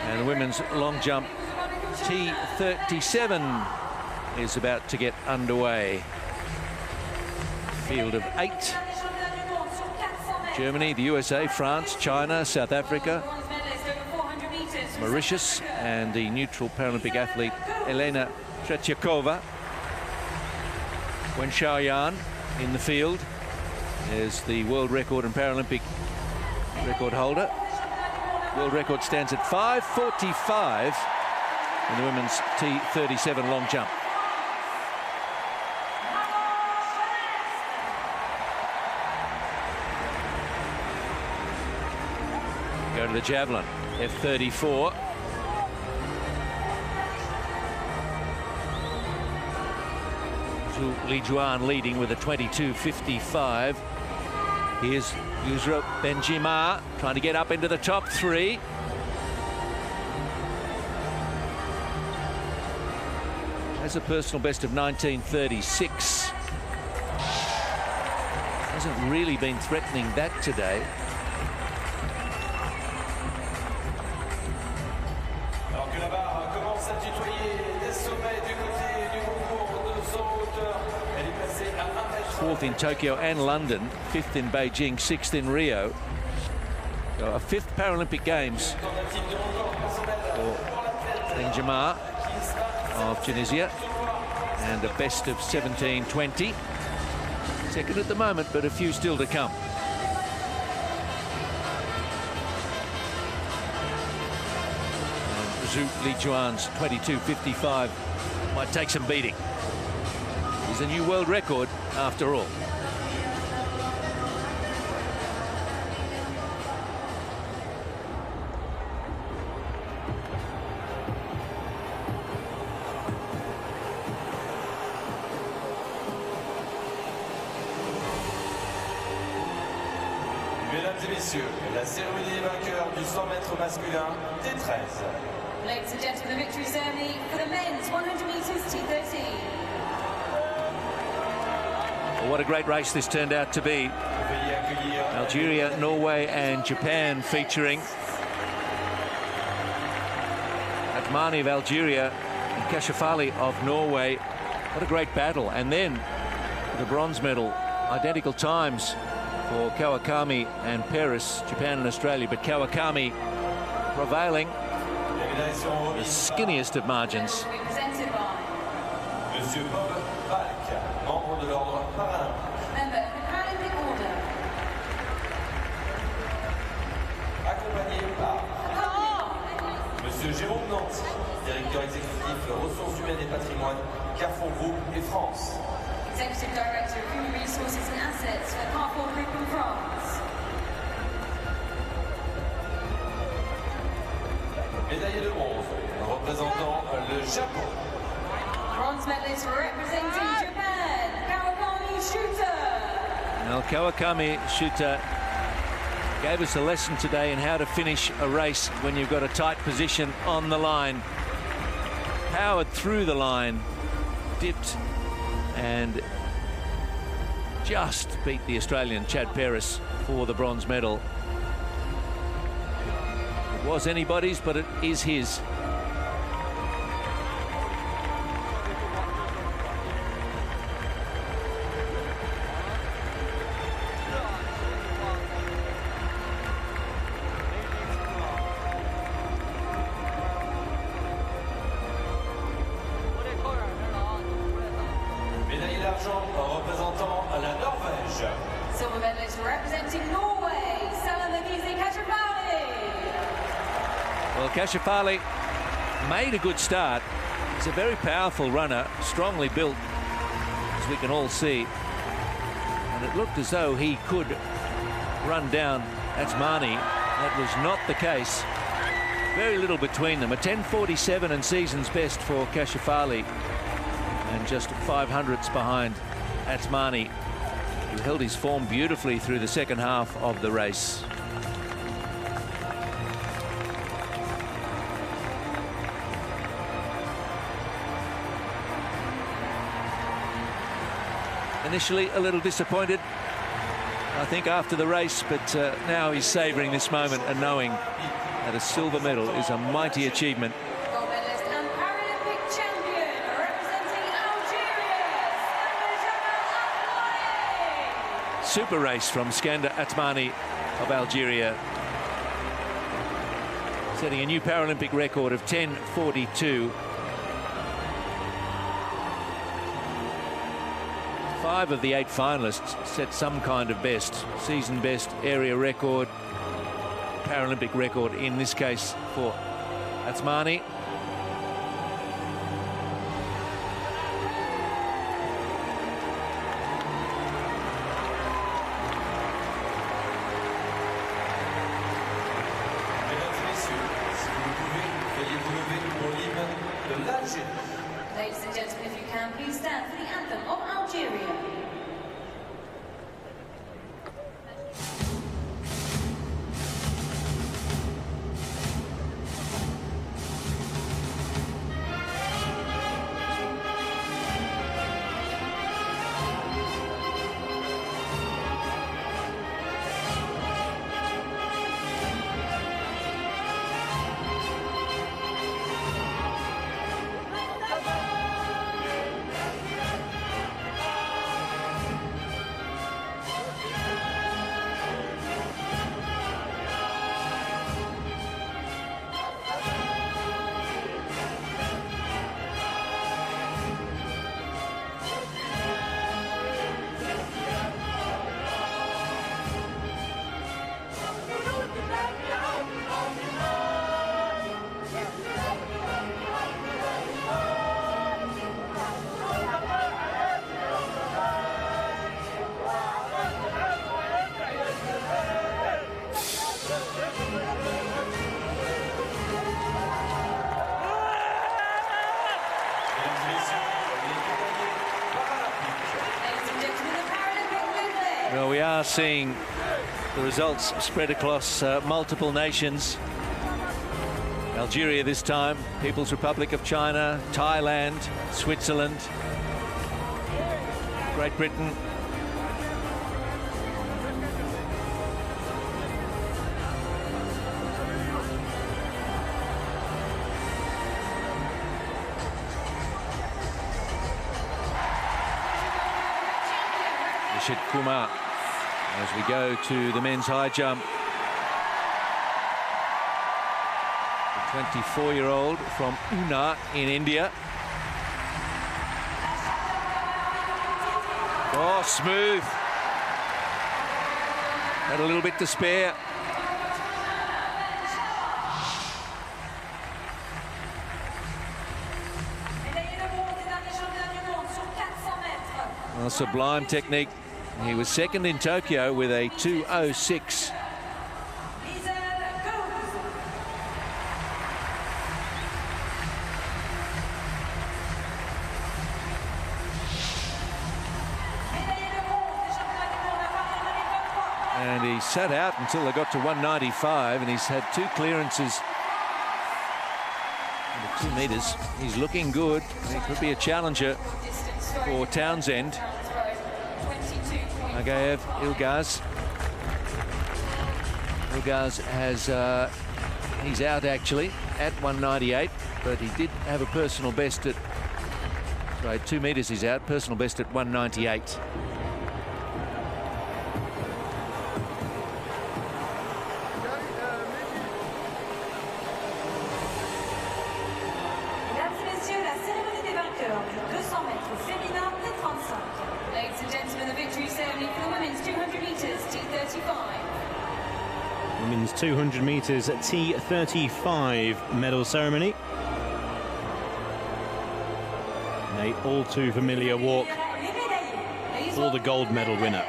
And the women's long jump T37 is about to get underway. Field of 8. Germany, the USA, France, China, South Africa, Mauritius, and the neutral Paralympic athlete Elena Tretyakova. Wen Xiaoyan in the field is the world record and Paralympic record holder. World record stands at 5:45. In the women's T37 long jump. Go to the javelin, F34. Li Juan leading with a 22:55. Here's Yusra Benjima trying to get up into the top three. Has a personal best of 1936. Hasn't really been threatening that today. Fourth in Tokyo and London, fifth in Beijing, sixth in Rio. So a fifth Paralympic Games for Benjamin of Tunisia, and a best of 17:20. Second at the moment, but a few still to come. And Zhu Lijuan's 22:55 might take some beating. He's a new world record after all. Mesdames et messieurs, la cérémonie des vainqueurs du 100 mètres masculin T13. Ladies and gentlemen, the victory ceremony for the men's 100 meters T13. Well, what a great race this turned out to be. Algeria, Norway and Japan featuring. Atmani of Algeria and Kashafali of Norway. What a great battle. And then the bronze medal, identical times for Kawakami and Paris, Japan and Australia, but Kawakami prevailing, the skinniest of margins. Monsieur Bob Balk, membre de l'ordre paralympique. Member of the Paralympic Order. Accompagné par Monsieur Jérôme Nanty, directeur exécutif ressources humaines et patrimoine, Carrefour Group et France. Executive Director of Human Resources and Assets for Carrefour Group in France. Médaillé de bronze, représentant le Japon. Bronze medalist representing Japan, Kawakami Shooter. Well, Kawakami Shooter gave us a lesson today in how to finish a race when you've got a tight position on the line. Powered through the line, dipped, and just beat the Australian Chad Paris for the bronze medal. It was anybody's, but it is his. Représentant la Norvège. Silver medalist representing Norway, Kashafali. Well, Kashafali made a good start. He's a very powerful runner, strongly built, as we can all see. And it looked as though he could run down Atmani. That was not the case. Very little between them. A 10:47 and season's best for Kashafali, and just 500ths behind Atmani, who held his form beautifully through the second half of the race. Initially a little disappointed, I think, after the race, but now he's savouring this moment and knowing that a silver medal is a mighty achievement. Gold medalist and Paralympic champion representing Algeria, Atmani. Super race from Skander Atmani of Algeria, setting a new Paralympic record of 10:42. 5 of the 8 finalists set some kind of best, season best, area record, Paralympic record in this case for Atmani. Ladies and gentlemen, if you can, please stand for the anthem of Algeria. Well, we are seeing the results spread across multiple nations. Algeria this time, People's Republic of China, Thailand, Switzerland, Great Britain. Kumar as we go to the men's high jump. The 24-year-old from Una in India. Oh, smooth. Had a little bit to spare. Well, sublime technique. He was second in Tokyo with a 2:06. And he sat out until they got to 195, and he's had 2 clearances under 2 meters. He's looking good. He could be a challenger for Townsend. Agaev, Ilgaz. Ilgaz has, he's out actually at 198, but he did have a personal best at, sorry, 2 meters he's out, personal best at 198. Women's 200 meters at T35 medal ceremony. A all too familiar walk for the gold medal winner.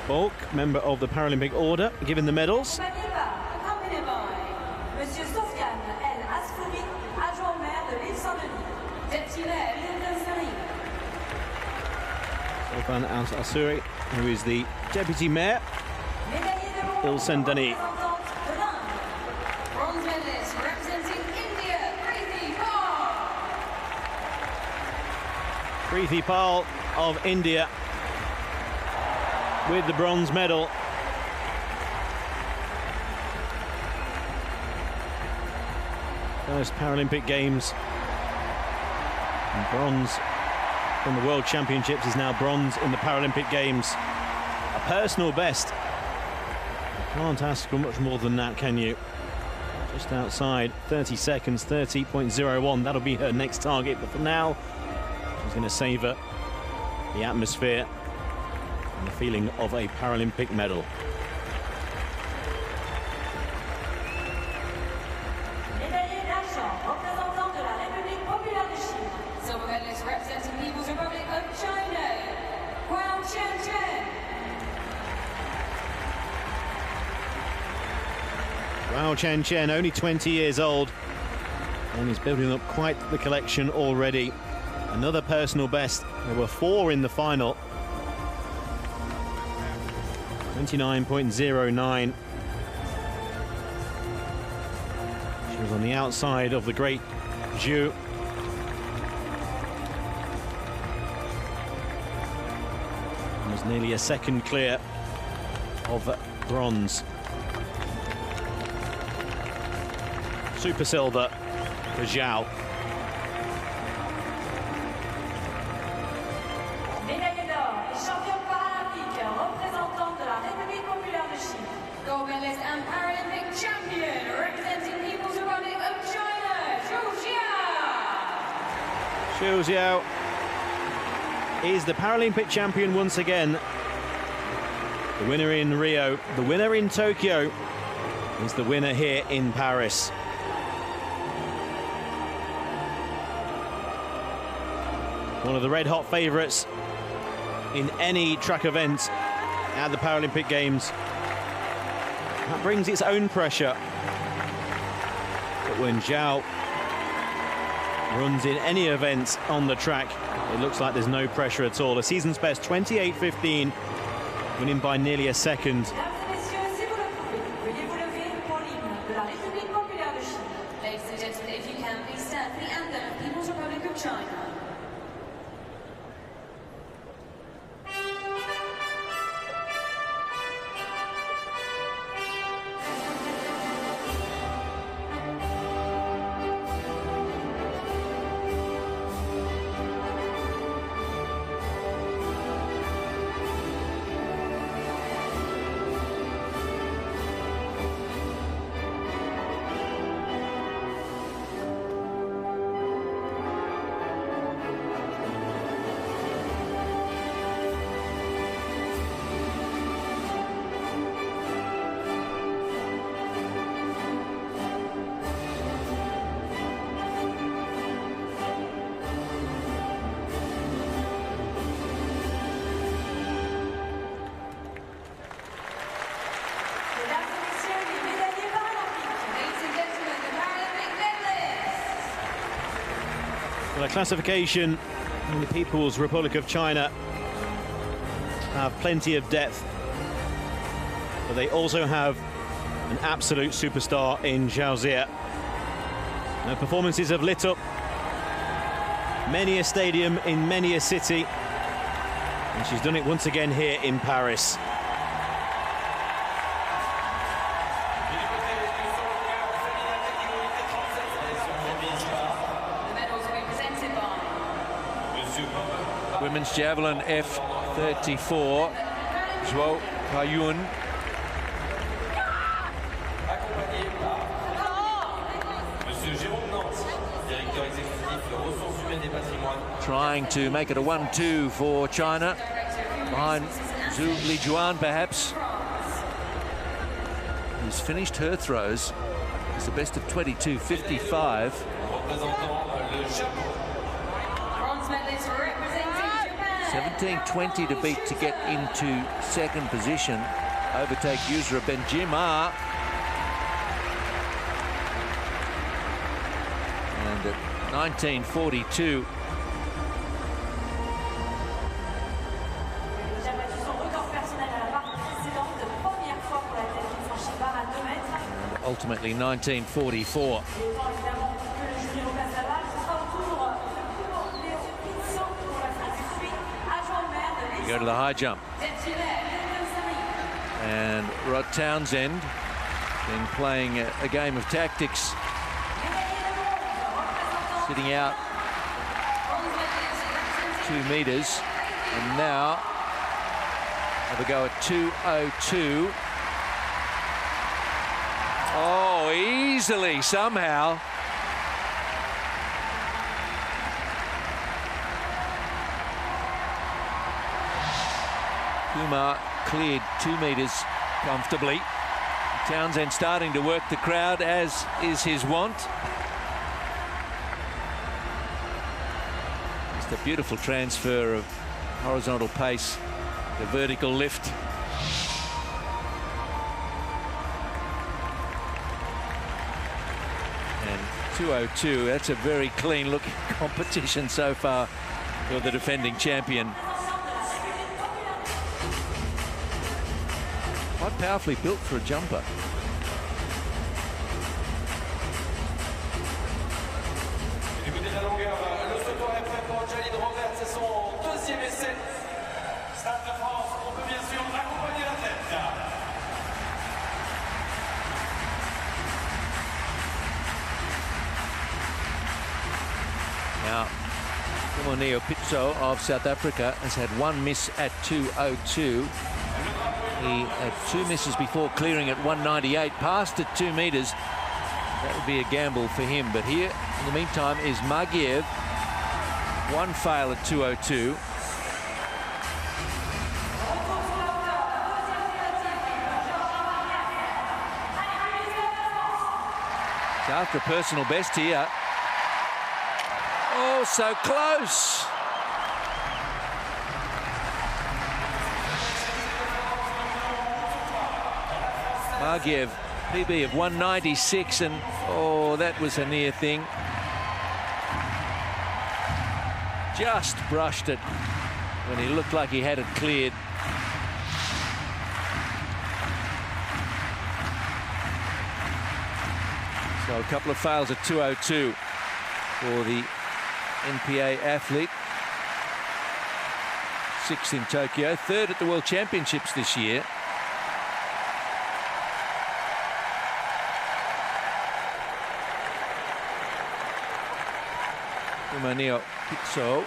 Bulk, member of the Paralympic Order, given the medals. Sofan Al-Asuri, who is the Deputy Mayor, Il-Sendani. Bronze medalist representing India, Preeti Pal of India with the bronze medal. First Paralympic Games. And bronze from the World Championships is now bronze in the Paralympic Games. A personal best. You can't ask for much more than that, can you? Just outside 30 seconds, 30.01. That'll be her next target. But for now, she's going to savour the atmosphere and the feeling of a Paralympic medal. Silver medalist representing the People's Republic of China, Wow, Chen Chen, only 20 years old, and he's building up quite the collection already. Another personal best. There were 4 in the final. 29.09. She was on the outside of the great Zhu. And was nearly a second clear of bronze. Super silver for Zhao. Médaille d'or et championne paralympique représentant de la République populaire de Chine. Gold medalist and Paralympic champion representing People's Republic of China, Zhu Zhao is the Paralympic champion once again. The winner in Rio, the winner in Tokyo, is the winner here in Paris. one of the red-hot favourites in any track event at the Paralympic Games. That brings its own pressure. But when Zhao runs in any event on the track, it looks like there's no pressure at all. A season's best 28.15, winning by nearly a second. Ladies and gentlemen, if you can, please stand for the anthem of the People's Republic of China. Well, a classification in the People's Republic of China have plenty of depth, but they also have an absolute superstar in Zhao Zia. Her performances have lit up many a stadium in many a city, and she's done it once again here in Paris. Women's javelin F34, Zhou Kaiyun. Trying to make it a 1-2 for China, behind Zhu Lijuan perhaps, who's finished her throws. It's the best of 22.55. 17.20 to beat to get into second position. Overtake Yusra Benjima. And at 19.42. And ultimately 19.44. Go to the high jump. And Rod Townsend, in playing a game of tactics, sitting out 2 meters, and now have a go at 2:02. Oh, easily somehow. Kumar cleared 2 meters comfortably. Townsend starting to work the crowd, as is his wont. Just a beautiful transfer of horizontal pace, the vertical lift. And 2:02, that's a very clean looking competition so far for the defending champion. Quite powerfully built for a jumper. Stade de France, on peut bien sûr accompagner la tête. Now, Kumoneo Pitso of South Africa has had 1 miss at 2:02. He had 2 misses before clearing at 1:98, passed at 2 meters. That would be a gamble for him. But here, in the meantime, is Magiev. 1 fail at 2:02. It's after a personal best here. Oh, so close. Margiev, PB of 196, and oh, that was a near thing. Just brushed it when he looked like he had it cleared. So a couple of fails at 2:02 for the NPA athlete. 6th in Tokyo, 3rd at the World Championships this year. Umanio Pitso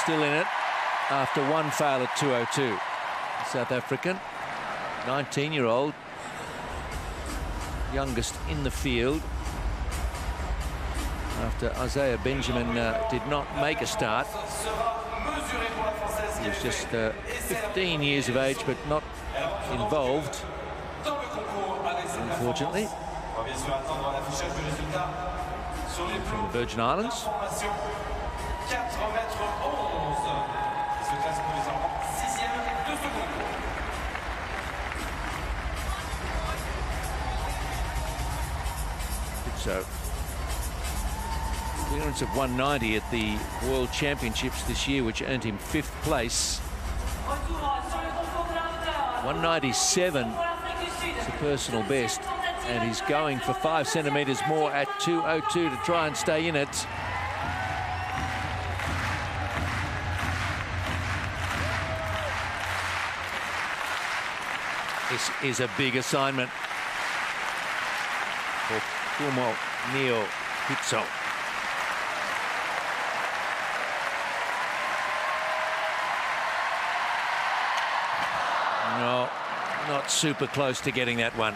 still in it after one fail at 2:02. South African, 19-year-old, youngest in the field, after Isaiah Benjamin did not make a start. He was just 15 years of age, but not involved, unfortunately. From the Virgin Islands. So, clearance of 190 at the World Championships this year, which earned him 5th place. 197 is a personal best, and he's going for 5 centimetres more at 2:02 to try and stay in it. This is a big assignment for Kumo Neo Pitso. No, not super close to getting that one.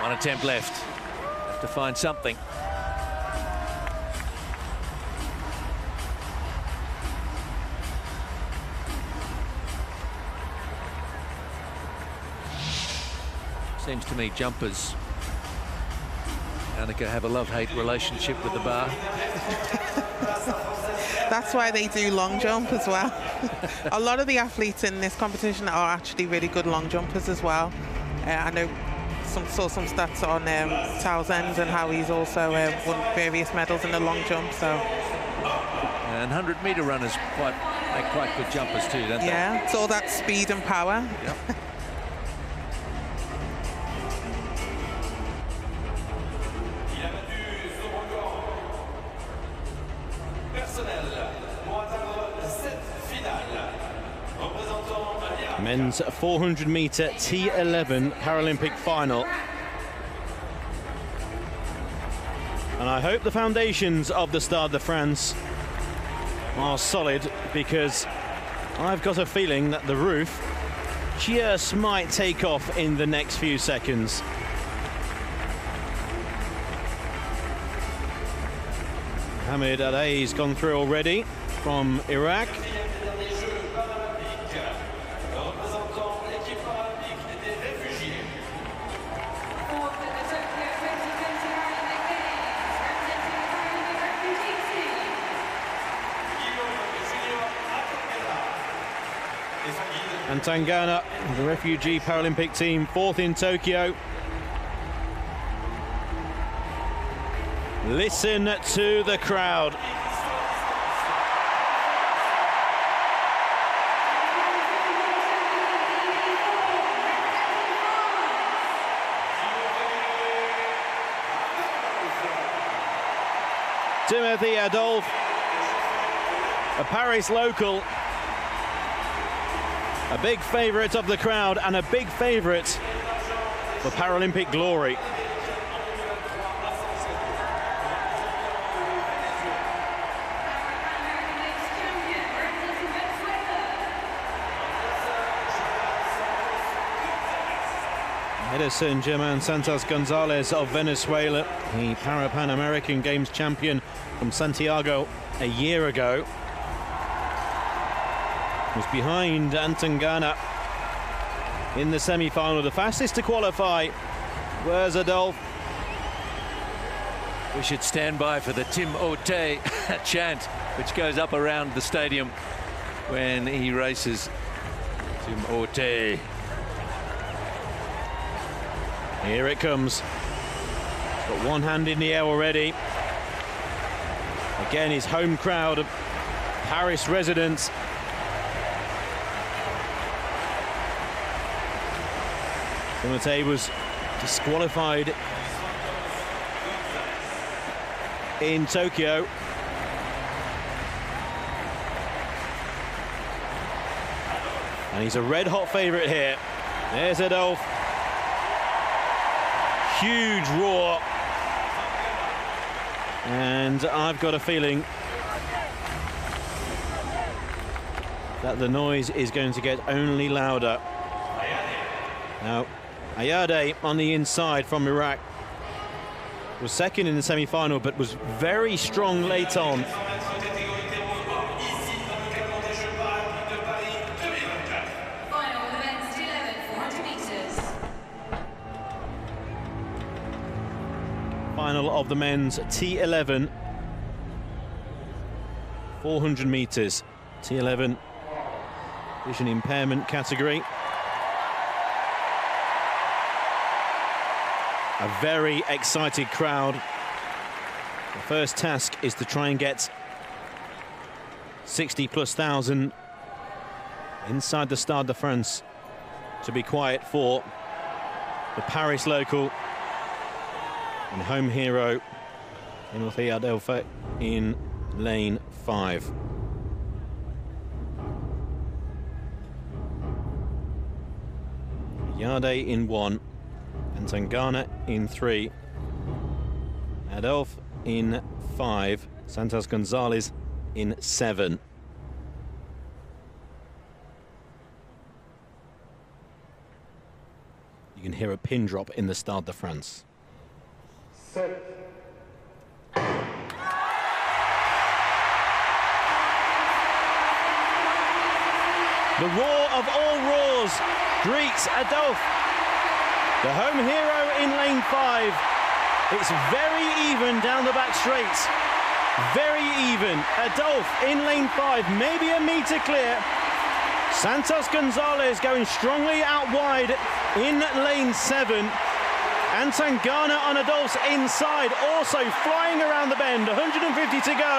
One attempt left. Have to find something. Seems to me jumpers, Annika, have a love-hate relationship with the bar. That's why they do long jump as well. A lot of the athletes in this competition are actually really good long jumpers as well. I know saw some stats on Townsend and how he's also won various medals in the long jump. So, and 100-meter runners make quite good jumpers too, don't they? Yeah, it's all that speed and power. Yep. Men's 400-meter T11 Paralympic final. And I hope the foundations of the Stade de France are solid, because I've got a feeling that the roof just might take off in the next few seconds. Hamid Aday's gone through already from Iraq. And Tangana, the refugee Paralympic team, 4th in Tokyo. Listen to the crowd. Timothy Adolphe, a Paris local, a big favourite of the crowd and a big favourite for Paralympic glory. Edison German Santos Gonzalez of Venezuela, the Pan American Games champion from Santiago a year ago, was behind Antangana in the semi-final. The fastest to qualify was Adolphe. We should stand by for the Tim Ote chant, which goes up around the stadium when he races. Tim Ote. Here it comes. He's got one hand in the air already. Again, his home crowd of Paris residents. Timotei was disqualified in Tokyo. And he's a red-hot favourite here. There's Adolphe. Huge roar. And I've got a feeling that the noise is going to get only louder. Now, Ayade on the inside from Iraq was second in the semi-final, but was very strong late on. Final of the men's T11, 400 meters. T11 vision impairment category. A very excited crowd. The first task is to try and get 60,000+ inside the Stade de France to be quiet for the Paris local and home hero Timotei Adolphe in lane 5. Ayade in 1, and Tangana in 3. Adolphe in 5, Santos Gonzalez in 7. You can hear a pin drop in the Stade de France. The roar of all roars greets Adolphe, the home hero in lane 5. It's very even down the back straights. Very even. Adolphe in lane 5, maybe a metre clear. Santos Gonzalez going strongly out wide in lane 7. And Tangana on Adolphe's inside, also flying around the bend, 150 to go.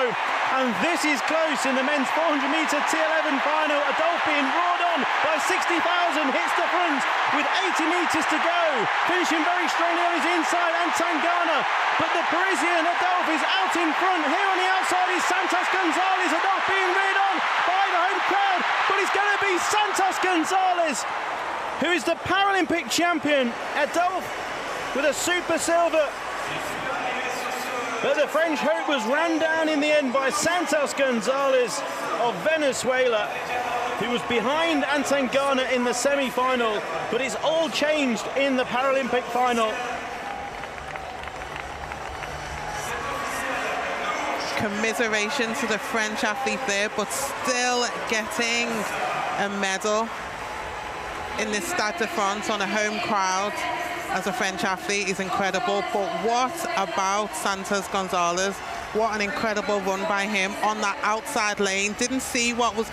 And this is close in the men's 400-metre T11 final. Adolphe being roared on by 60,000, hits the front with 80 metres to go. Finishing very strongly on his inside, and Tangana. But the Parisian Adolphe is out in front. Here on the outside is Santos Gonzalez. Adolphe being reared on by the home crowd. But it's going to be Santos Gonzalez, who is the Paralympic champion. Adolphe with a super silver. But the French hope was ran down in the end by Santos Gonzalez of Venezuela, who was behind Tangana in the semi-final. But it's all changed in the Paralympic final. Commiseration to the French athlete there, but still getting a medal in this Stade de France on a home crowd as a French athlete is incredible. But what about Santos Gonzalez? What an incredible run by him on that outside lane. Didn't see what was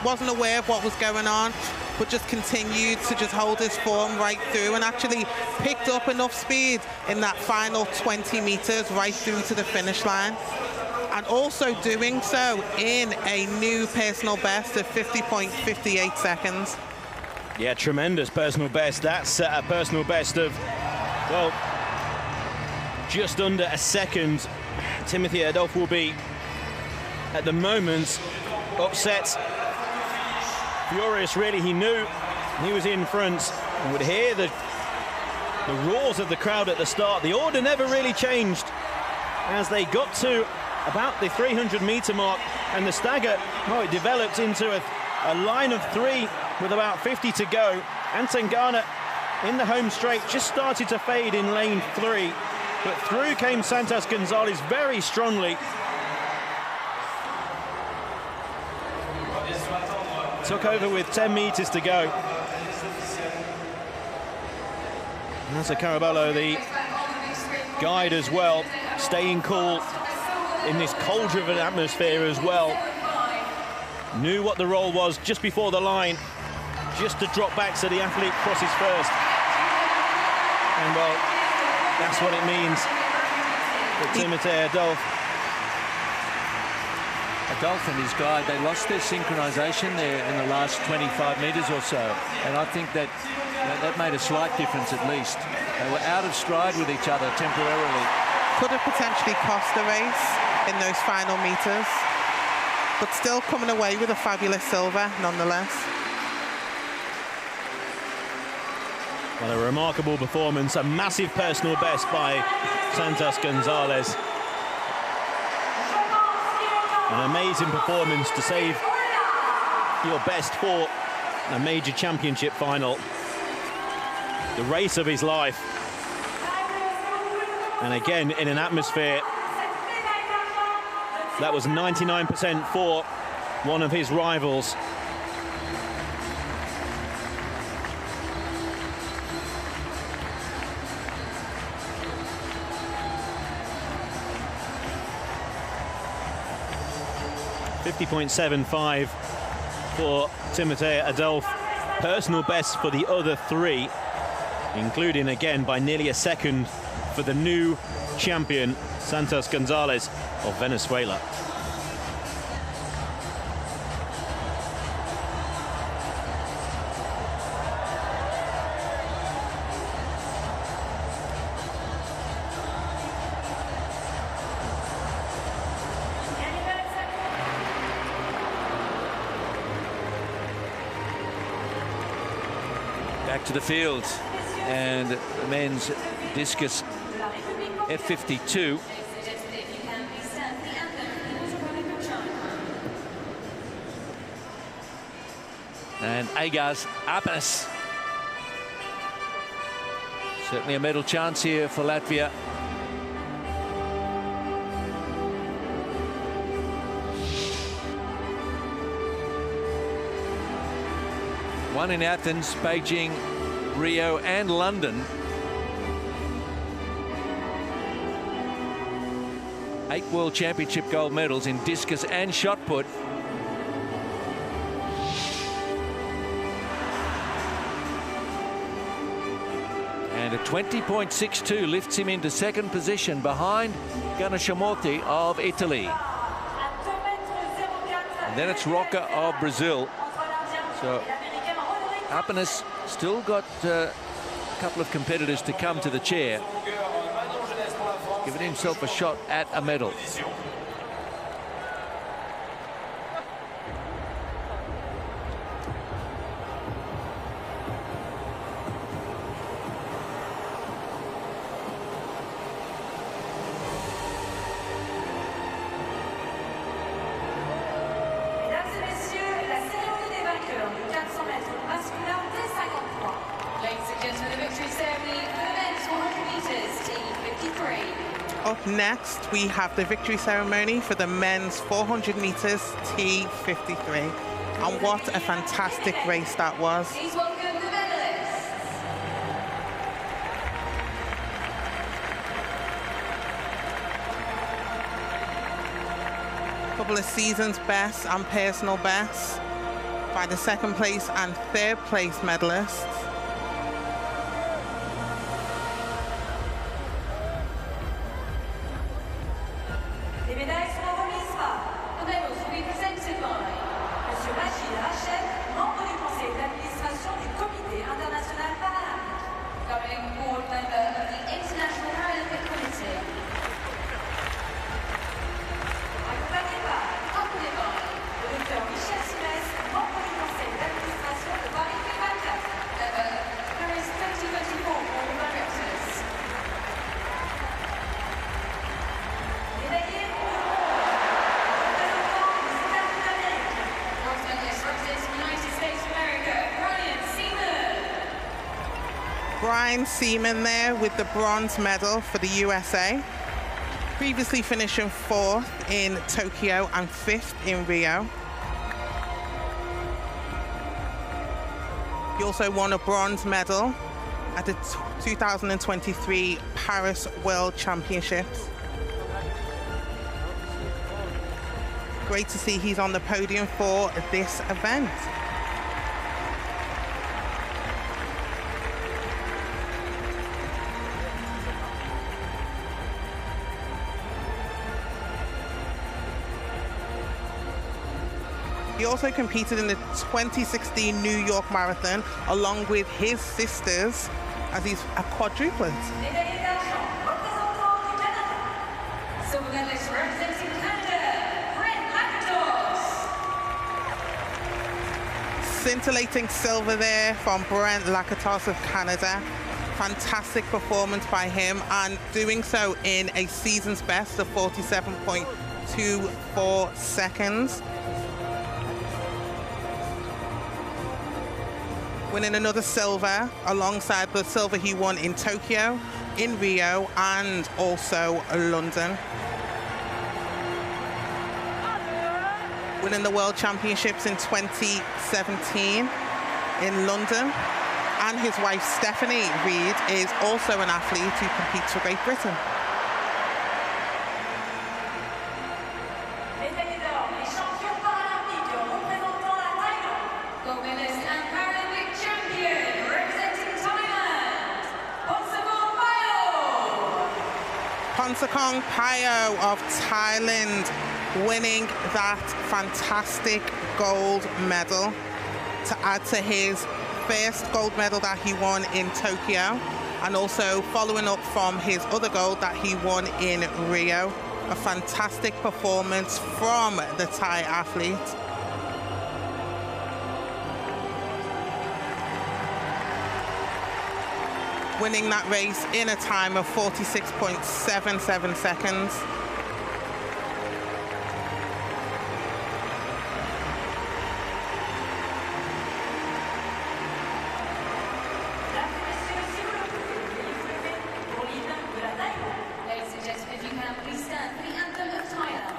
wasn't aware of what was going on, but just continued to just hold his form right through, and actually picked up enough speed in that final 20 meters right through to the finish line. And also doing so in a new personal best of 50.58 seconds. Yeah, tremendous personal best. That's a personal best of, well, just under a second. Timotei Adolphe will be, at the moment, upset. Furious, really. He knew he was in front and would hear the roars of the crowd at the start. The order never really changed as they got to about the 300-meter mark, and the stagger, well, it developed into a line of 3 with about 50 to go. And Tangana in the home straight just started to fade in lane 3, but through came Santos Gonzalez very strongly. Took over with 10 meters to go. That's a Caraballo, the guide as well, staying cool in this cold-driven atmosphere as well. Knew what the role was just before the line, just to drop back so the athlete crosses first. And well, that's what it means for Timothée Adolphe. Adolphe and his guide, they lost their synchronisation there in the last 25 metres or so. And I think that made a slight difference at least. They were out of stride with each other temporarily. Could have potentially cost the race in those final meters, but still coming away with a fabulous silver nonetheless. Well, a remarkable performance, a massive personal best by Santos Gonzalez. An amazing performance to save your best for a major championship final. The race of his life. And again, in an atmosphere that was 99% for one of his rivals. .75 for Timothée Adolphe. Personal best for the other three, including again by nearly a second for the new champion, Santos Gonzalez of Venezuela. Back to the field, and the men's discus F52. And Agas Apas. Certainly a medal chance here for Latvia. Won in Athens, Beijing, Rio and London. 8 World Championship gold medals in discus and shot put. And a 20.62 lifts him into second position behind Ganashamorti of Italy. And then it's Roca of Brazil. So Apenas still got a couple of competitors to come to the chair, giving himself a shot at a medal. Up next, we have the victory ceremony for the men's 400 meters T53. And what a fantastic race that was. Please welcome the medalists. Couple of season's best and personal best by the second place and third place medalists. Seaman there with the bronze medal for the USA, previously finishing 4th in Tokyo and 5th in Rio. He also won a bronze medal at the 2023 Paris World Championships. Great to see he's on the podium for this event. He also competed in the 2016 New York Marathon along with his sisters, as he's a quadruplet. Scintillating silver there from Brent Lakatos of Canada. Fantastic performance by him, and doing so in a season's best of 47.24 seconds. Winning another silver alongside the silver he won in Tokyo, in Rio, and also London. Winning the World Championships in 2017 in London. And his wife, Stephanie Reed, is also an athlete who competes for Great Britain. Gold medalist and Paralympic champion, representing Thailand, Ponsakong Payo of Thailand winning that fantastic gold medal to add to his first gold medal that he won in Tokyo, and also following up from his other gold that he won in Rio. A fantastic performance from the Thai athlete. Winning that race in a time of 46.77 seconds. Ladies and gentlemen, if you can please stand for the anthem of Thailand.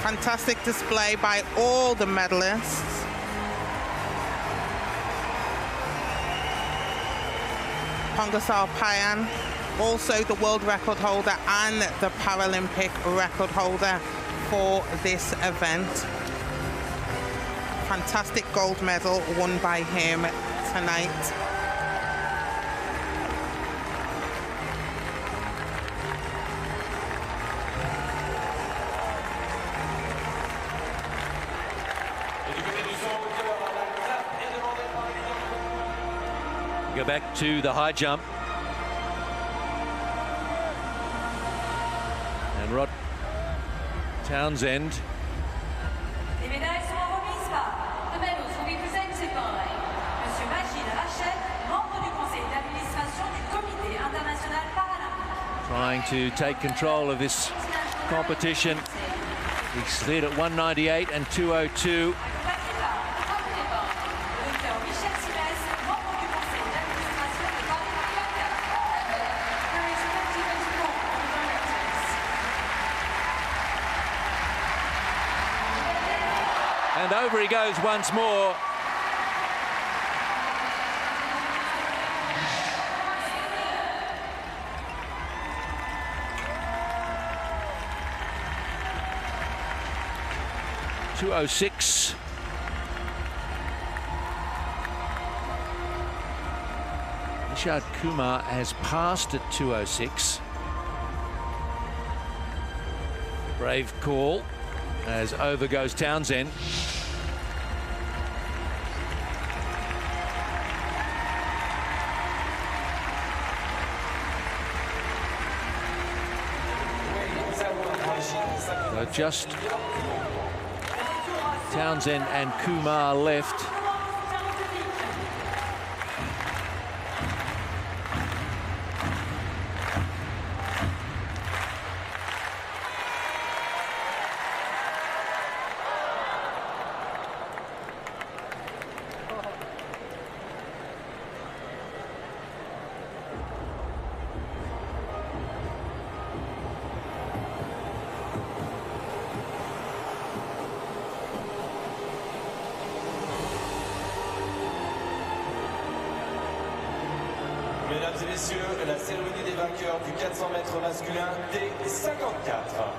Fantastic display by all the medalists. Pongasal Payan, also the world record holder and the Paralympic record holder for this event. Fantastic gold medal won by him tonight. Go back to the high jump. And Rod Townsend. Les médailles seront remises par. The medals will be presented by Monsieur Majid Rachel, membre du conseil d'administration du Comité international paralympique. Trying to take control of this competition. He's cleared at 198 and 202. And over he goes once more. .206. Nishad Kumar has passed at 206. Brave call as over goes Townsend. So just Townsend and Kumar left. Mesdames et messieurs, la cérémonie des vainqueurs du 400 mètres masculin T54.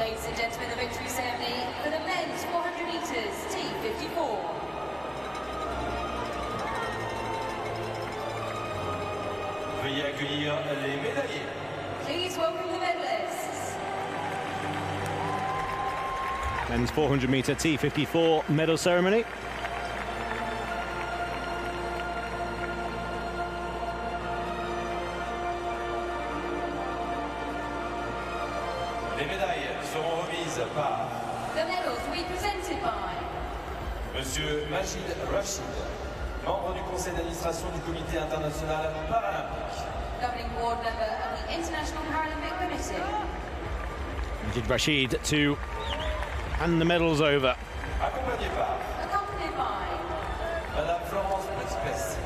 Ladies and gentlemen, the victory ceremony for the men's 400 meters T54. Veuillez accueillir les médaillés. Please welcome the medalists. Men's 400 meter T54 medal ceremony. Les médailles seront remises par The medals will be presented by Monsieur Majid Rachid, membre du conseil d'administration du comité international paralympique. governing board member of the International Paralympic Committee. Majid Rachid to hand the medals over. Accompagné par Accompanied by Madame Florence Petitpes,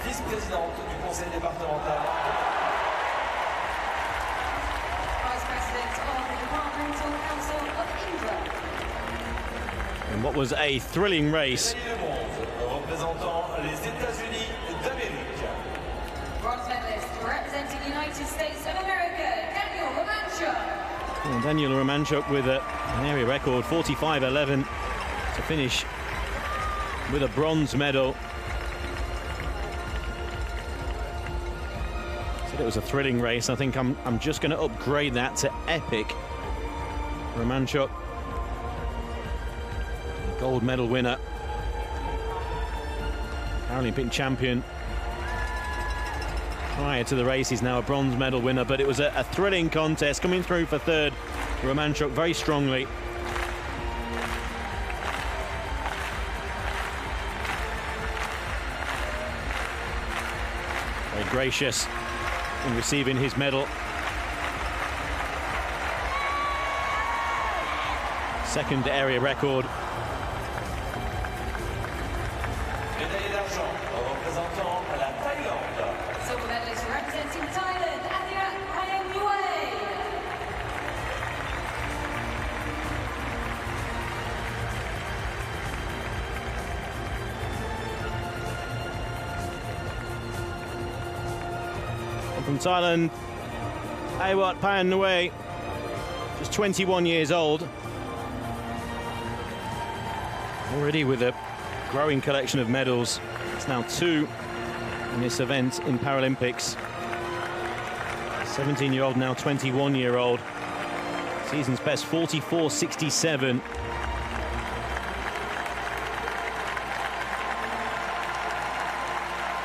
vice-présidente du conseil départemental. Vice President of the Departmental Council of England. And what was a thrilling race. Médaillé de bronze, représentant les États-Unis d'Amérique. Bronze medalist representing the United States of America, Daniel Romanchuk. And Daniel Romanchuk with an area record 45.11 to finish with a bronze medal. Said it was a thrilling race. I think I'm just going to upgrade that to epic. Romanchuk, gold medal winner, Paralympic champion. Prior to the race, he's now a bronze medal winner, but it was a thrilling contest. Coming through for third, Romanchuk very strongly. Very gracious in receiving his medal. Second area record. Médaillé d'argent, représentant la Thaïlande. Silver medalist representing Thailand, Athia Ayamue. And from Thailand, Awat Payanue, just 21 years old. Already with a growing collection of medals. It's now 2 in this event in Paralympics. 17-year-old, now 21-year-old. Season's best 44.67.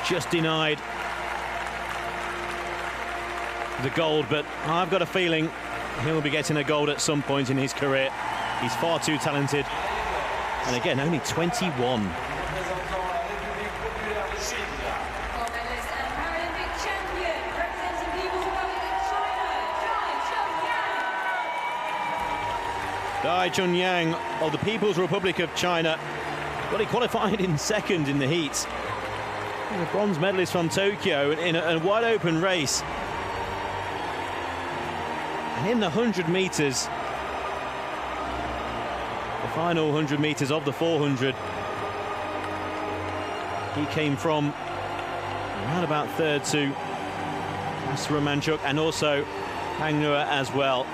Just denied the gold, but I've got a feeling he'll be getting a gold at some point in his career. He's far too talented. And again, only 21. Représentant la République populaire de Chine. Gold medalist and Paralympic champion representing People's Republic of China, Dai Chunyang of the People's Republic of China. Well, he qualified in second in the heats. He's a bronze medalist from Tokyo in a wide open race. And in the 100 metres, the final 100 metres of the 400, he came from around about third to Romanchuk and also Pangnua as well.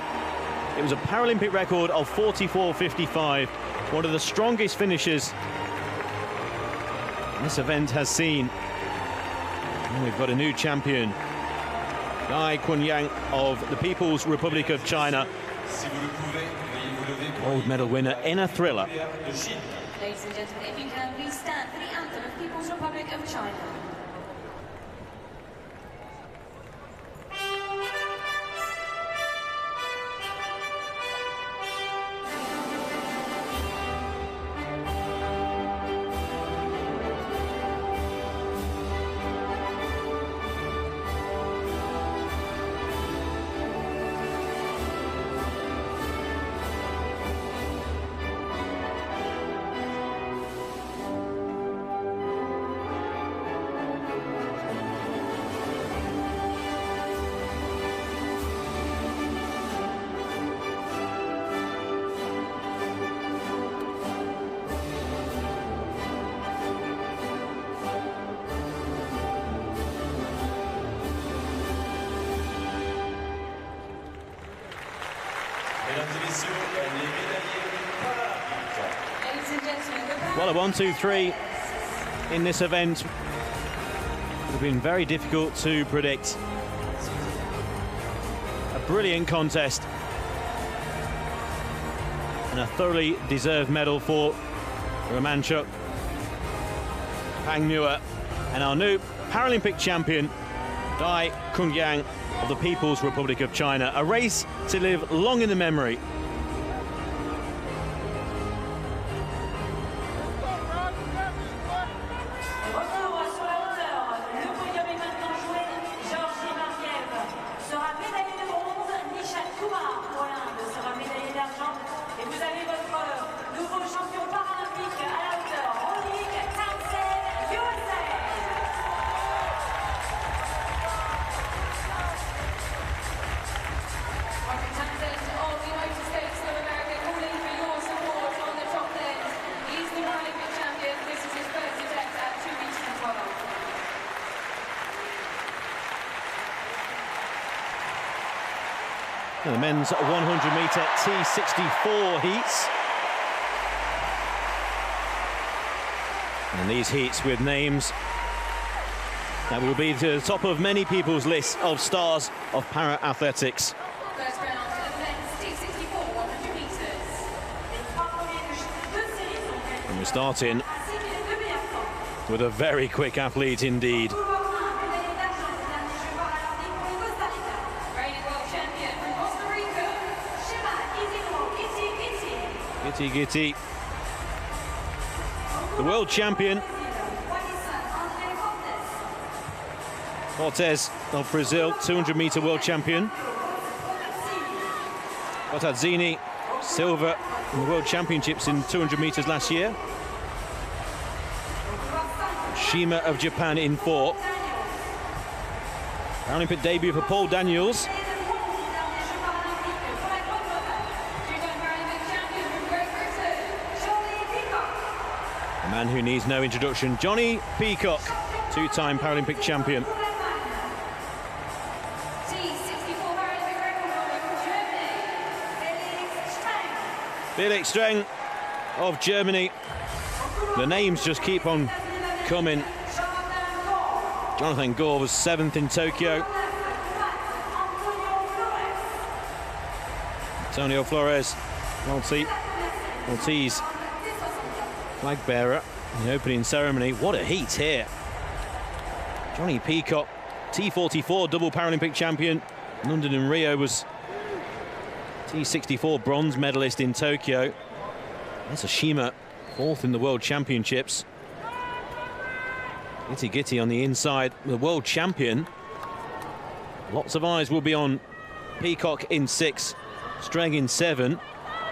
It was a Paralympic record of 44.55, one of the strongest finishes this event has seen. And we've got a new champion, Dai Chunyang of the People's Republic of China. Si vous le pouvez, veuillez vous lever pour Gold medal winner in a thriller. de Chine. Ladies and gentlemen, if you can, please stand for the anthem of People's Republic of China. et messieurs, les médaillés paralympiques. Ladies and gentlemen, Well, a 1-2-3 in this event would have been very difficult to predict. A brilliant contest and a thoroughly deserved medal for Romanchuk, Pang Muir, and our new Paralympic champion, Dai Kungyang of the People's Republic of China. A race to live long in the memory. The men's 100-metre T64 heats. And these heats with names that will be to the top of many people's lists of stars of para-athletics. First round of men's T64 100 metres. And we're starting with a very quick athlete indeed. Gitty, the world champion, Cortez of Brazil, 200-metre world champion. Botazzini, silver in the world championships in 200 metres last year. Shima of Japan in 4. Paralympic debut for Paul Daniels. A man who needs no introduction, Johnny Peacock, two-time Paralympic champion. Felix Streng of Germany. The names just keep on coming. Jonathan Gore was 7th in Tokyo. Antonio Flores, Maltese flag bearer in the opening ceremony. What a heat here. Johnny Peacock, T44 double Paralympic champion. London and Rio was T64 bronze medalist in Tokyo. That's a Shima, 4th in the World Championships. Gitty on the inside, the world champion. Lots of eyes will be on Peacock in 6, Streng in 7.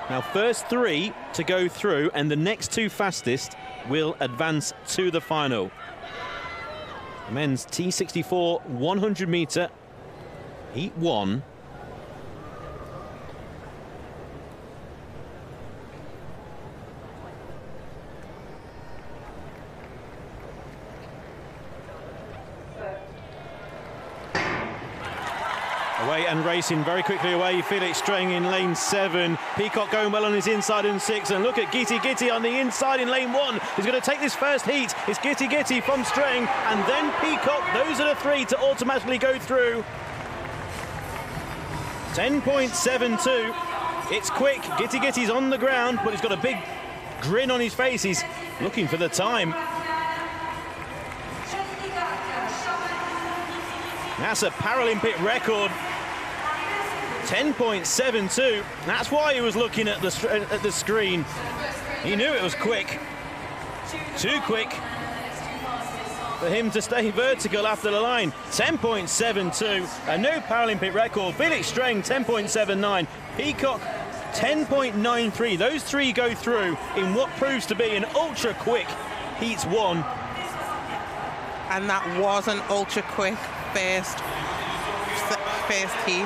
Now, first 3 to go through, and the next 2 fastest will advance to the final. Men's T64 100-metre, Heat 1. Away and racing very quickly away. Felix Streng in lane 7. Peacock going well on his inside in 6. And look at Gitty on the inside in lane 1. He's going to take this first heat. It's Gitty from Streng and then Peacock. Those are the 3 to automatically go through. 10.72. It's quick. Gitty's on the ground, but he's got a big grin on his face. He's looking for the time. That's a Paralympic record. 10.72. That's why he was looking at the screen. He knew it was quick. Too quick for him to stay vertical after the line. 10.72, a new Paralympic record. Felix Streng, 10.79. Peacock, 10.93. Those 3 go through in what proves to be an ultra-quick Heat 1. And that was an ultra-quick first heat.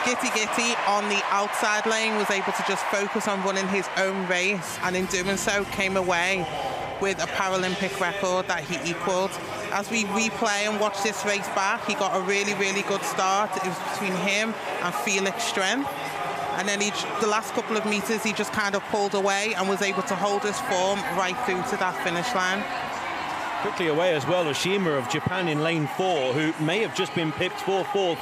Gitty on the outside lane was able to just focus on running his own race, and in doing so came away with a Paralympic record that he equaled. As we replay and watch this race back, he got a really good start. It was between him and Felix Streng, And then the last couple of meters, he just kind of pulled away and was able to hold his form right through to that finish line. Quickly away as well, Oshima of Japan in lane 4, who may have just been pipped for 4th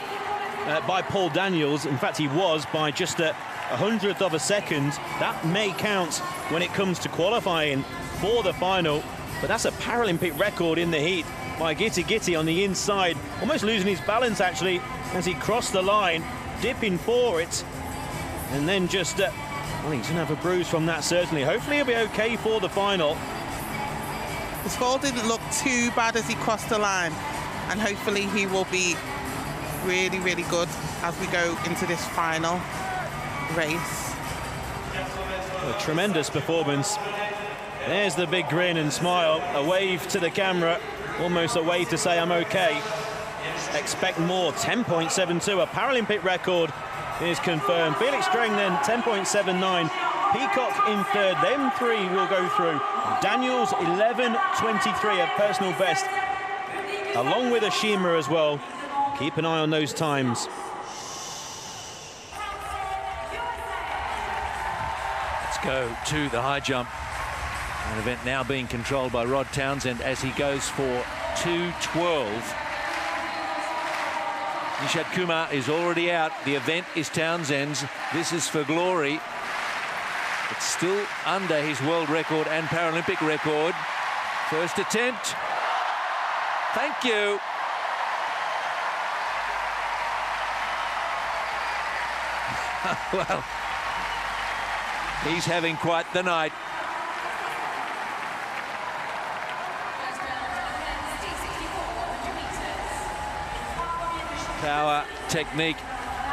by Paul Daniels. In fact, he was by just a 100th of a second. That may count when it comes to qualifying for the final, but that's a Paralympic record in the heat by Giti on the inside, almost losing his balance actually as he crossed the line, dipping for it, and then just well, he's gonna have a bruise from that certainly. Hopefully he'll be okay for the final. His fall didn't look too bad as he crossed the line, and hopefully he will be really, really good as we go into this final race. A tremendous performance. There's the big grin and smile, a wave to the camera, almost a wave to say I'm okay. Expect more. 10.72, a Paralympic record is confirmed. Felix Streng then 10.79. Peacock in 3rd, them 3 will go through. Daniels 11.23, a personal best, along with Oshima as well. Keep an eye on those times. Let's go to the high jump. An event now being controlled by Rod Townsend as he goes for 2.12. Nishad Kumar is already out. The event is Townsend's. This is for glory. It's still under his world record and Paralympic record. First attempt. Thank you. Well, he's having quite the night. Power, technique,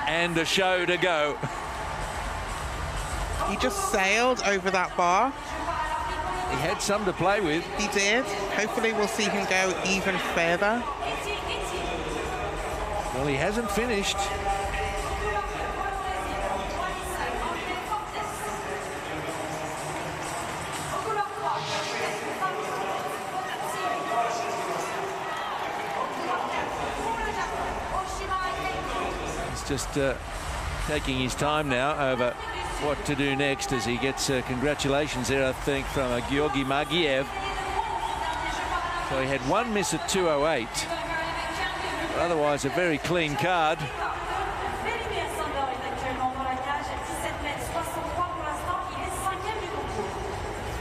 and a show to go. He just sailed over that bar. He had some to play with. He did. Hopefully we'll see him go even further. Well, he hasn't finished. He's just taking his time now over what to do next as he gets congratulations there, I think, from Georgi Magiev. So he had one miss at 2:08. But otherwise, a very clean card.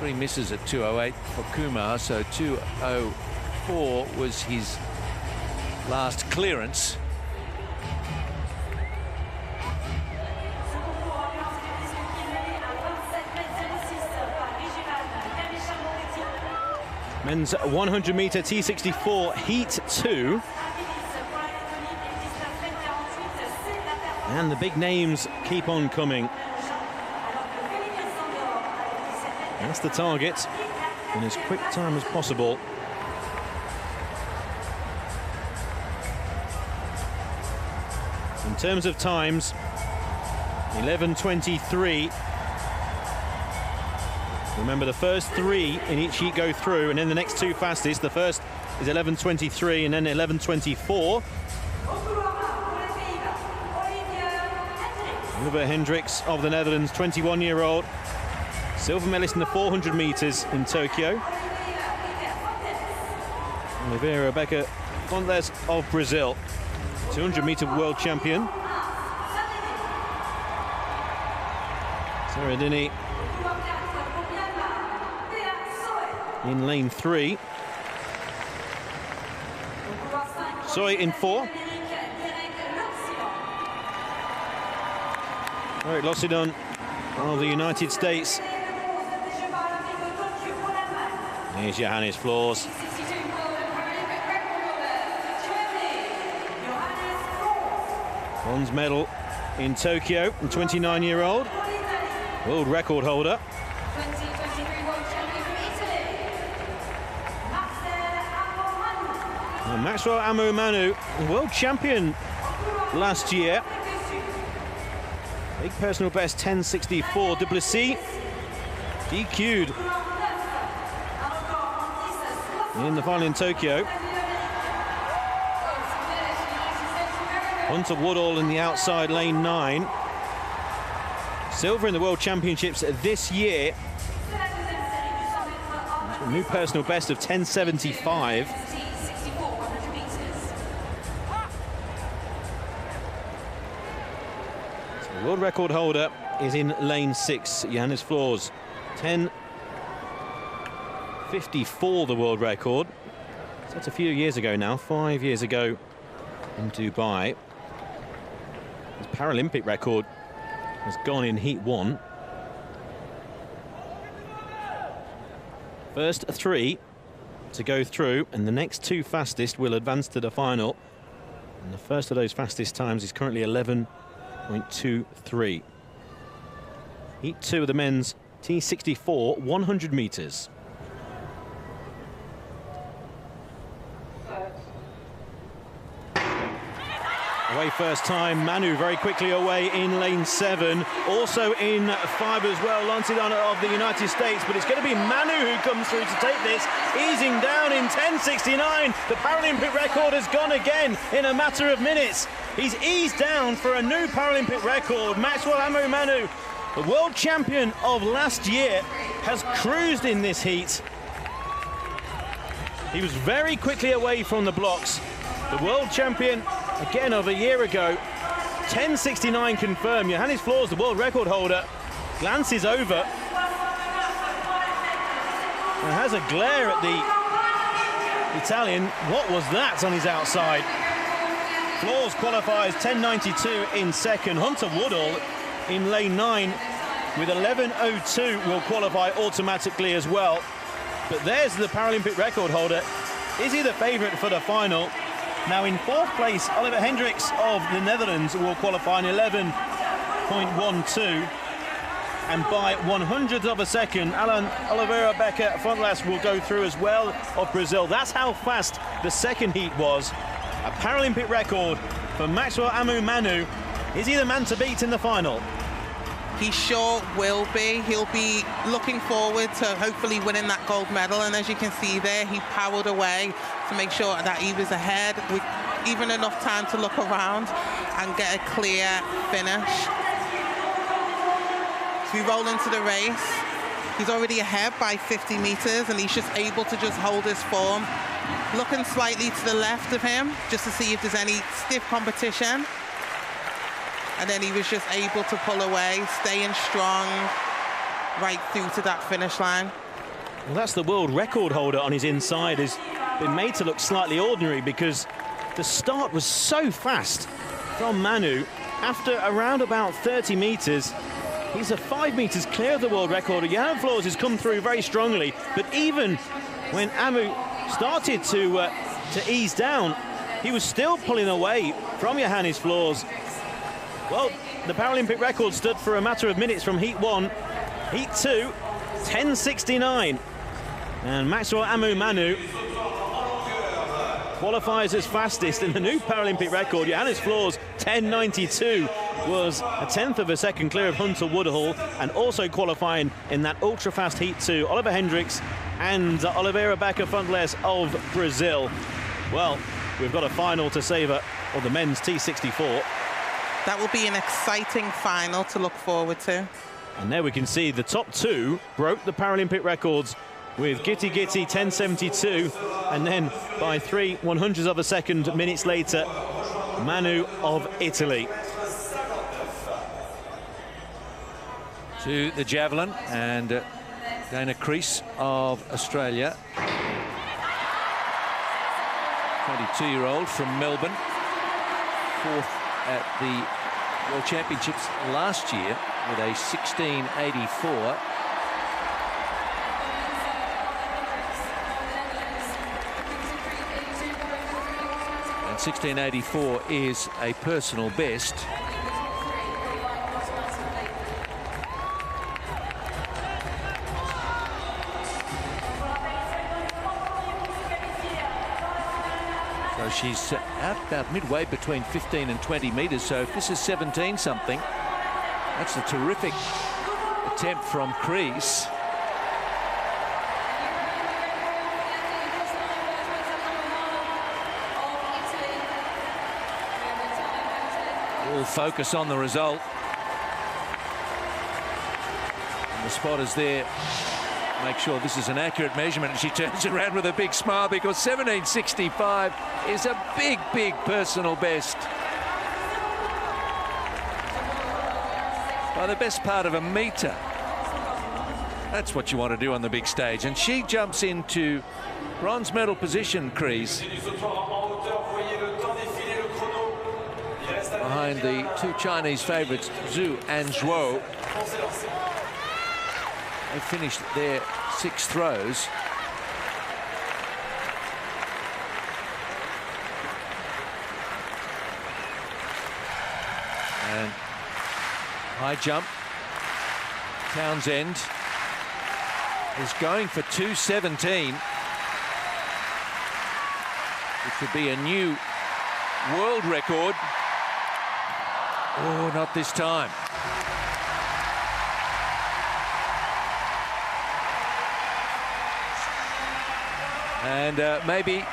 3 misses at 2:08 for Kumar, so 2:04 was his last clearance. Men's 100-meter T64 Heat 2. And the big names keep on coming. That's the target, in as quick time as possible. In terms of times, 11:23. Remember, the first 3 in each heat go through, and then the next 2 fastest. The first is 11:23 and then 11:24. Oliver Hendricks of the Netherlands, 21-year-old. Silver medalist in the 400 meters in Tokyo. Oliveira Rebecca Fontes of Brazil, 200-meter world champion. Saradini in lane 3. Soy in 4. Eric Lossidon of the United States. Here's Johannes Floors. Bronze medal in Tokyo, and 29-year-old. World record holder. And Maxwell Amu-Manu, world champion last year. Big personal best 10.64. Duplessis DQ'd in the final in Tokyo. Hunter Woodall in the outside lane 9. Silver in the World Championships this year. A new personal best of 10.75. So the world record holder is in lane 6, Johannes Floors. 10.54 the world record. So that's a few years ago now, 5 years ago in Dubai. His Paralympic record has gone in heat 1. First 3 to go through, and the next 2 fastest will advance to the final. And the first of those fastest times is currently 11.23. Heat 2 of the men's T64 100 meters. Away first time, Manu very quickly away in lane 7. Also in 5 as well, Lanciano of the United States, but it's going to be Manu who comes through to take this, easing down in 10.69. The Paralympic record has gone again in a matter of minutes. He's eased down for a new Paralympic record. Maxwell Amu Manu, the world champion of last year, has cruised in this heat. He was very quickly away from the blocks. The world champion, again, of a year ago. 10.69 confirmed. Johannes Floors, the world record holder, glances over and has a glare at the Italian. What was that on his outside? Floors qualifies 10.92 in second. Hunter Woodall in lane 9 with 11.02 will qualify automatically as well. But there's the Paralympic record holder. Is he the favourite for the final? Now in 4th place, Oliver Hendricks of the Netherlands will qualify in 11.12. And by 100th of a second, Alan Oliveira Becker Fontlas will go through as well of Brazil. That's how fast the second heat was. A Paralympic record for Maxwell Amu Manu. Is he the man to beat in the final? He sure will be. He'll be looking forward to hopefully winning that gold medal. And as you can see there, he powered away to make sure that he was ahead with even enough time to look around and get a clear finish. So we roll into the race. He's already ahead by 50 meters, and he's just able to just hold his form. Looking slightly to the left of him, just to see if there's any stiff competition. And then he was just able to pull away, staying strong right through to that finish line. Well, that's the world record holder on his inside, has been made to look slightly ordinary because the start was so fast from Manu. After around about 30 meters, he's 5 meters clear of the world record. Johannes Floors has come through very strongly, but even when Amu started to ease down, he was still pulling away from Johannes Floors. Well, the Paralympic record stood for a matter of minutes from heat 1. Heat 2, 10.69. And Maxwell Amu Manu qualifies as fastest in the new Paralympic record. Johannes Floors, 10.92, was a 10th of a second clear of Hunter Woodall, and also qualifying in that ultra-fast heat 2, Oliver Hendricks and Oliveira Becker Fontles of Brazil. Well, we've got a final to savour of the men's T64. That will be an exciting final to look forward to. And there we can see the top 2 broke the Paralympic records with Gitti 10.72, and then by 3/100ths of a second minutes later, Manu of Italy. To the javelin, and Dana Crease of Australia. 22-year-old from Melbourne. 4th at the World Championships last year with a 16.84. And 16.84 is a personal best. So she's out about midway between 15 and 20 meters. So if this is 17 something, that's a terrific attempt from Crease. We'll focus on the result. The spotters there make sure this is an accurate measurement, and she turns around with a big smile because 17.65 is a big, big personal best. By the best part of a metre. That's what you want to do on the big stage. And she jumps into bronze medal position, crease, behind the two Chinese favourites, Zhu and Zhuo. They finished their 6 throws. And high jump. Townsend is going for 2.17, which would be a new world record. Oh, not this time. And maybe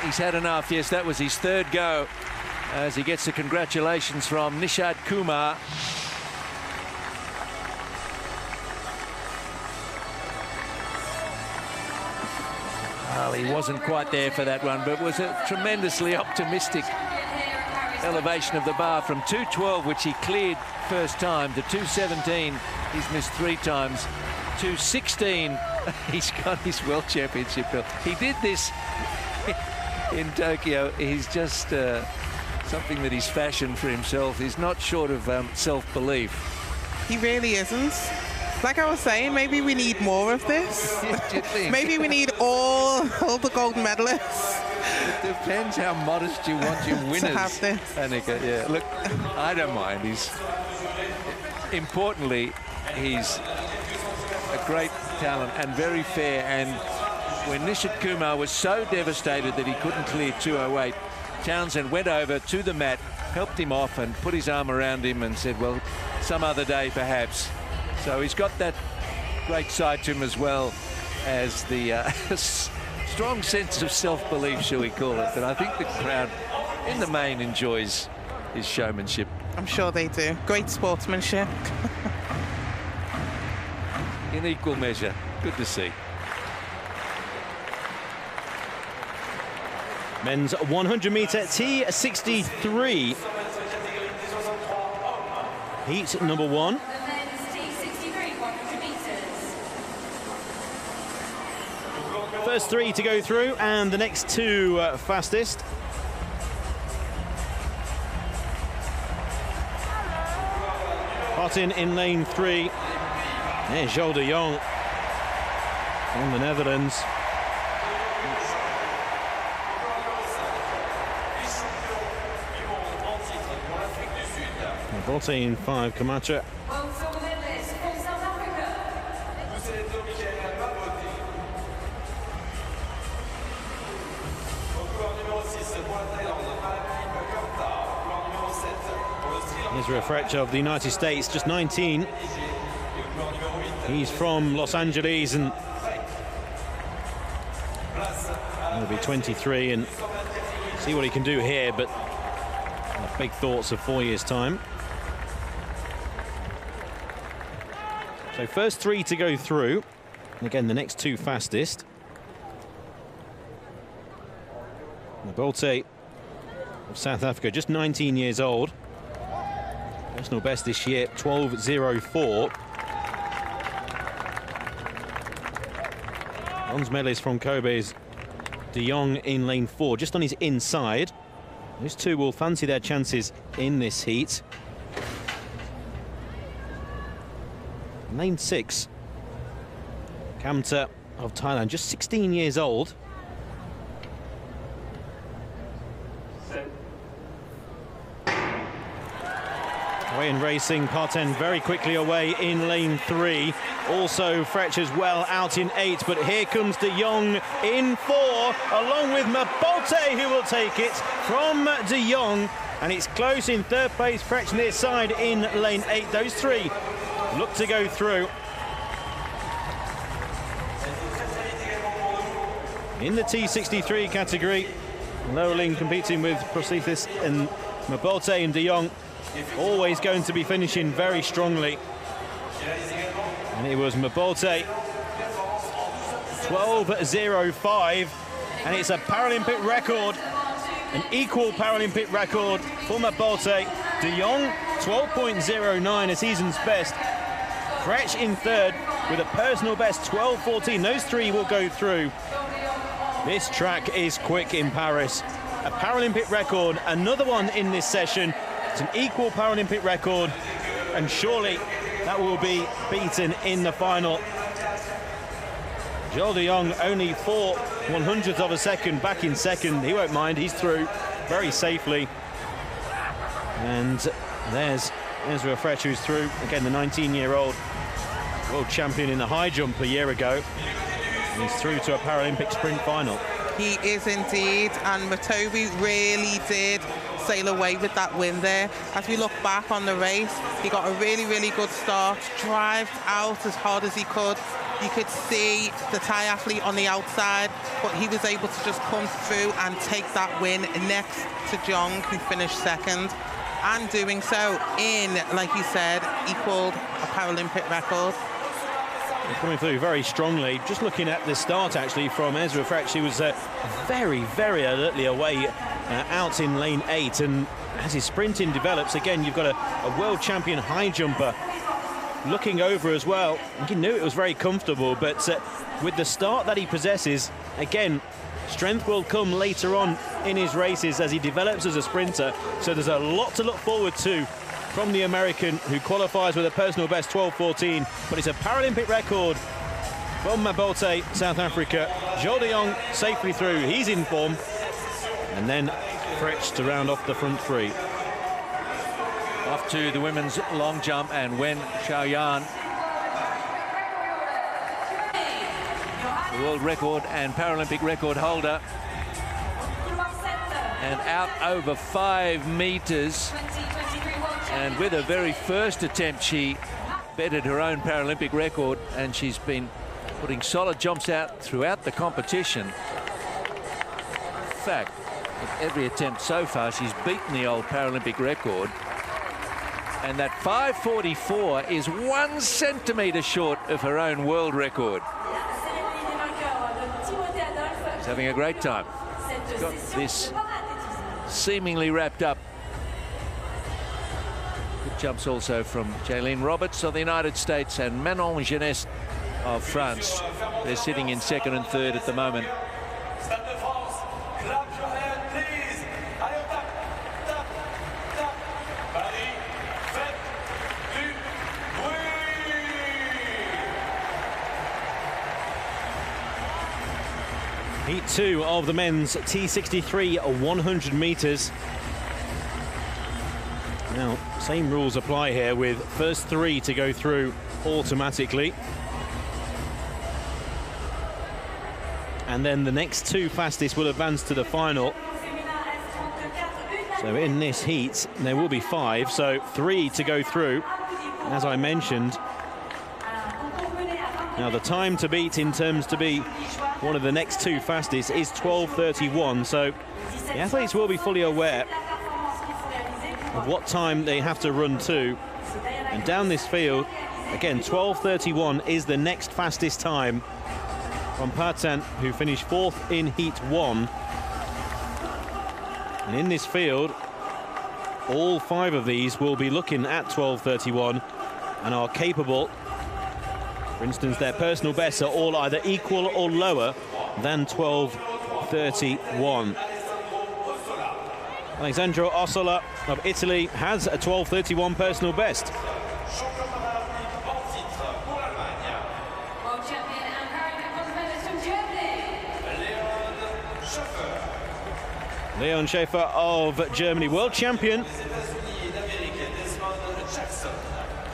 he's had enough. Yes, that was his 3rd go, as he gets the congratulations from Nishad Kumar. Well, he wasn't quite there for that one, but was a tremendously optimistic elevation of the bar from 2.12, which he cleared first time, to 2.17. He's missed 3 times. 2.16. He's got his World Championship belt. He did this in Tokyo. He's just something that he's fashioned for himself. He's not short of self-belief. He really isn't. Like I was saying, maybe we need more of this. Maybe we need all the gold medalists. It depends how modest you want your winners. To have this. Annika, yeah. Look, I don't mind. Importantly, he's a great talent and very fair. And when Nishad Kumar was so devastated that he couldn't clear 2.08, Townsend went over to the mat, helped him off and put his arm around him and said, well, some other day perhaps. So he's got that great side to him, as well as the strong sense of self-belief, shall we call it. But I think the crowd in the main enjoys his showmanship. I'm sure they do. Great sportsmanship. In equal measure. Good to see. Men's 100-metre T63. Heat number 1. First 3 to go through, and the next 2 fastest. Martin in lane 3. There's Zhou de Jong from the Netherlands. Botte in 5, Camacho. Here's Refretch of the United States, just 19. He's from Los Angeles and he'll be 23, and see what he can do here, but big thoughts of 4 years' time. So first 3 to go through, and again the next 2 fastest. Botte of South Africa, just 19 years old. Personal best this year, 12.04. Bronze medalist from Kobe is de Jong in lane 4, just on his inside. Those 2 will fancy their chances in this heat. Lane 6, Kamta of Thailand, just 16 years old. Away in racing, Parten very quickly away in lane 3. Also Fretch as well out in 8, but here comes de Jong in 4, along with Botte, who will take it from de Jong. And it's close in 3rd place, Fretch near side in lane 8. Those 3 look to go through. In the T63 category, Lowling competing with prosthesis and Botte and de Jong always going to be finishing very strongly. And it was Mabolte, 12.05, and it's a Paralympic record, an equal Paralympic record for Mabolte. De Jong, 12.09, a season's best. Frech in third with a personal best 12.14. Those three will go through. This track is quick in Paris. A Paralympic record, another one in this session. It's an equal Paralympic record, and surely that will be beaten in the final. Jules de Jong only 4/100ths of a second back in second. He won't mind, he's through very safely. And there's Ezra Frech, who's through. Again, the 19-year-old world champion in the high jump a year ago. And he's through to a Paralympic sprint final. He is indeed, and Matobi really did sail away with that win there. As we look back on the race, he got a really, really good start, drived out as hard as he could. You could see the Thai athlete on the outside, but he was able to just come through and take that win next to Jong, who finished second, and doing so in, like you said, equaled a Paralympic record. Coming through very strongly. Just looking at the start, actually, from Ezra Frech, he was very, very alertly away out in lane 8. And as his sprinting develops, again, you've got a world champion high jumper looking over as well. He knew it was very comfortable, but with the start that he possesses, again, strength will come later on in his races as he develops as a sprinter. So there's a lot to look forward to from the American, who qualifies with a personal best 12.14, but it's a Paralympic record from Mabolte, South Africa. Jules de Jong safely through, he's in form, and then Frech to round off the front three. Off to the women's long jump, and Wen Xiaoyan, the world record and Paralympic record holder, and out over 5 meters. And with her very first attempt, she bettered her own Paralympic record, and she's been putting solid jumps out throughout the competition. In fact, with every attempt so far, she's beaten the old Paralympic record. And that 5.44 is 1 centimetre short of her own world record. She's having a great time. She's got this seemingly wrapped up. Good jumps also from Jaylene Roberts of the United States and Manon Jeunesse of France. They're sitting in second and third at the moment. Stade de France, clap your hand, please. Allez, tap, tap, tap. Paris, faites du bruit. Heat 2 of the men's T63 100 meters. Now, same rules apply here, with first 3 to go through automatically. And then the next 2 fastest will advance to the final. So in this heat, there will be 5, so 3 to go through, as I mentioned. Now, the time to beat in terms to be one of the next 2 fastest is 12.31, so the athletes will be fully aware of what time they have to run to. And down this field, again, 12.31 is the next fastest time from Partin, who finished 4th in Heat 1. And in this field, all 5 of these will be looking at 12.31 and are capable. For instance, their personal bests are all either equal or lower than 12.31. Alessandro Ossola of Italy has a 12.31 personal best. Leon Schaefer of Germany, world champion.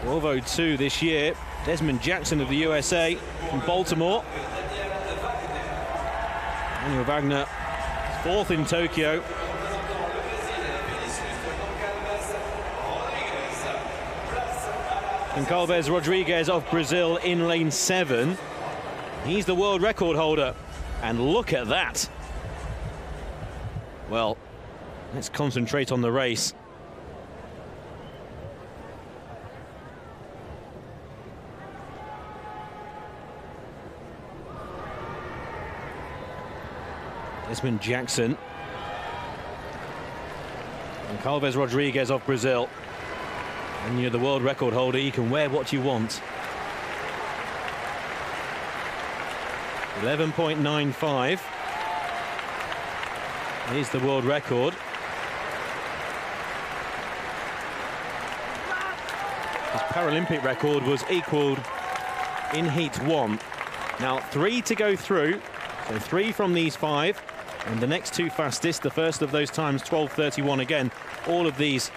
12.02 this year. Desmond Jackson of the USA from Baltimore. Daniel Wagner, 4th in Tokyo. And Calvez Rodriguez of Brazil in lane 7. He's the world record holder. And look at that. Well, let's concentrate on the race. Desmond Jackson. And Calves Rodriguez of Brazil. And you're the world record holder, you can wear what you want. 11.95 is the world record. His Paralympic record was equalled in Heat 1. Now 3 to go through, so 3 from these 5, and the next 2 fastest, the first of those times 12:31 again. All of these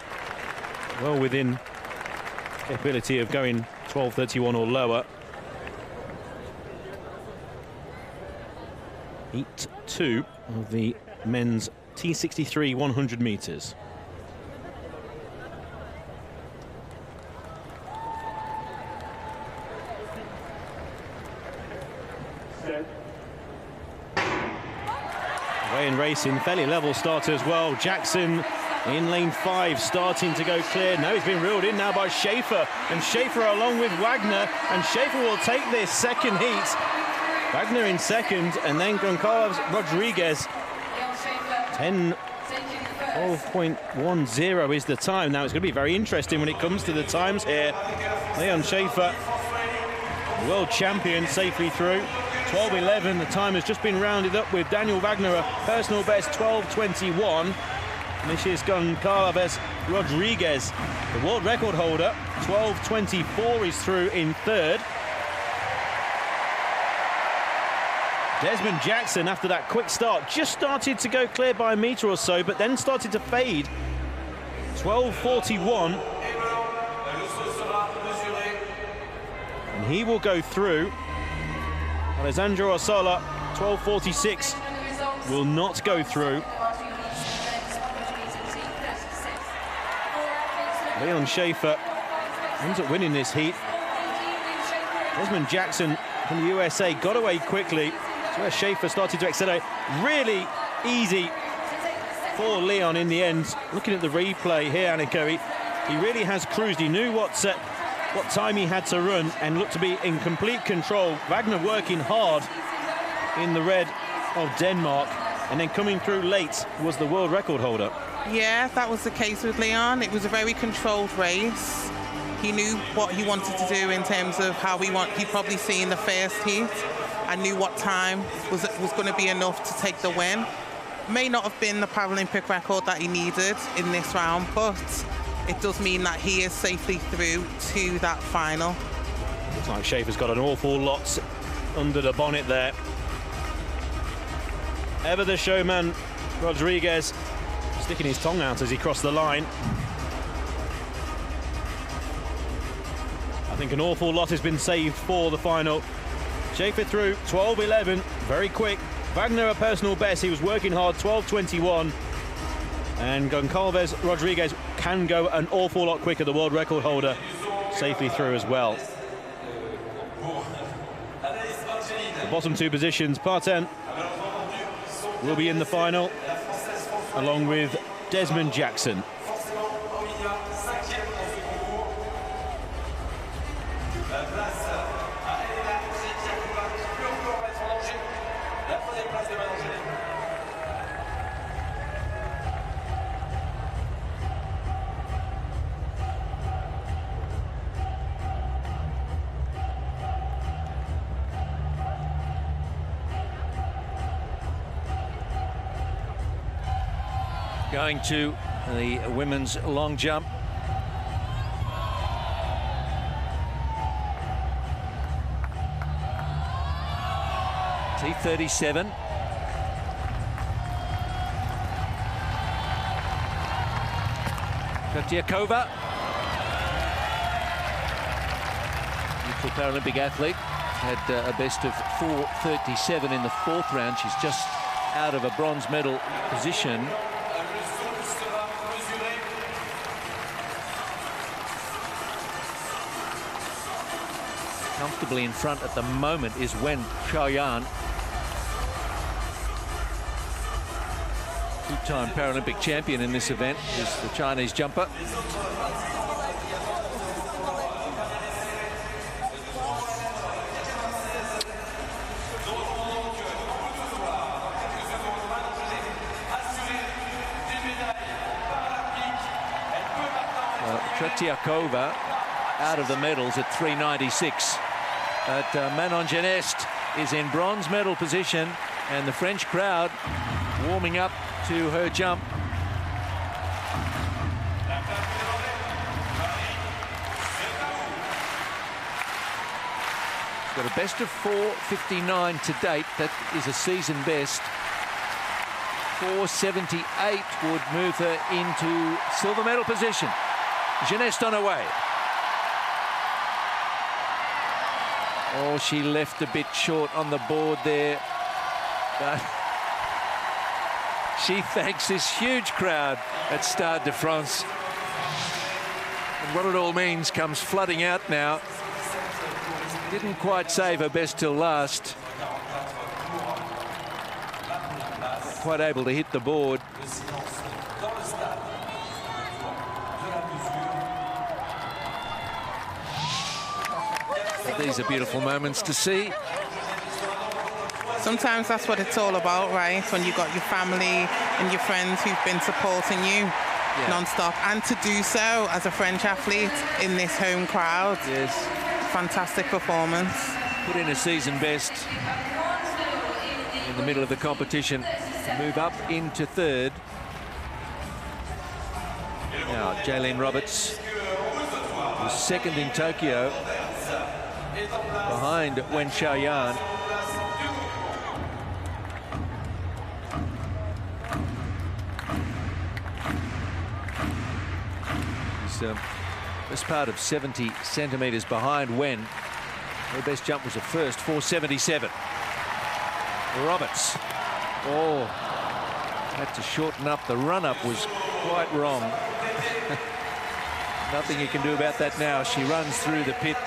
well within the ability of going 12:31 or lower. Heat 2 of the men's T63 100 meters. Away and racing, fairly level start as well. Jackson in lane 5, starting to go clear. No, he's been reeled in now by Schaefer, and Schaefer along with Wagner, and Schaefer will take this second heat. Wagner in second, and then Goncalves Rodriguez. 12.10 is the time. Now it's going to be very interesting when it comes to the times here. Leon Schaefer, the world champion, safely through. 12:11, the time has just been rounded up with Daniel Wagner, a personal best 12:21. And this is Goncalves Rodriguez, the world record holder. 12:24 is through in third. Desmond Jackson, after that quick start, just started to go clear by a metre or so, but then started to fade. 12:41. And he will go through. Alessandro Orsola, 12:46, will not go through. Leon Schaefer ends up winning this heat. Desmond Jackson from the USA got away quickly. That's where Schaefer started to accelerate. Really easy for Leon in the end. Looking at the replay here, Annika, he really has cruised. He knew what time he had to run and looked to be in complete control. Wagner working hard in the red of Denmark, and then coming through late was the world record holder. Yeah, that was the case with Leon. It was a very controlled race. He knew what he wanted to do in terms of how he'd probably seen the first heat and knew what time was going to be enough to take the win. May not have been the Paralympic record that he needed in this round, but it does mean that he is safely through to that final. Looks like Schaefer's got an awful lot under the bonnet there. Ever the showman, Rodriguez, sticking his tongue out as he crossed the line. I think an awful lot has been saved for the final. Schaefer through, 12:11, very quick. Wagner a personal best, he was working hard, 12:21. And Goncalves Rodriguez can go an awful lot quicker, the world record holder, safely through as well. The bottom 2 positions, Parten will be in the final, along with Desmond Jackson. Going to the women's long jump. T37. Kotiakova. Youthful Paralympic athlete. Had a best of 4:37 in the 4th round. She's just out of a bronze medal position. Comfortably in front at the moment is Wen Xiaoyan, two-time Paralympic champion in this event, is the Chinese jumper. Tretiakova out of the medals at 396. But Manon Geneste is in bronze medal position, and the French crowd warming up to her jump. Got a best of 4:59 to date. That is a season best. 4:78 would move her into silver medal position. Geneste on her way. Oh, she left a bit short on the board there. But she thanks this huge crowd at Stade de France. And what it all means comes flooding out now. Didn't quite save her best till last. Not quite able to hit the board. But these are beautiful moments to see. Sometimes that's what it's all about, right? When you've got your family and your friends who've been supporting you non-stop, and to do so as a French athlete in this home crowd. Yes. Fantastic performance. Put in a season best in the middle of the competition. Move up into third. Now, Jaylene Roberts was second in Tokyo, behind Wen Xiaoyan. He's best part of 70 centimetres behind Wen. Her best jump was a first, 4:77. Roberts. Oh, had to shorten up. The run-up was quite wrong. Nothing you can do about that now. She runs through the pit.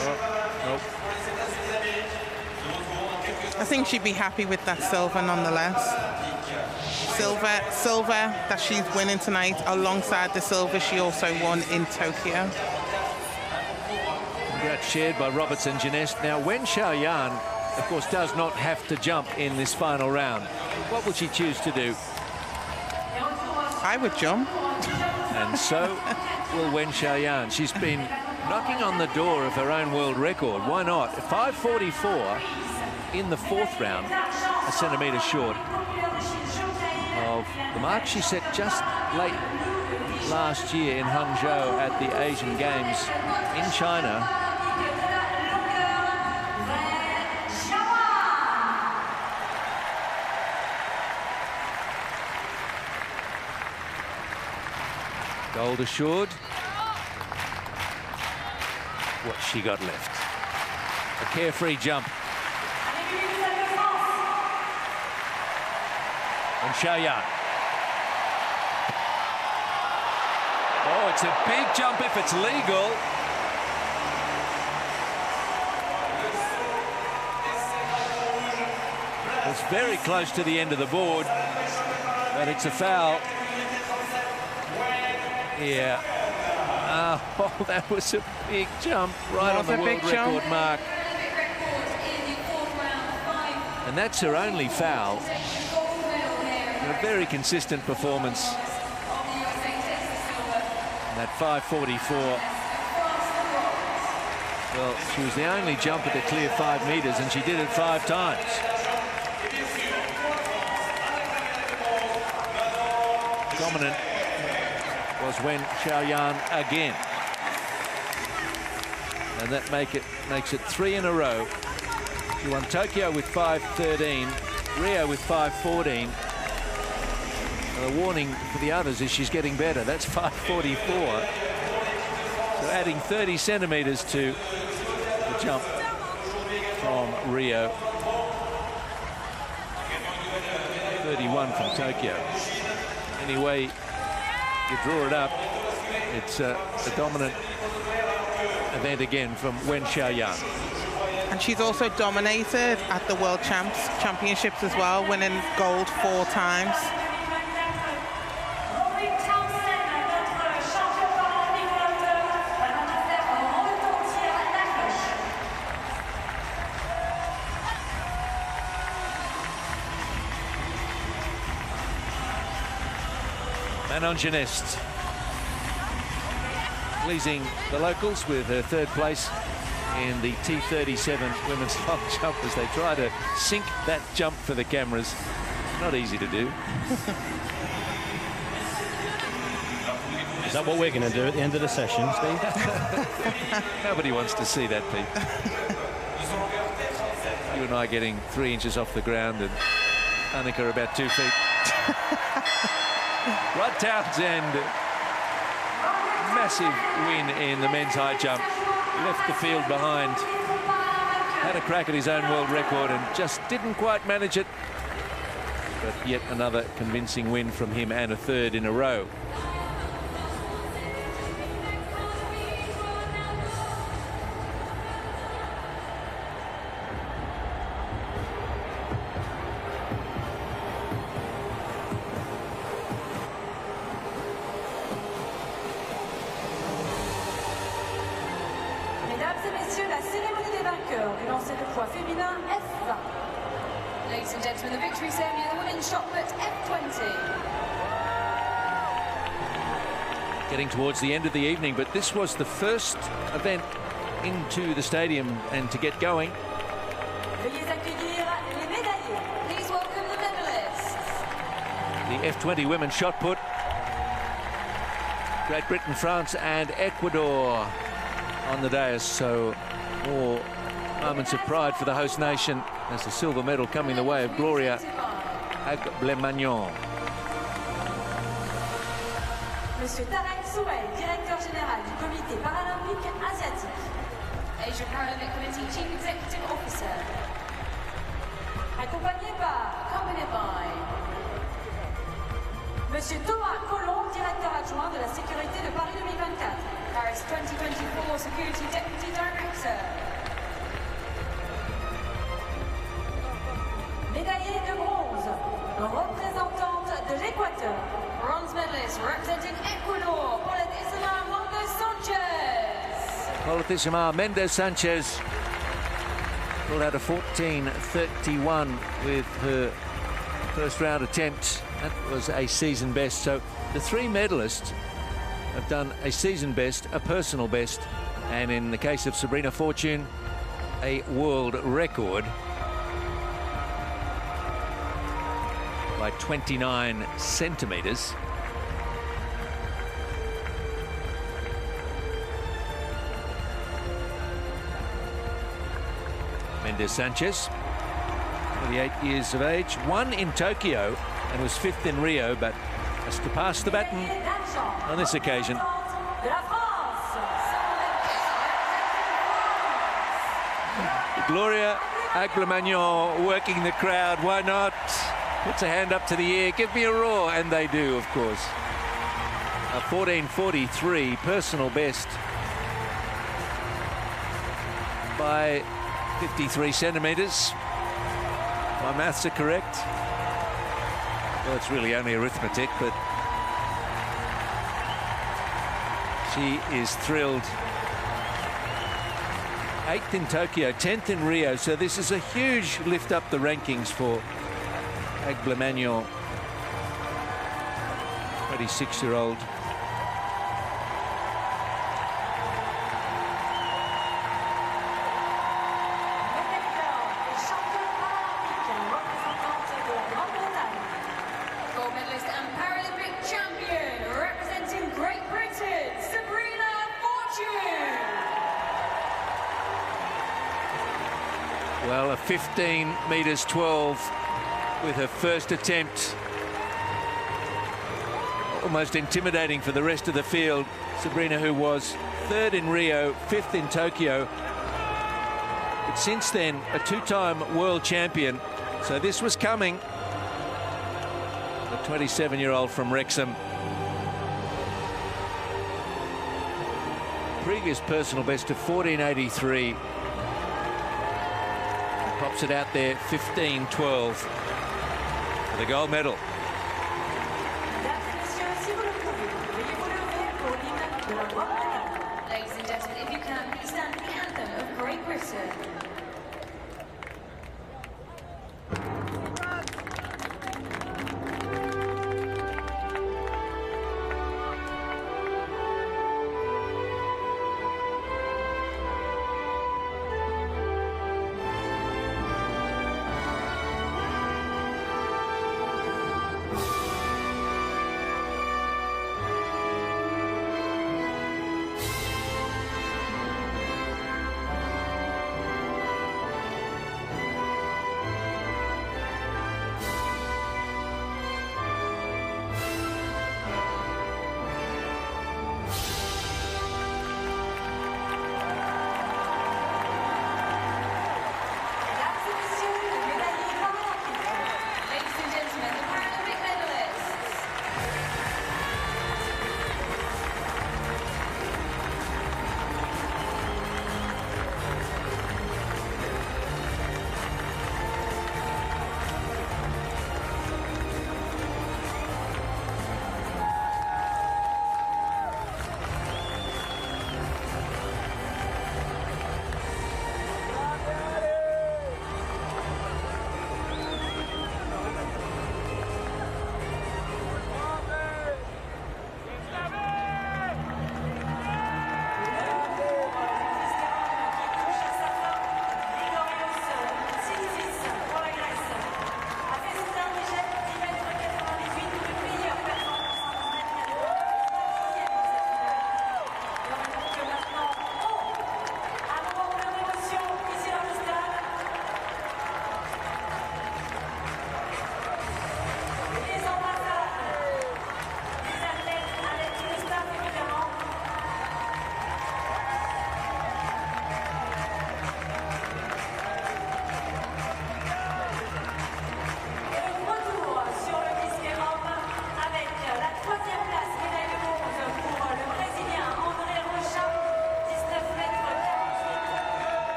Oh, nope. I think she'd be happy with that silver nonetheless. Silver that she's winning tonight, alongside the silver she also won in Tokyo. Congrats shared by Roberts and Geneste. Now, Wen Xiaoyan, of course, does not have to jump in this final round. What would she choose to do? I would jump. And so will Wen Xiaoyan. She's been knocking on the door of her own world record. Why not? 5:44 in the fourth round, a centimetre short of the mark she set just late last year in Hangzhou at the Asian Games in China. Gold assured. What she got left. A carefree jump. And Xiaoyan. Oh, it's a big jump if it's legal. It's very close to the end of the board, but it's a foul. Yeah. Oh, that was a big jump right on the world record mark. And that's her only foul. A very consistent performance. And that 5:44. Well, she was the only jumper to clear 5 meters, and she did it 5 times. Dominant was Wen Xiaoyan again. And that makes it 3 in a row. She won Tokyo with 5:13, Rio with 5:14. The warning for the others is she's getting better. That's 5:44. So adding 30 centimetres to the jump from Rio. 31 from Tokyo. Anyway, you draw it up, it's a dominant event again from Wen Xiaoyan. And she's also dominated at the World Championships as well, winning gold 4 times. Manon Geneste pleasing the locals with her third place in the T37 women's long jump as they try to sync that jump for the cameras. Not easy to do. Is that what we're going to do at the end of the session, Steve? Nobody wants to see that, Pete. You and I getting 3 inches off the ground and Annika about 2 feet. Rod Townsend, massive win in the men's high jump. Left the field behind. Had a crack at his own world record and just didn't quite manage it. But yet another convincing win from him and a third in a row. Mesdames et messieurs, la cérémonie des vainqueurs du lancer de poids féminin F20. Ladies and gentlemen, the victory ceremony of the women's shot put F20. Getting towards the end of the evening, but this was the first event into the stadium and to get going. Veuillez accueillir les médaillés. Please welcome the medalists. The F20 women's shot put. Great Britain, France and Ecuador on the dais, so more moments of pride for the host nation as the silver medal coming the way of Gloria Aglemagnon. Monsieur Tarek Souhel, directeur général du comité paralympique asiatique. Asian Paralympic Committee Chief Executive Officer. Accompagné by Monsieur Thomas Collomb, directeur adjoint de la sécurité de Paris 2024. Paris 2024 Security Deputy Director. Médaillée de bronze, représentante de l'Équateur. Bronze medalist representing Ecuador, Politissima Mendes Sanchez pulled out a 14:31 with her first round attempt. That was a season best. So the 3 medalists have done a season best, a personal best, and in the case of Sabrina Fortune, a world record by 29 centimeters. Mendes Sanchez, 28 years of age, won in Tokyo and was 5th in Rio, but has to pass the baton on this occasion. Gloria Aglemagnon working the crowd. Why not? Puts a hand up to the air. Give me a roar. And they do, of course. A 14:43 personal best by 53 centimeters. My maths are correct. Well, it's really only arithmetic, but she is thrilled. 8th in Tokyo, 10th in Rio, so this is a huge lift up the rankings for Aglemagnon, 26-year-old. Gold medalist and Paralympic champion, representing Great Britain, Sabrina Fortune. Well, a 15 meters 12 with her first attempt. Almost intimidating for the rest of the field. Sabrina, who was 3rd in Rio, 5th in Tokyo. But since then, a 2-time world champion. So this was coming. The 27-year-old from Wrexham. Previous personal best of 14:83. Pops it out there, 15:12 for the gold medal. Ladies and gentlemen, if you can, please stand for the anthem of Great Britain.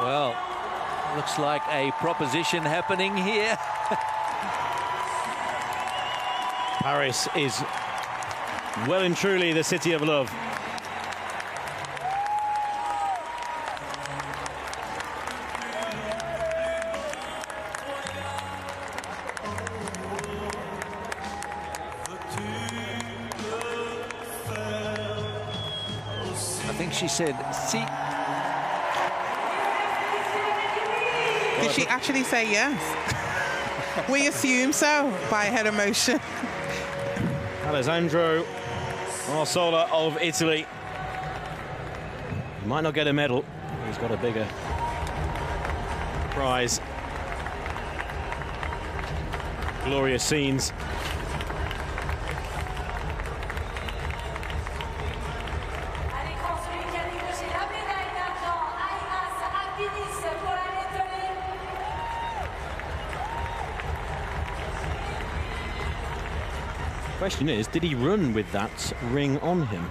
Well, looks like a proposition happening here. Paris is well and truly the city of love. I think she said, see. Did she actually say yes? We assume so by her emotion. Alessandro Marsola of Italy. He might not get a medal. He's got a bigger prize. Glorious scenes. Question is, did he run with that ring on him?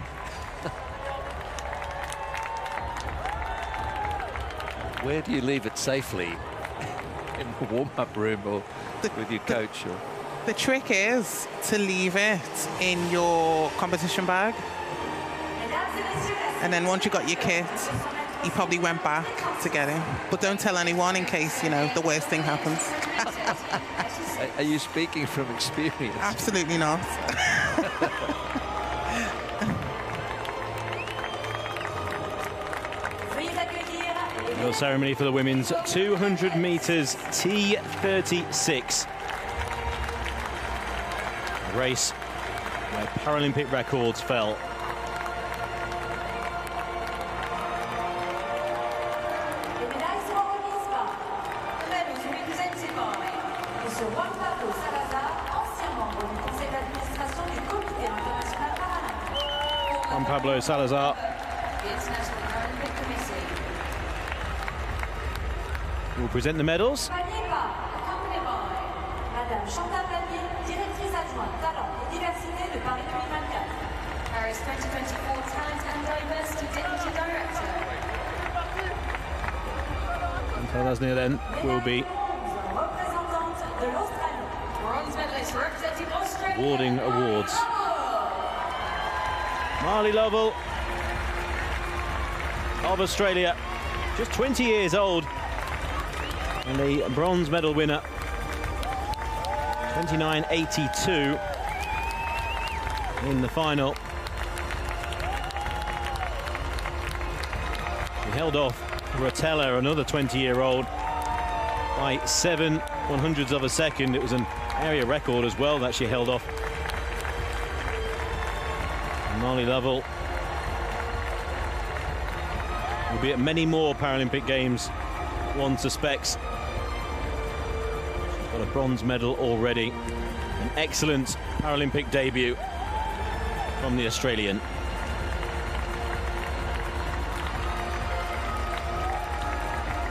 Where do you leave it safely? In the warm-up room or with your coach? Or? The trick is to leave it in your competition bag. And then once you got your kit, you probably went back to get it. But don't tell anyone in case, you know, the worst thing happens. Are you speaking from experience? Absolutely not. The ceremony for the women's 200 meters T36. A race where Paralympic records fell. Juan Pablo Salazar will present the medals. Paris 2024 Talent and Diversity Deputy Director. And Talasnia then will be awarding awards. Marley Lovell of Australia, just 20 years old, and a bronze medal winner, 29.82 in the final. He held off Rotella, another 20-year-old, by 7/100ths of a second. It was an area record as well that she held off. Marley Lovell will be at many more Paralympic Games, one suspects. She's got a bronze medal already. An excellent Paralympic debut from the Australian.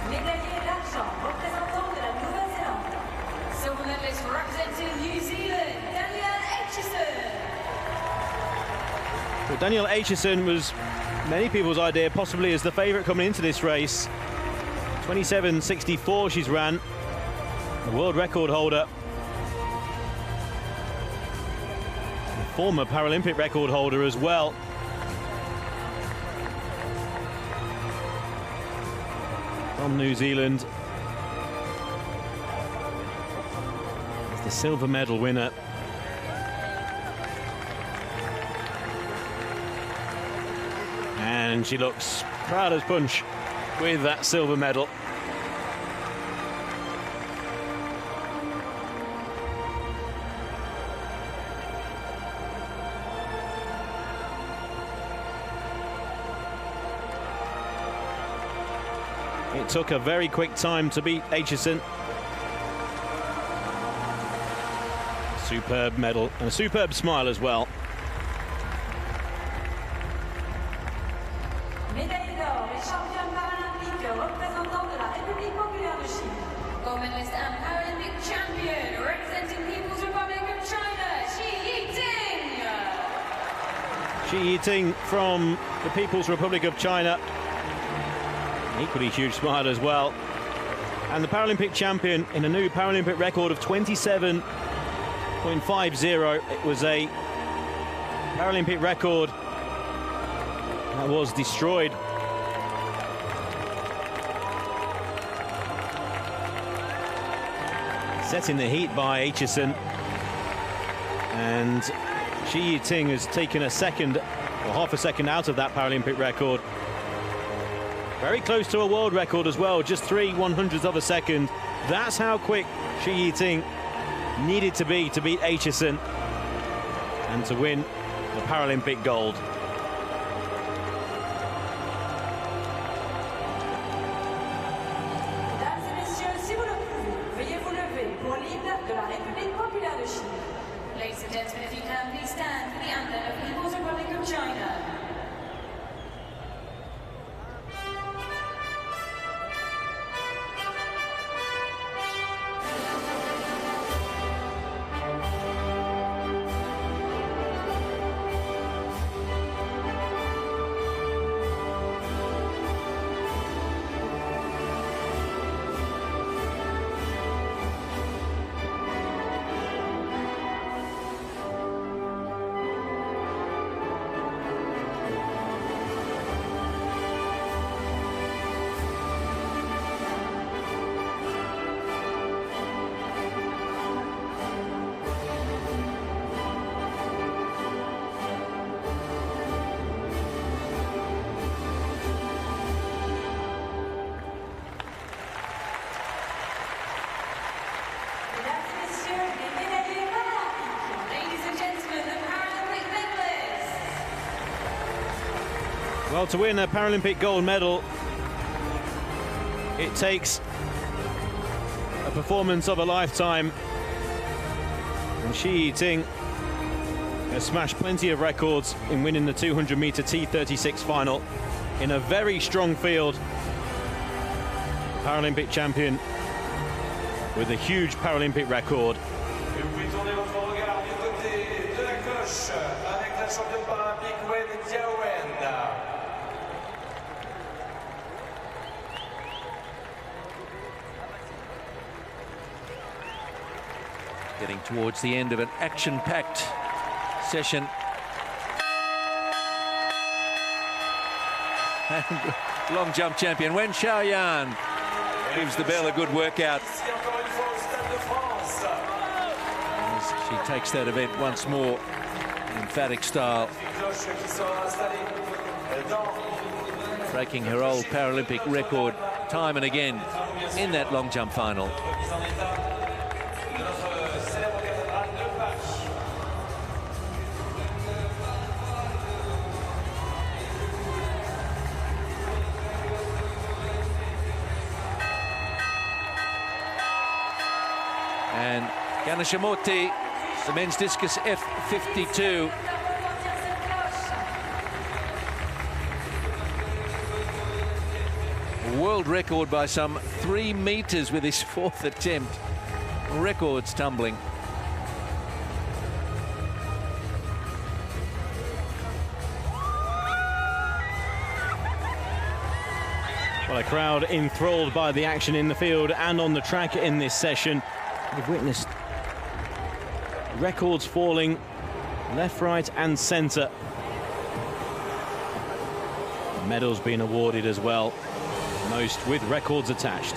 Médaillé d'argent représentant de la Nouvelle-Zélande. Silver medalist representing New Zealand, Danielle Aitchison. Well, Danielle Aitchison was many people's idea, possibly as the favourite coming into this race. 27.64 she's ran. The world record holder. The former Paralympic record holder as well. From New Zealand. As the silver medal winner. And she looks proud as punch with that silver medal. It took a very quick time to beat Aitchison. Superb medal and a superb smile as well. Médaille d'or et championne paralympique représentant de la République populaire de Chine. Gold medalist and Paralympic champion representing People's Republic of China, Xi Yiting. Xi Yiting from the People's Republic of China. Equally huge smile as well. And the Paralympic champion in a new Paralympic record of 27.50. It was a Paralympic record that was destroyed. Set in the heat by Aitchison. And Shi Yiting has taken a second, or half a second out of that Paralympic record. Very close to a world record as well, just 3/100ths of a second. That's how quick Shi Yiting needed to be to beat Aitchison and to win the Paralympic gold. Mesdames et messieurs, si vous le pouvez, veuillez vous lever pour l'hymne de la République populaire de Chine. Ladies and gentlemen, if you can, please stand for the anthem of the People's Republic of China. Well, to win a Paralympic gold medal, it takes a performance of a lifetime. And Shi Yiting has smashed plenty of records in winning the 200-meter T36 final in a very strong field. Paralympic champion with a huge Paralympic record. Getting towards the end of an action-packed session. And long jump champion Wen Xiaoyan gives the bell a good workout. As she takes that event once more in emphatic style, breaking her old Paralympic record time and again in that long jump final. And Ganashamurthy, the men's discus F52. World record by some 3 meters with his 4th attempt. Records tumbling. Well, a crowd enthralled by the action in the field and on the track in this session. We've witnessed records falling left, right and centre. Medals being awarded as well, most with records attached.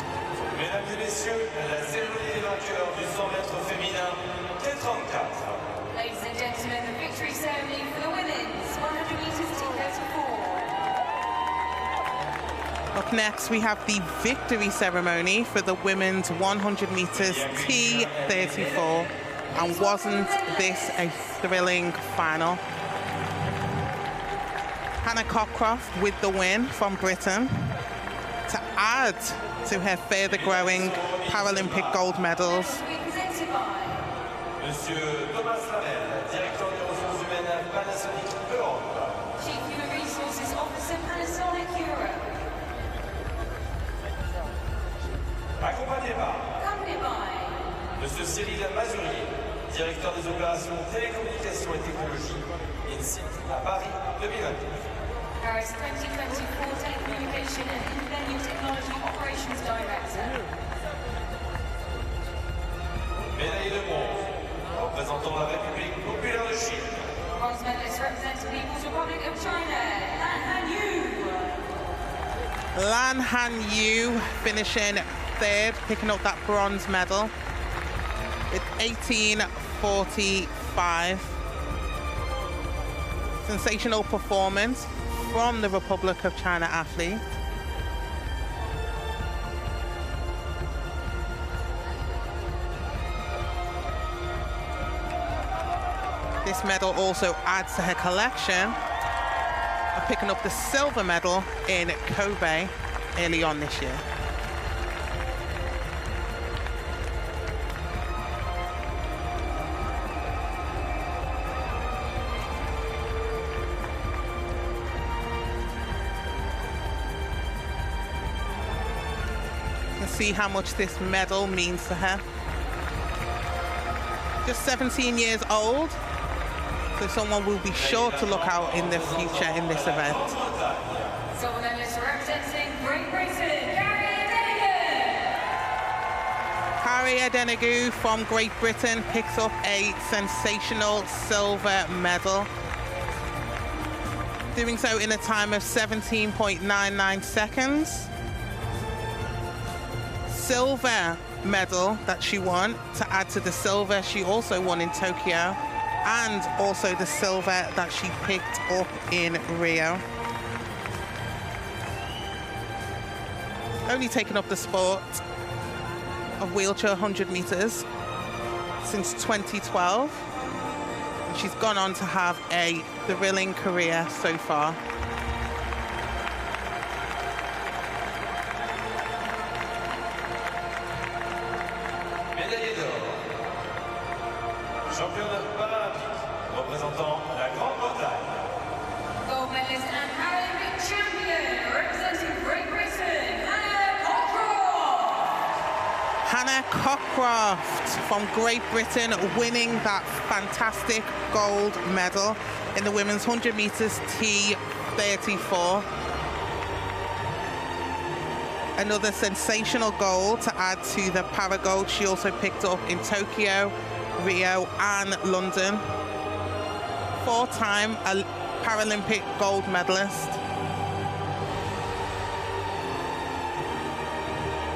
Mesdames et messieurs, la cérémonie des vainqueurs du 100 mètres féminin T34. Ladies and gentlemen, the victory ceremony for the women's 100 meters T34. Up next, we have the victory ceremony for the women's 100 meters T34. And wasn't this a thrilling final? Hannah Cockcroft with the win from Britain to add to her further growing Paralympic gold medals. Monsieur Thomas Lamel, directeur des ressources humaines Panasonic Europe. Chief Human Resources Officer, Panasonic Europe. Accompagné par Accompanied by Monsieur Cyril Mazurier, directeur des opérations télécommunications et technologies, INSIT à Paris 2022. Paris 2024 Telecommunication and In-Venue Technology Operations Director. Médaillé de bronze, représentant la République populaire de Chine. Bronze medalist representing People's Republic of China, Lan Han-Yu. Lan Han-Yu finishing third, picking up that bronze medal with 18:45. Sensational performance from the Republic of China athlete. This medal also adds to her collection of picking up the silver medal in Kobe early on this year. You can see how much this medal means to her. Just 17 years old. So someone will be sure to look out in the future in this event. Silver medalist representing Great Britain, Carrie Edenegu from Great Britain picks up a sensational silver medal. Doing so in a time of 17.99 seconds. Silver medal that she won to add to the silver she also won in Tokyo, and also the silver that she picked up in Rio. Only taken up the sport of wheelchair 100 meters since 2012. And she's gone on to have a thrilling career so far. Médaillé d'or. Championne paralympique, représentant la Grande-Bretagne. gold medalist and Paralympic champion representing Great Britain, Hannah Cockcroft from Great Britain winning that fantastic gold medal in the women's 100 meters T34. Another sensational gold to add to the para gold she also picked up in Tokyo, Rio and London. Four-time Paralympic gold medalist.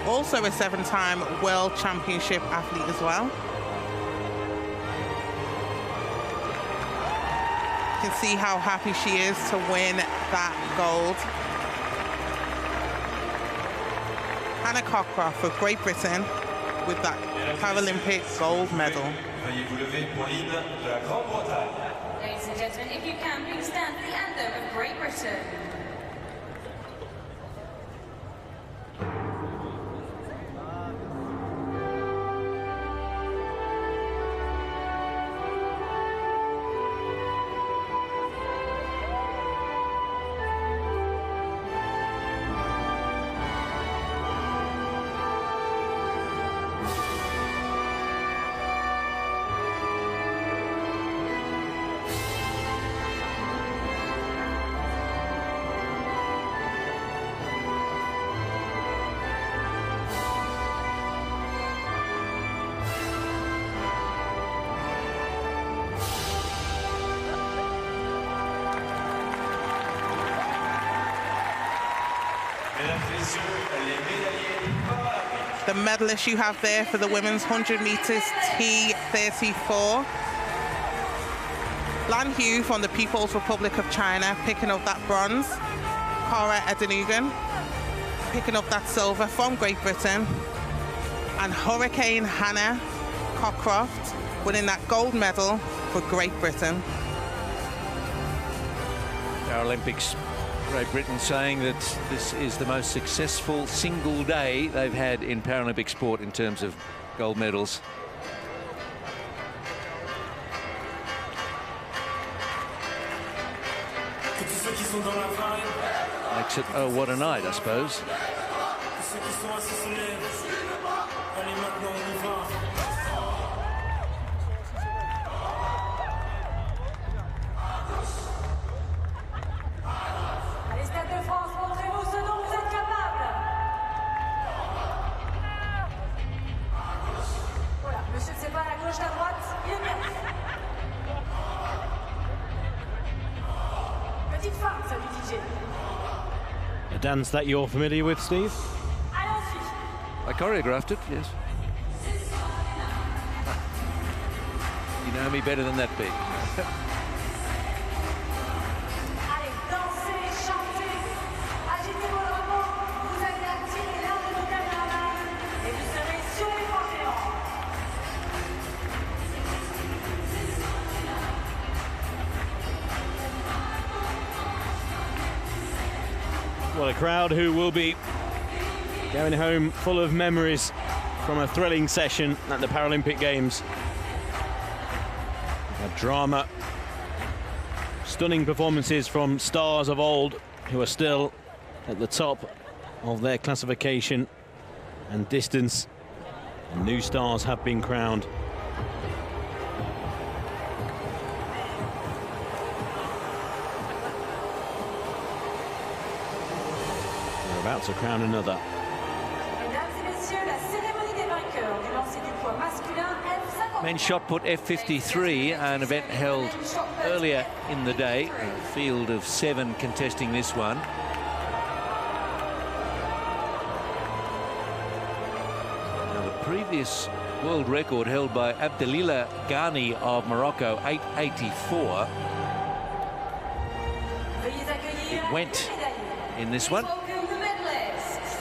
Also a seven-time World Championship athlete as well. You can see how happy she is to win that gold. Hannah Cockcroft for Great Britain with that Paralympic gold medal. Veuillez vous lever pour l'hymne de la Grande-Bretagne. Ladies and gentlemen, if you can, please stand for the anthem of Great Britain. The medalist you have there for the women's 100 meters T34. Lan Hu from the People's Republic of China picking up that bronze. Cara Edenugan picking up that silver from Great Britain. And Hurricane Hannah Cockcroft winning that gold medal for Great Britain. Paralympics, Great Britain saying that this is the most successful single day they've had in Paralympic sport in terms of gold medals. Makes it, oh, what a night, I suppose. Sphinx du DJ. A dance that you're familiar with, Steve? I choreographed it, yes. You know me better than that, Pete. Allez, dansez, chantez, agitez vos bras, vous allez attirer l'œil de vos caméramans et vous serez sur l'écran géant. Well, a crowd who will be going home full of memories from a thrilling session at the Paralympic Games. A drama, stunning performances from stars of old who are still at the top of their classification and distance. And new stars have been crowned. We're about to crown another. Mesdames et messieurs, la cérémonie des vainqueurs du lancer du poids masculin F50. Men's shot put F53, an event held earlier in the day. A field of 7 contesting this one. Now, the previous world record held by Abdelila Ghani of Morocco, 8:84. Veuillez accueillir It went les médaillés. in this one. Welcome the medalists.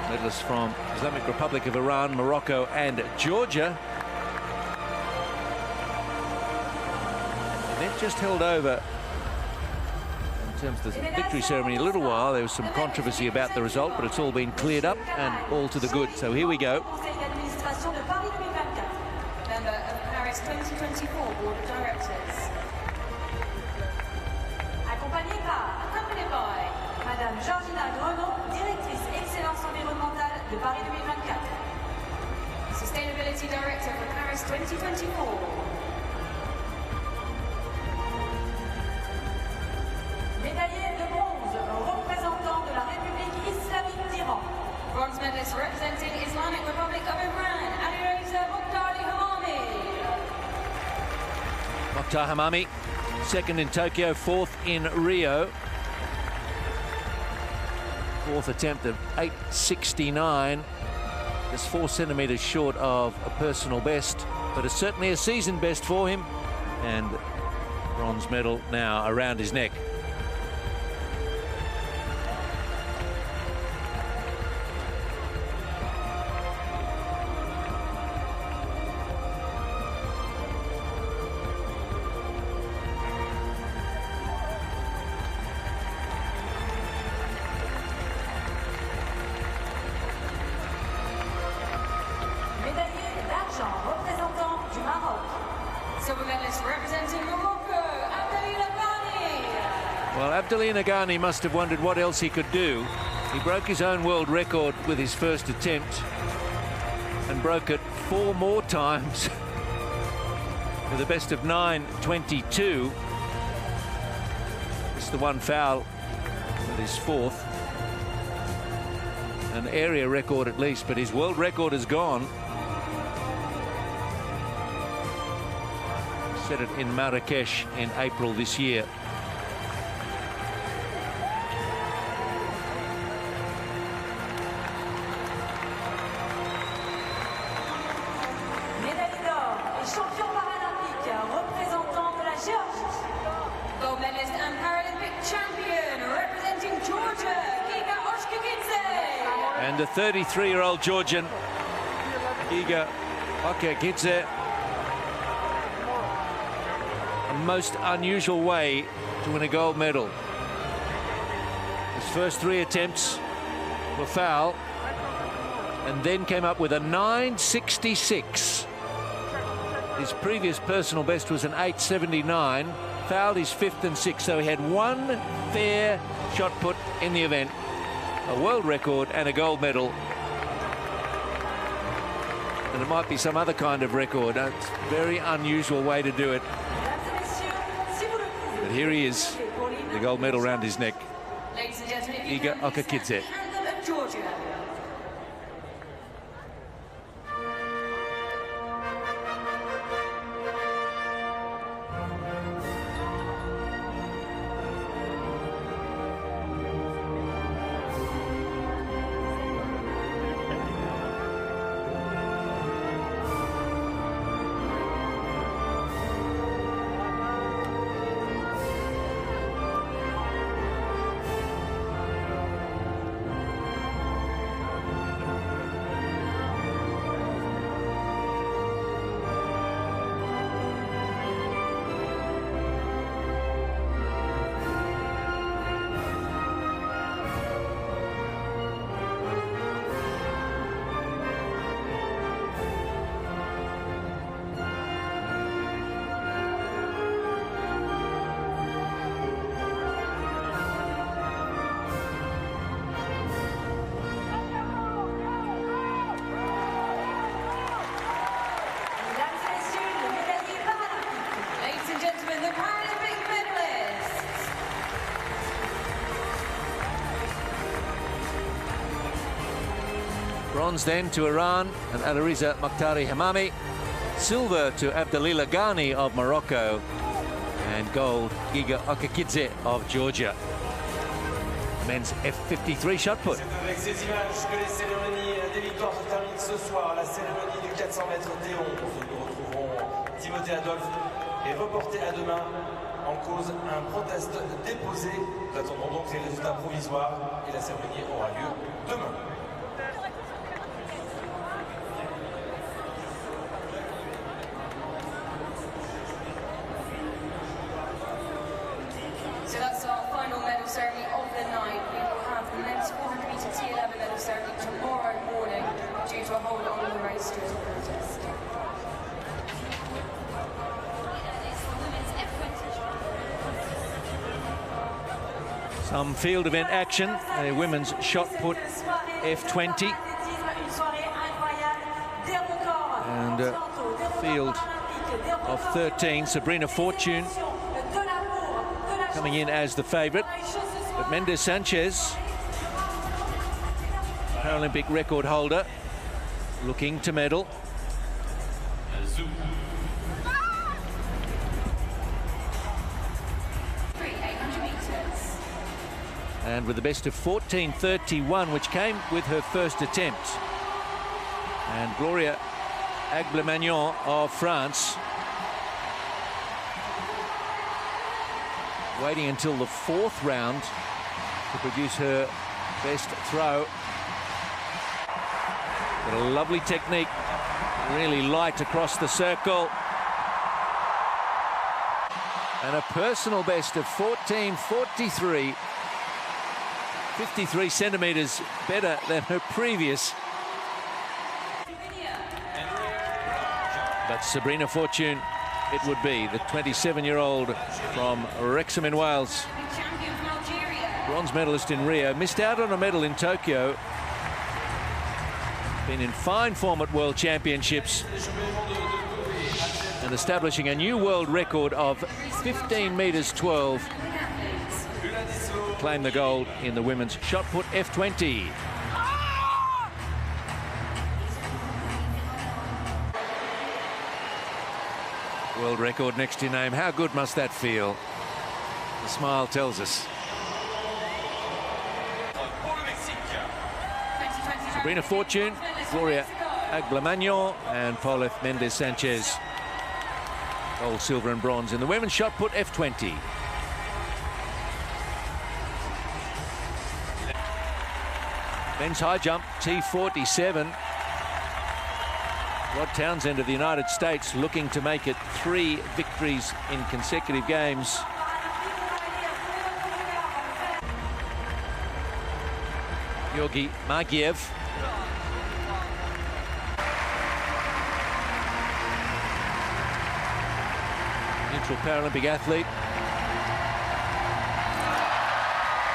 Medalists from Islamic Republic of Iran, Morocco and Georgia. The event just held over in terms of the victory ceremony a little while. There was some controversy about the result, but it's all been cleared up and all to the good. So here we go. Conseil d'administration de Paris 2024. Member of Paris 2024 Board of Directors. Accompagné by Madame Georgina Grenon, directrice Excellence environnementale de Paris 2024. Sustainability Director for Paris 2024. Médaillé de bronze, représentant de la République islamique d'Iran. Bronze medalist representing Islamic Republic of Iran, Alireza Mukhtar Hamami. Mokhtar Hamami, second in Tokyo, fourth in Rio. Fourth attempt of 8:69. Just 4 centimeters short of a personal best, but it's certainly a season best for him. And bronze medal now around his neck. Médaillé d'argent, représentant du Maroc. Silver medalist representing Morocco, Abdelila Ghani. Well, Abdelila Ghani must have wondered what else he could do. He broke his own world record with his first attempt and broke it 4 more times with a best of 9:22. It's the one foul with his fourth. An area record at least, but his world record is gone. Set it in Marrakesh in April this year. Médaille d'or et champion paralympique, représentant de la Géorgie. Gold medalist and Paralympic champion, representing Georgia, Giga Oshkagidze. And the 33-year-old Georgian, Giga Oshkagidze, a most unusual way to win a gold medal. His first 3 attempts were foul, and then came up with a 9:66. His previous personal best was an 8:79, fouled his 5th and 6th, so he had 1 fair shot put in the event, a world record and a gold medal. And it might be some other kind of record. It's a very unusual way to do it. But here he is, the gold medal round his neck. Ladies and gentlemen, Giga Oshkagidze. Anthem of Georgia. Bronze then to Iran and Aliriza Makhtari Hamami. Silver to Abdelila Ghani of Morocco. And gold, Giga Okakidze of Georgia. Men's F53 shot put. C'est avec ces images que les cérémonies des victoires se terminent ce soir. La cérémonie du 400 mètres T11. Nous retrouverons Timothée Adolphe et reporté à demain en cause un protest déposé. Nous attendons donc les résultats provisoires et la cérémonie aura lieu demain. So that's our final medal ceremony of the night. We will have the men's 400 metre T11 medal ceremony tomorrow morning due to a hold on the race due to protest. Some field event action. A women's shot put F20. And a field of 13. Sabrina Fortune coming in as the favourite. But Mendes Sanchez, Paralympic record holder, looking to medal. And with the best of 14:31, which came with her first attempt. And Gloria Agble-Magnon of France waiting until the fourth round to produce her best throw. But a lovely technique, really light across the circle. And a personal best of 14:43. 53 centimetres better than her previous. But Sabrina Fortune it would be, the 27-year-old from Wrexham in Wales. Bronze medalist in Rio, missed out on a medal in Tokyo. Been in fine form at World Championships and establishing a new world record of 15 metres 12. Claim the gold in the women's shot put F20. World record next to your name. How good must that feel? The smile tells us. Sabrina Fortune, Gloria Agble-Magnon and Paulette Mendes Sanchez. Gold, silver and bronze in the women's shot put F20. Men's high jump, T47. Rod Townsend of the United States looking to make it 3 victories in consecutive games. Georgi Magiev. Neutral Paralympic athlete.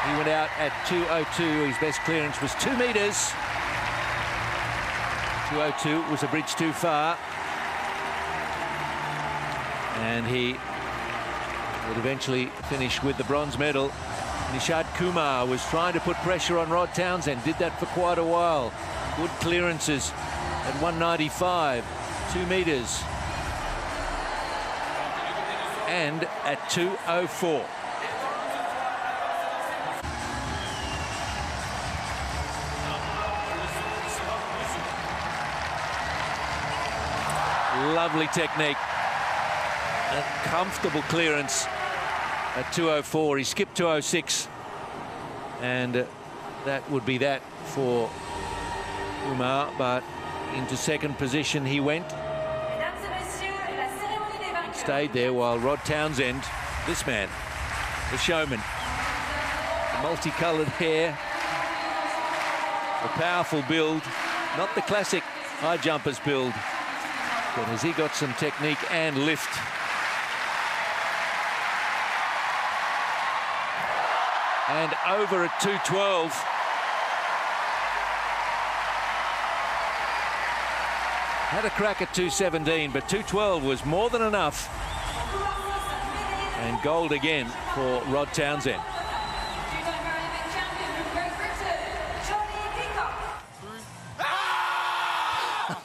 He went out at 2:02. His best clearance was 2 metres. 2:02 was a bridge too far. And he would eventually finish with the bronze medal. Nishad Kumar was trying to put pressure on Rod Townsend. Did that for quite a while. Good clearances at 195. 2 metres. And at 2:04. Lovely technique. A comfortable clearance at 2:04. He skipped 2:06. And that would be that for Umar, but into second position he went. Stayed there while Rod Townsend, this man, the showman, the multicoloured hair, a powerful build, not the classic high jumpers build, but has he got some technique and lift. And over at 2:12. Had a crack at 2:17, but 2:12 was more than enough. And gold again for Rod Townsend.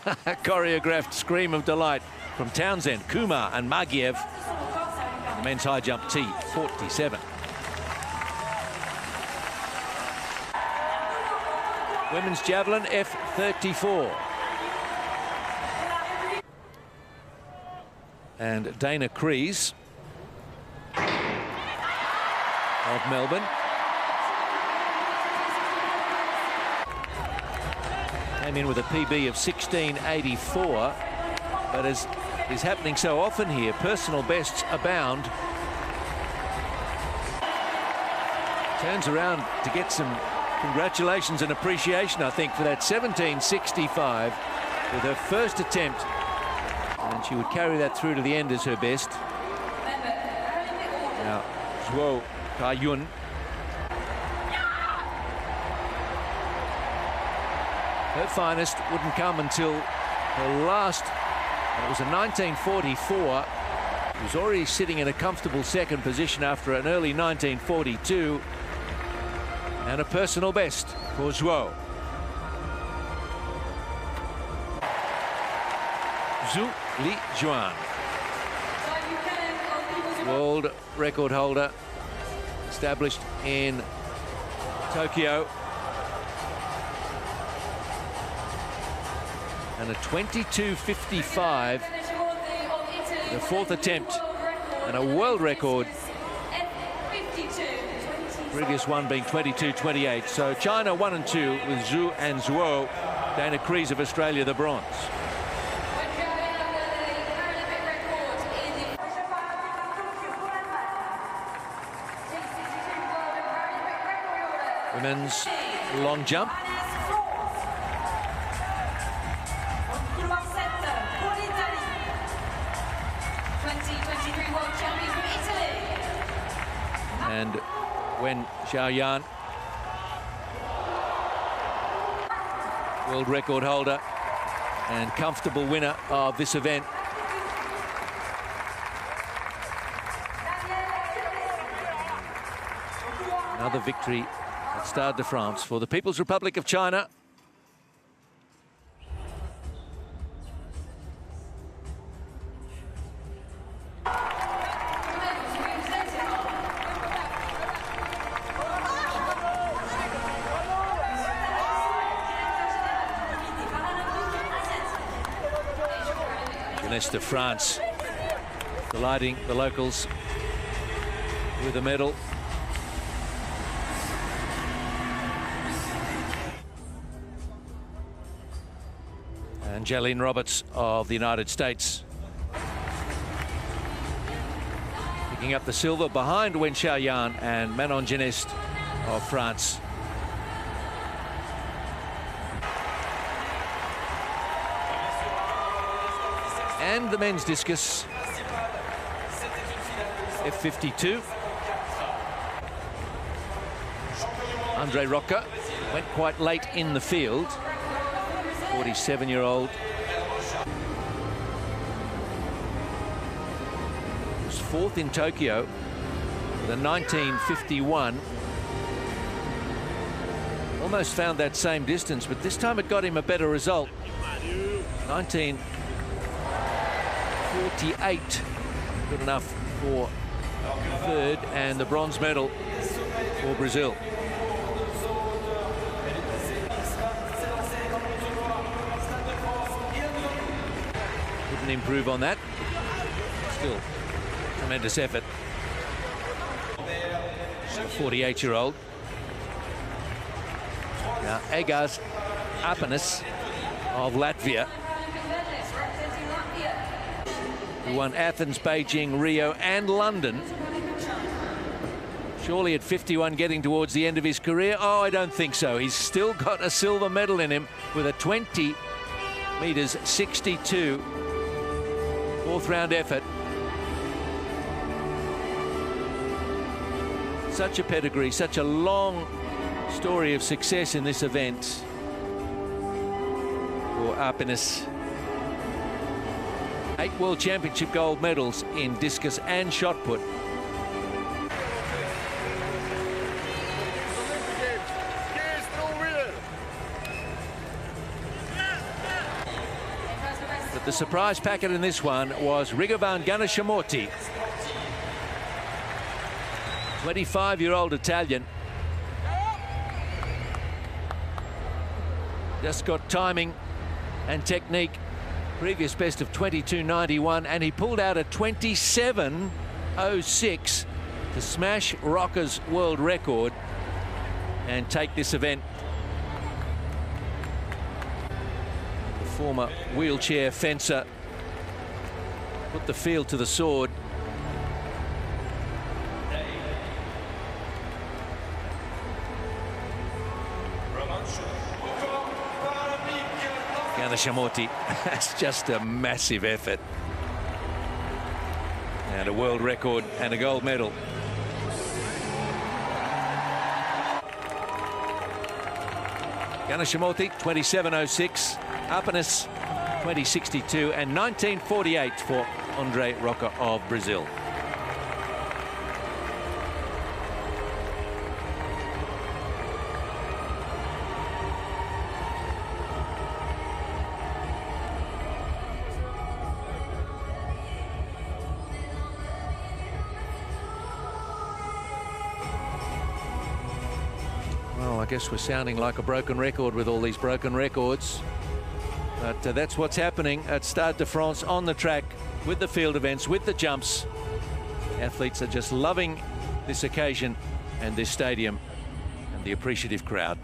Choreographed scream of delight from Townsend, Kumar and Magiev. The men's high jump T47. Women's javelin F34. And Dana Kreese of Melbourne. Came in with a PB of 16.84, but as is happening so often here, personal bests abound. Turns around to get some congratulations and appreciation, I think, for that 17.65 with her first attempt, and she would carry that through to the end as her best. Now, Zhuo Kai-yun. Her finest wouldn't come until her last, it was a 1944. She was already sitting in a comfortable second position after an early 1942. And a personal best for Zhuo. Zhu Lijuan, world record holder, established in Tokyo. And a 22.55, the fourth attempt, and a world record. Previous one being 22.28. So China 1 and 2 with Zhu and Zhuo. Dana Kreese of Australia the bronze. Women's long jump. And Wen Xiaoyan, world record holder and comfortable winner of this event. Another victory at Stade de France for the People's Republic of China. De France delighting the locals with a medal. And Jalene Roberts of the United States picking up the silver behind Wen Xiaoyan and Manon Geneste of France. And the men's discus, F52. Andre Rocca went quite late in the field, 47-year-old. Was fourth in Tokyo with a 1951. Almost found that same distance, but this time it got him a better result. 1948, good enough for third, and the bronze medal for Brazil. Couldn't improve on that. Still, tremendous effort. 48-year-old. Now, Egas Apanis of Latvia, who won Athens, Beijing, Rio and London. Surely at 51 getting towards the end of his career? Oh, I don't think so. He's still got a silver medal in him with a 20 meters 62 fourth round effort. Such a pedigree, such a long story of success in this event for Apanis. 8 World Championship gold medals in discus and shot put. The surprise packet in this one was Rigovan Ganashamorti, 25-year-old Italian. Just got timing and technique. Previous best of 22.91, and he pulled out a 27.06 to smash Rocca's world record and take this event. The former wheelchair fencer put the field to the sword. Ganashamorti, that's just a massive effort. And a world record and a gold medal. Ganashamorti, 27.06. Apenas, 20.62. And 19.48 for Andre Rocca of Brazil. Well, I guess we're sounding like a broken record with all these broken records. But that's what's happening at Stade de France, on the track, with the field events, with the jumps. Athletes are just loving this occasion and this stadium and the appreciative crowd.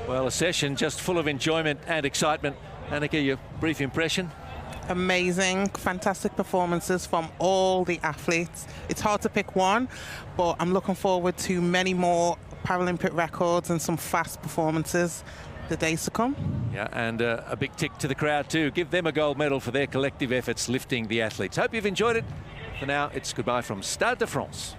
Well, a session just full of enjoyment and excitement. Annika, your brief impression? Amazing, fantastic performances from all the athletes. It's hard to pick one, but I'm looking forward to many more Paralympic records and some fast performances the days to come. Yeah, and a big tick to the crowd too. Give them a gold medal for their collective efforts lifting the athletes. Hope you've enjoyed it. For now, it's goodbye from Stade de France.